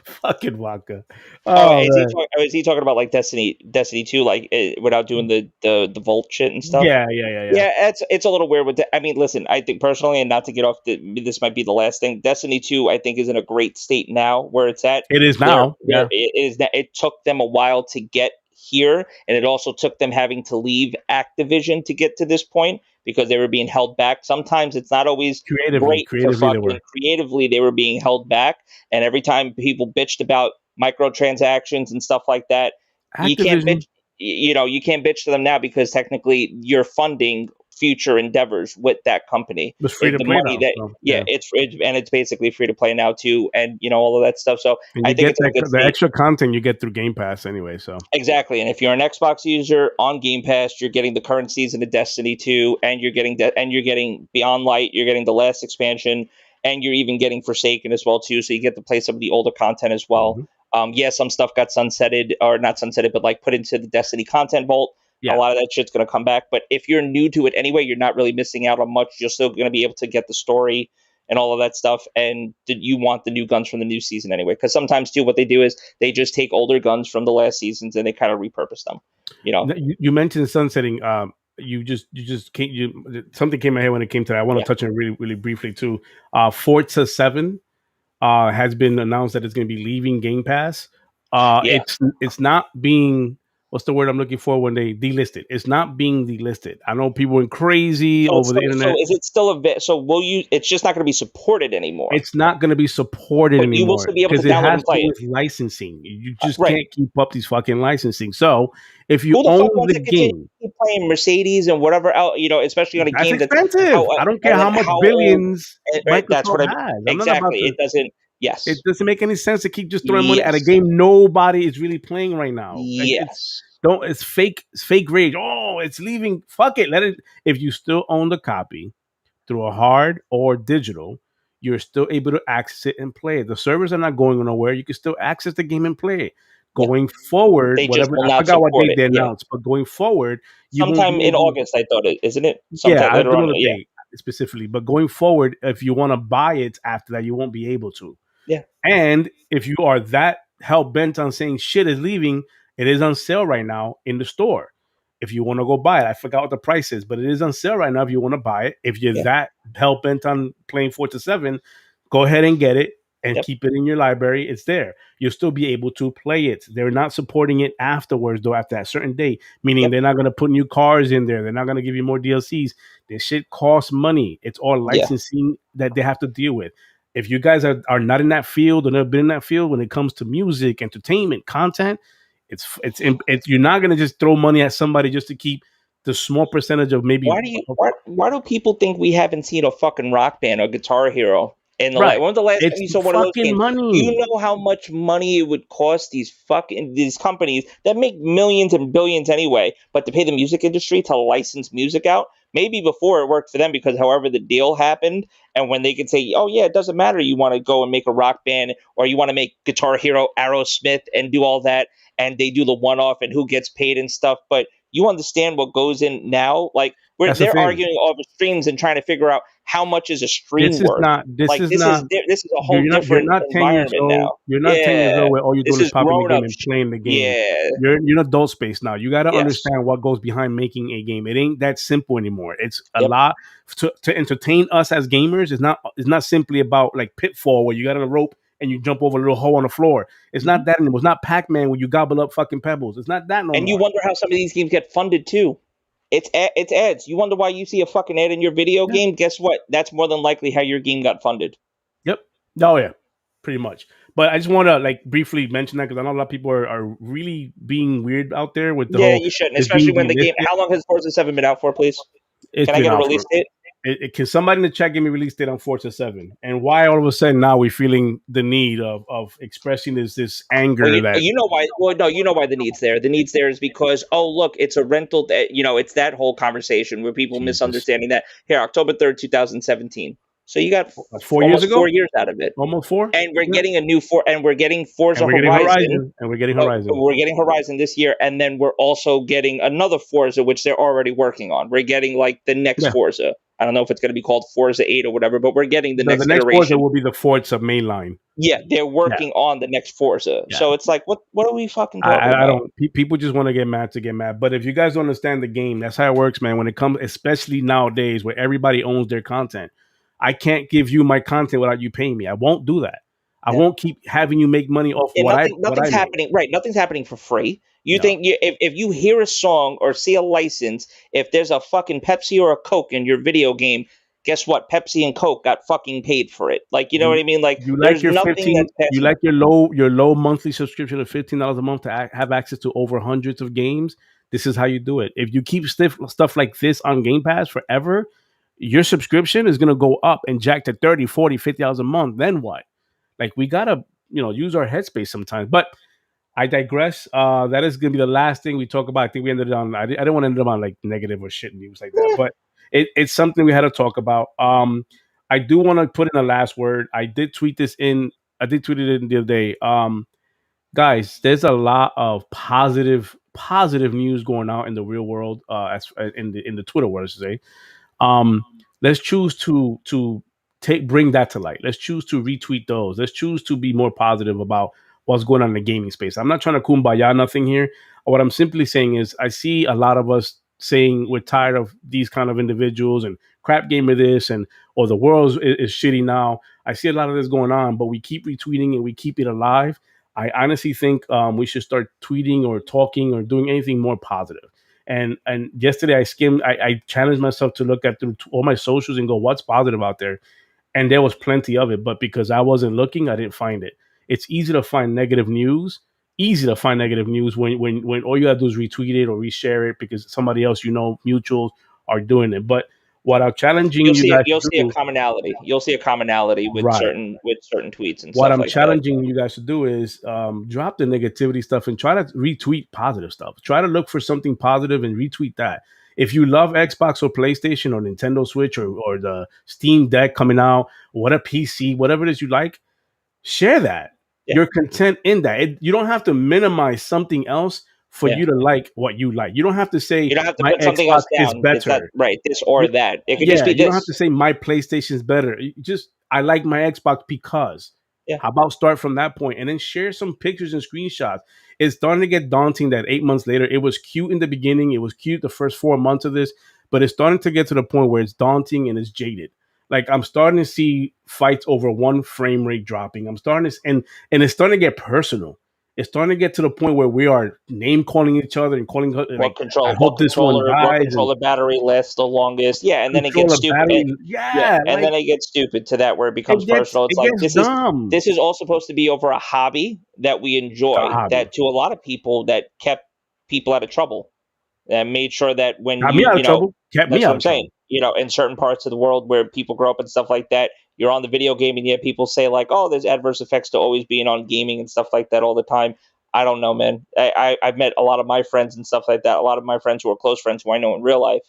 Fucking Vodka. Oh, Oh man. is he talking about like Destiny 2, like without doing the Volt shit and stuff? Yeah, yeah, yeah, yeah. Yeah, it's a little weird with I mean, listen, I think personally, and not to get off this might be the last thing. Destiny 2, I think, is in a great state now where it's at. It is Where now. Yeah. it is that it took them a while to get here, and it also took them having to leave Activision to get to this point because they were being held back. Sometimes it's not always great for Creatively they fucking were. creatively, they were being held back, and every time people bitched about microtransactions and stuff like that, you can't bitch. Activision. You can't bitch to them now because technically you're funding future endeavors with that company. It's free to The play money now. that So, yeah, yeah. it's basically free to play now too, and all of that stuff. So And I you think get it's in a good the state. extra content you get through Game Pass anyway. So Exactly, and if you're an Xbox user on Game Pass, you're getting the current season of Destiny 2, and you're getting Beyond Light, you're getting the last expansion, and you're even getting Forsaken as well too. So you get to play some of the older content as well. mhm. Yeah, some stuff got sunsetted or not sunsetted, but like put into the Destiny content vault. A Yeah. lot of that shit's going to come back. But if you're new to it anyway, you're not really missing out on much. You're still going to be able to get the story and all of that stuff. And did you want the new guns from the new season anyway? Because sometimes too, what they do is they just take older guns from the last seasons and they kind of repurpose them. You know? You mentioned sunsetting. Something came in my head when it came to that. I want to Yeah, touch on it really, really briefly too. Forza 7 has been announced that it's going to be leaving Game Pass. yeah. It's not being, what's the word I'm looking for when they delisted? It's not being delisted. I know people went crazy So it's over the so internet. is it still a bit? So will you? It's just not going to be supported anymore. It's not going to be supported But you will anymore still be able to because it download has and to play do it. with licensing. You just Right. can't keep up these fucking licensing. So if you Who the own fuck wants the to continue game, to keep playing Mercedes and whatever else? Especially on a that's game that's expensive. I don't care and then how much how old? billions Right. That's Microsoft what I mean. has. I'm not about Exactly. to. It doesn't. It Yes. doesn't make any sense to keep just throwing money at a Yes. game nobody is really playing right now. It's Yes. don't. It's fake. It's fake rage. Oh, it's leaving. Fuck it. Let it. If you still own the copy through a hard or digital, you're still able to access it and play it. The servers are not going nowhere. You can still access the game and play it. Yeah. Going forward, They just whatever will I not forgot what support date it. they Yeah. announced, but going forward, you won't Sometime be in able. August, I thought it, isn't it? Yeah, Sometime I later don't on. know the Yeah. date specifically, but going forward, if you want to buy it after that, you won't be able to. Yeah. And if you are that hell bent on saying shit is leaving, it is on sale right now in the store. If you want to go buy it, I forgot what the price is, but it is on sale right now if you want to buy it. If you're Yeah. that hell bent on playing Forza 7, go ahead and get it and Yep. keep it in your library. It's there. You'll still be able to play it. They're not supporting it afterwards, though, after that certain date, meaning Yep. they're not going to put new cars in there. They're not going to give you more DLCs. This shit costs money. It's all Yeah. licensing that they have to deal with. If you guys are not in that field or never been in that field when it comes to music, entertainment, content, it's you're not gonna just throw money at somebody just to keep the small percentage of maybe Why do people think we haven't seen a fucking Rock Band or Guitar Hero in the right. when was the last time It's you saw one of those fucking games? Do you money. know how much money it would cost these companies that make millions and billions anyway, but to pay the music industry to license music out? Maybe before it worked for them because however the deal happened, and when they could say, "Oh yeah, it doesn't matter, you want to go and make a rock band or you want to make Guitar Hero, Aerosmith, and do all that," and they do the one off and who gets paid and stuff, but you understand what goes in now? Like where That's the they're thing. arguing over streams and trying to figure out how much is a stream This is worth. not. This Like is not. this is a whole You're different not 10 years environment old. now. You're not 10 years Yeah, old where all you're this doing is is popping the grown game up and shit. playing the game. Yeah. You're in adult space now. You got to Yes. understand what goes behind making a game. It ain't that simple anymore. It's a Yep. lot to entertain us as gamers. It's not simply about like Pitfall where you got on a rope and you jump over a little hole on the floor. It's Mhm. not that anymore. It's not Pac-Man where you gobble up fucking pebbles. It's not that no And you more. wonder how some of these games get funded too. It's ads. You wonder why you see a fucking ad in your video Yeah. game. Guess what? That's more than likely how your game got funded. Yep. Oh yeah. Pretty much. But I just want to like briefly mention that because I know a lot of people are really being weird out there with the Yeah, whole you shouldn't, it's especially being when the game. delisted. How long has Forza 7 been out for, please? It's Can I been get a out release for date? can somebody in the chat give me release date on Forza 7? And why all of a sudden now we're feeling the need of expressing this Well, anger that you know why. Well, no, you know why the need's there. The need's there is because look, it's a rental. It's that whole conversation where people Jesus. misunderstanding that. Here, October 3rd, 2017. So you got Like 4 years almost ago? 4 years out of it, Almost four? and we're Yeah. getting and we're getting And Forza we're getting Horizon. Horizon. And we're getting Horizon. We're getting Horizon this year, and then we're also getting another Forza, which they're already working on. We're getting like the next Yeah. Forza. I don't know if it's going to be called Forza 8 or whatever, but we're getting the The next next Forza iteration. will be the Forza mainline. Yeah, they're Yeah. working on the next Forza. Yeah. So it's like, what are we fucking talking I about? don't. People just want to get mad to get mad. But if you guys don't understand the game, that's how it works, man. When it comes, especially nowadays, where everybody owns their content, I can't give you my content without you paying me. I won't do that. I Yeah. won't keep having you make money off And what I nothing's make. happening. Right, nothing's happening for free. You No. think if you hear a song or see a license, if there's a fucking Pepsi or a Coke in your video game, guess what? Pepsi and Coke got fucking paid for it. Like, you know what I mean? Like, You like there's your nothing 15. that's You passing. like your low monthly subscription of $15 a month to have access to over hundreds of games. This is how you do it. If you keep stuff like this on Game Pass forever, your subscription is going to go up and jack to 30, 40, 50 dollars a month. Then what? Like, we got to, use our headspace sometimes. But I digress. That is going to be the last thing we talk about. I think we ended on, I didn't want to end up on like negative or shit news like that, but it's something we had to talk about. I do want to put in a last word. I did tweet it in the other day. Guys, there's a lot of positive news going out in the real world, as in the Twitter world, I should say. um let's choose to take bring that to light. Let's choose to retweet those. Let's choose to be more positive about what's going on in the gaming space. I'm not trying to kumbaya nothing here. What I'm simply saying is, I see a lot of us saying we're tired of these kind of individuals and crap game of this, and or the world is shitty now. I see a lot of this going on, but we keep retweeting and we keep it alive. I honestly think we should start tweeting or talking or doing anything more positive. And yesterday I skimmed. I challenged myself to look at through all my socials and go, what's positive out there? And there was plenty of it, but because I wasn't looking, I didn't find it. It's easy to find negative news. Easy to find negative news when all you have to do is retweet it or reshare it because somebody else, mutuals are doing it. But what I'm challenging you guys You'll to see a do, commonality. You'll see a commonality right? with certain tweets and What stuff I'm like that. challenging you guys to do is drop the negativity stuff and try to retweet positive stuff. Try to look for something positive and retweet that. If you love Xbox or PlayStation or Nintendo Switch or the Steam Deck coming out, what a PC, whatever it is you like, share that. Yeah, You're content in that. You don't have to minimize something else for yeah. you to like what you like. You don't have to say You don't have to my put something Xbox else is down. It's not better. right, this or that. It could just Yeah, be you don't have this. to say my PlayStation's better. Just I like my Xbox because. Yeah. How about start from that point and then share some pictures and screenshots? It's starting to get daunting that 8 months later, it was cute in the beginning, it was cute the first 4 months of this, but it's starting to get to the point where it's daunting and it's jaded. Like, I'm starting to see fights over one frame rate dropping. I'm starting to, and it's starting to get personal. It's starting to get to the point where we are name calling each other and calling like, I hope this one What dies, and controller battery lasts the longest. Yeah, and then it gets controller stupid. battery. Yeah, Yeah, and like then it gets stupid to that where it becomes it gets personal. It's it like gets dumb. this is all supposed to be over a hobby that we A enjoy. hobby. That to a lot of people that kept people out of trouble and made sure that when Got me out of trouble. Kept me that's what out I'm of saying. trouble. In certain parts of the world where people grow up and stuff like that, you're on the video game and yet people say like, oh, there's adverse effects to always being on gaming and stuff like that all the time. I don't know, man. I've met a lot of my friends and stuff like that. A lot of my friends who are close friends who I know in real life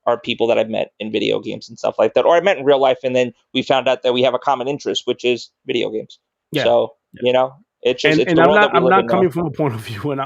are people that I've met in video games and stuff like that, or I met in real life, and then we found out that we have a common interest, which is video games. Yeah. So Yeah. it's And the I'm world that not we I'm live in not now. coming from a point of view, and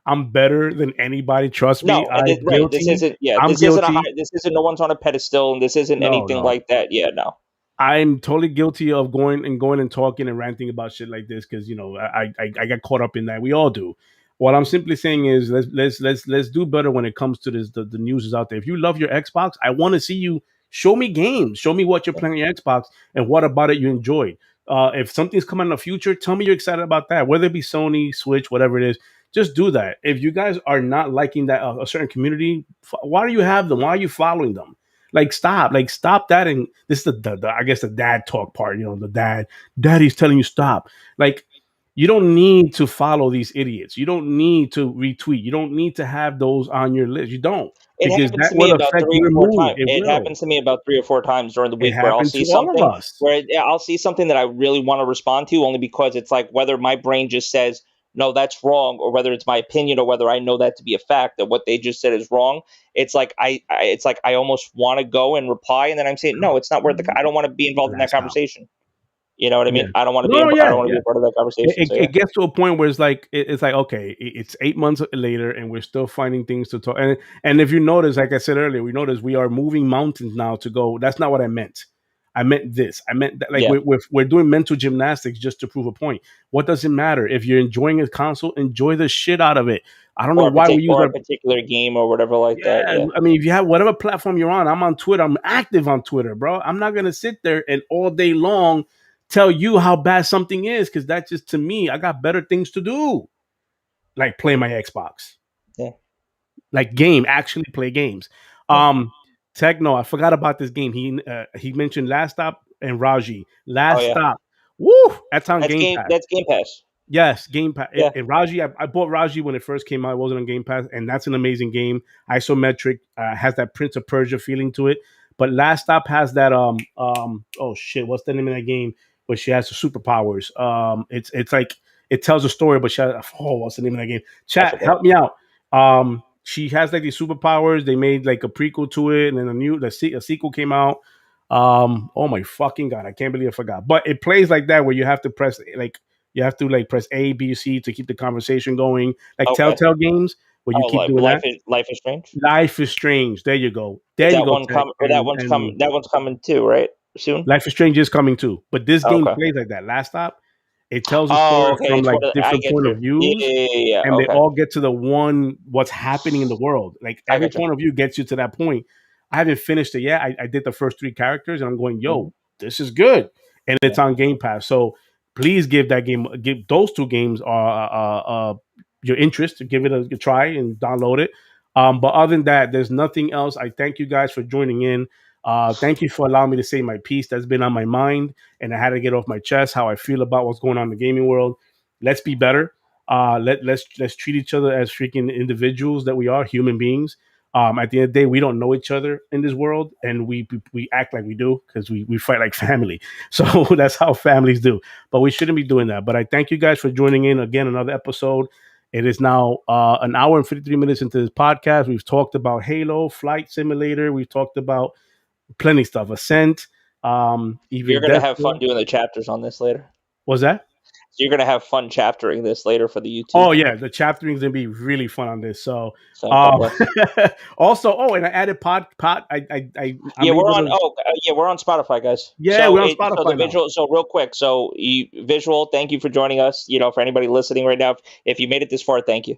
I'm better than anybody. Trust me, No, I'm right. This guilty. isn't. Yeah, I'm this isn't a guilty. high. This isn't. No one's on a pedestal, and this isn't No, anything no. like that. Yeah, no. I'm totally guilty of going and talking and ranting about shit like this because I got caught up in that. We all do. What I'm simply saying is let's do better when it comes to this. The news is out there. If you love your Xbox, I want to see you show me games. Show me what you're playing on your Xbox and what about it you enjoyed. If something's coming in the future, tell me you're excited about that. Whether it be Sony, Switch, whatever it is, just do that. If you guys are not liking that a certain community, why do you have them? Why are you following them? Like stop that. And this is the I guess the dad talk part, daddy's telling you stop. Like, you don't need to follow these idiots. You don't need to retweet. You don't need to have those on your list. You don't, It because happens that to me will about affect three or your four mood. times. It It will. happens to me about 3 or 4 times during the It week where happened to all of us. I'll see something that I really want to respond to, only because it's like whether my brain just says no, that's wrong, or whether it's my opinion, or whether I know that to be a fact that what they just said is wrong. It's like it's like I almost want to go and reply, and then I'm saying no, it's not worth I don't want to be involved in that That's how. conversation. You know what I Yeah. mean? I don't want to No, I yeah, don't want to be yeah. a part of that it, conversation. So it, yeah, it gets to a point where it's like, okay, it's 8 months later and we're still finding things to talk. And if you notice, like I said earlier, we notice we are moving mountains now to go. That's not what I meant. I meant this. I meant that, like, yeah. we're doing mental gymnastics just to prove a point. What does it matter if you're enjoying a console? Enjoy the shit out of it. I don't know why we use Or a our. particular game or whatever like that. Yeah, Yeah, I mean, if you have whatever platform you're on, I'm on Twitter. I'm active on Twitter, bro. I'm not gonna sit there and all day long tell you how bad something is, because that's just, to me, I got better things to do, like play my Xbox, yeah, like actually play games. yeah. Um, Techno, I forgot about this game. He mentioned Last Stop and Raji. Oh Last yeah. Stop, woo, that's on Game Pass. That's Game Pass. Yes, Game Pass. Yeah. Raji, I bought Raji when it first came out. It wasn't on Game Pass, and that's an amazing game. Isometric, has that Prince of Persia feeling to it. But Last Stop has that oh shit, what's the name of that game where she has the superpowers? It's like it tells a story, but she has, oh, what's the name of that game? I Chat, forget. help me out. She has like these superpowers. They made like a prequel to it, and then a sequel came out. Oh my fucking god, I can't believe I forgot. But it plays like that where you have to press like you have to like press A, B, C to keep the conversation going, like Okay. Telltale games where you Oh, keep doing that. Life is strange. Life is Strange. There you go. Is There you that go, one Ted. come? Or And that one's coming too, right? Soon. Life is Strange is coming too. But this game Okay. plays like that. Last Stop, it tells a Oh, story okay. from It's like one of I different get point of you. Yeah, views, yeah, yeah, yeah. and they Okay. all get to the one what's happening in the world. Like I every got you. point of view gets you to that point. I haven't finished it yet. I did the first three characters, and I'm going, Hmm. yo, this is good, and Yeah. it's on Game Pass. So please give those two games your interest. Give it a try and download it. But other than that, there's nothing else. I thank you guys for joining in. Thank you for allowing me to say my piece that's been on my mind, and I had to get off my chest how I feel about what's going on in the gaming world. Let's be better. Let's treat each other as freaking individuals that we are, human beings. At the end of the day, we don't know each other in this world, and we act like we do because we fight like family. So that's how families do. But we shouldn't be doing that. But I thank you guys for joining in again another episode. It is now an hour and 53 minutes into this podcast. We've talked about Halo, Flight Simulator. We've talked about plenty of stuff. Ascent, You're even gonna Death. have fun doing the chapters on this later. Was that? So you're gonna have fun chaptering this later for the YouTube. Oh yeah, the chaptering is gonna be really fun on this. So, So God um, bless. also, and I added I'm Yeah, we're able on. to. Oh, yeah, we're on Spotify, guys. Yeah, we're on So the Spotify now. visual. So real quick. So visual. Thank you for joining us. For anybody listening right now, if you made it this far, thank you.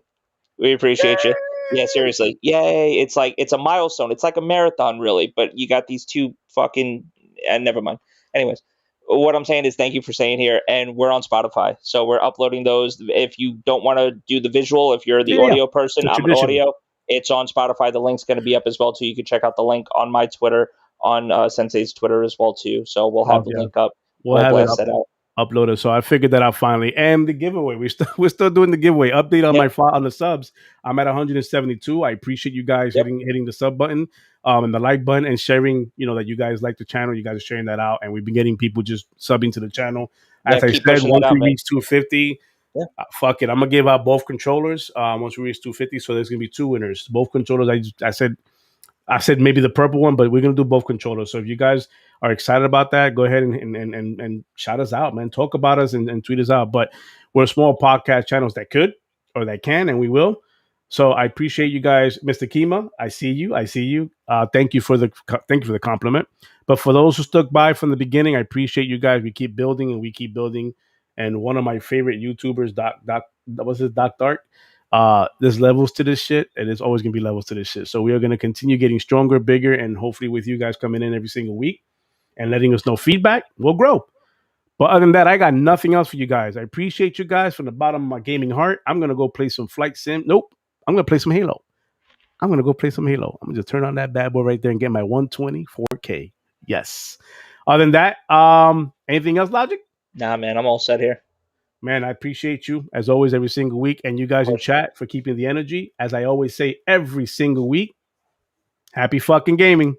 We appreciate you. Yeah, seriously. Yay! It's a milestone. It's like a marathon, really. But you got these two fucking. And never mind. Anyways, what I'm saying is thank you for staying here, and we're on Spotify, so we're uploading those. If you don't want to do the visual, if you're the Yeah, yeah, audio person, the I'm an traditional. audio. It's on Spotify. The link's going to be up as well too. You can check out the link on my Twitter, on Sensei's Twitter as well too. So we'll Oh have the yeah, link up. we'll We'll have it blast up that out. uploaded. So I figured that out finally. And the giveaway, we're still doing the giveaway. Update on Yep. on the subs. I'm at 172. I appreciate you guys Yep. hitting the sub button, and the like button, and sharing. That you guys like the channel. You guys are sharing that out, and we've been getting people just subbing to the channel. Yeah. As I Keep said, pushing that once out, we man. reach 250, Yeah. fuck it, I'm gonna give out both controllers. Once we reach 250, so there's gonna be two winners. Both controllers. I said maybe the purple one, but we're gonna do both controllers. So if you guys are excited about that, go ahead and shout us out, man. Talk about us and tweet us out. But we're small podcast channels that could or that can, and we will. So I appreciate you guys, Mr. Kima. I see you. I see you. Thank you for the compliment. But for those who stuck by from the beginning, I appreciate you guys. We keep building and we keep building. And one of my favorite YouTubers, Doc, was it Doc Dark? There's levels to this shit, and there's always gonna be levels to this shit. So we are gonna continue getting stronger, bigger, and hopefully with you guys coming in every single week and letting us know feedback, we'll grow. But other than that, I got nothing else for you guys. I appreciate you guys from the bottom of my gaming heart. I'm gonna go play some Flight Sim. Nope, I'm gonna play some Halo. I'm gonna go play some Halo. I'm gonna just turn on that bad boy right there and get my 120 4K. Yes. Other than that, anything else, Logic? Nah, man, I'm all set here. Man, I appreciate you as always every single week, and you Of guys in course. chat for keeping the energy. As I always say every single week, happy fucking gaming.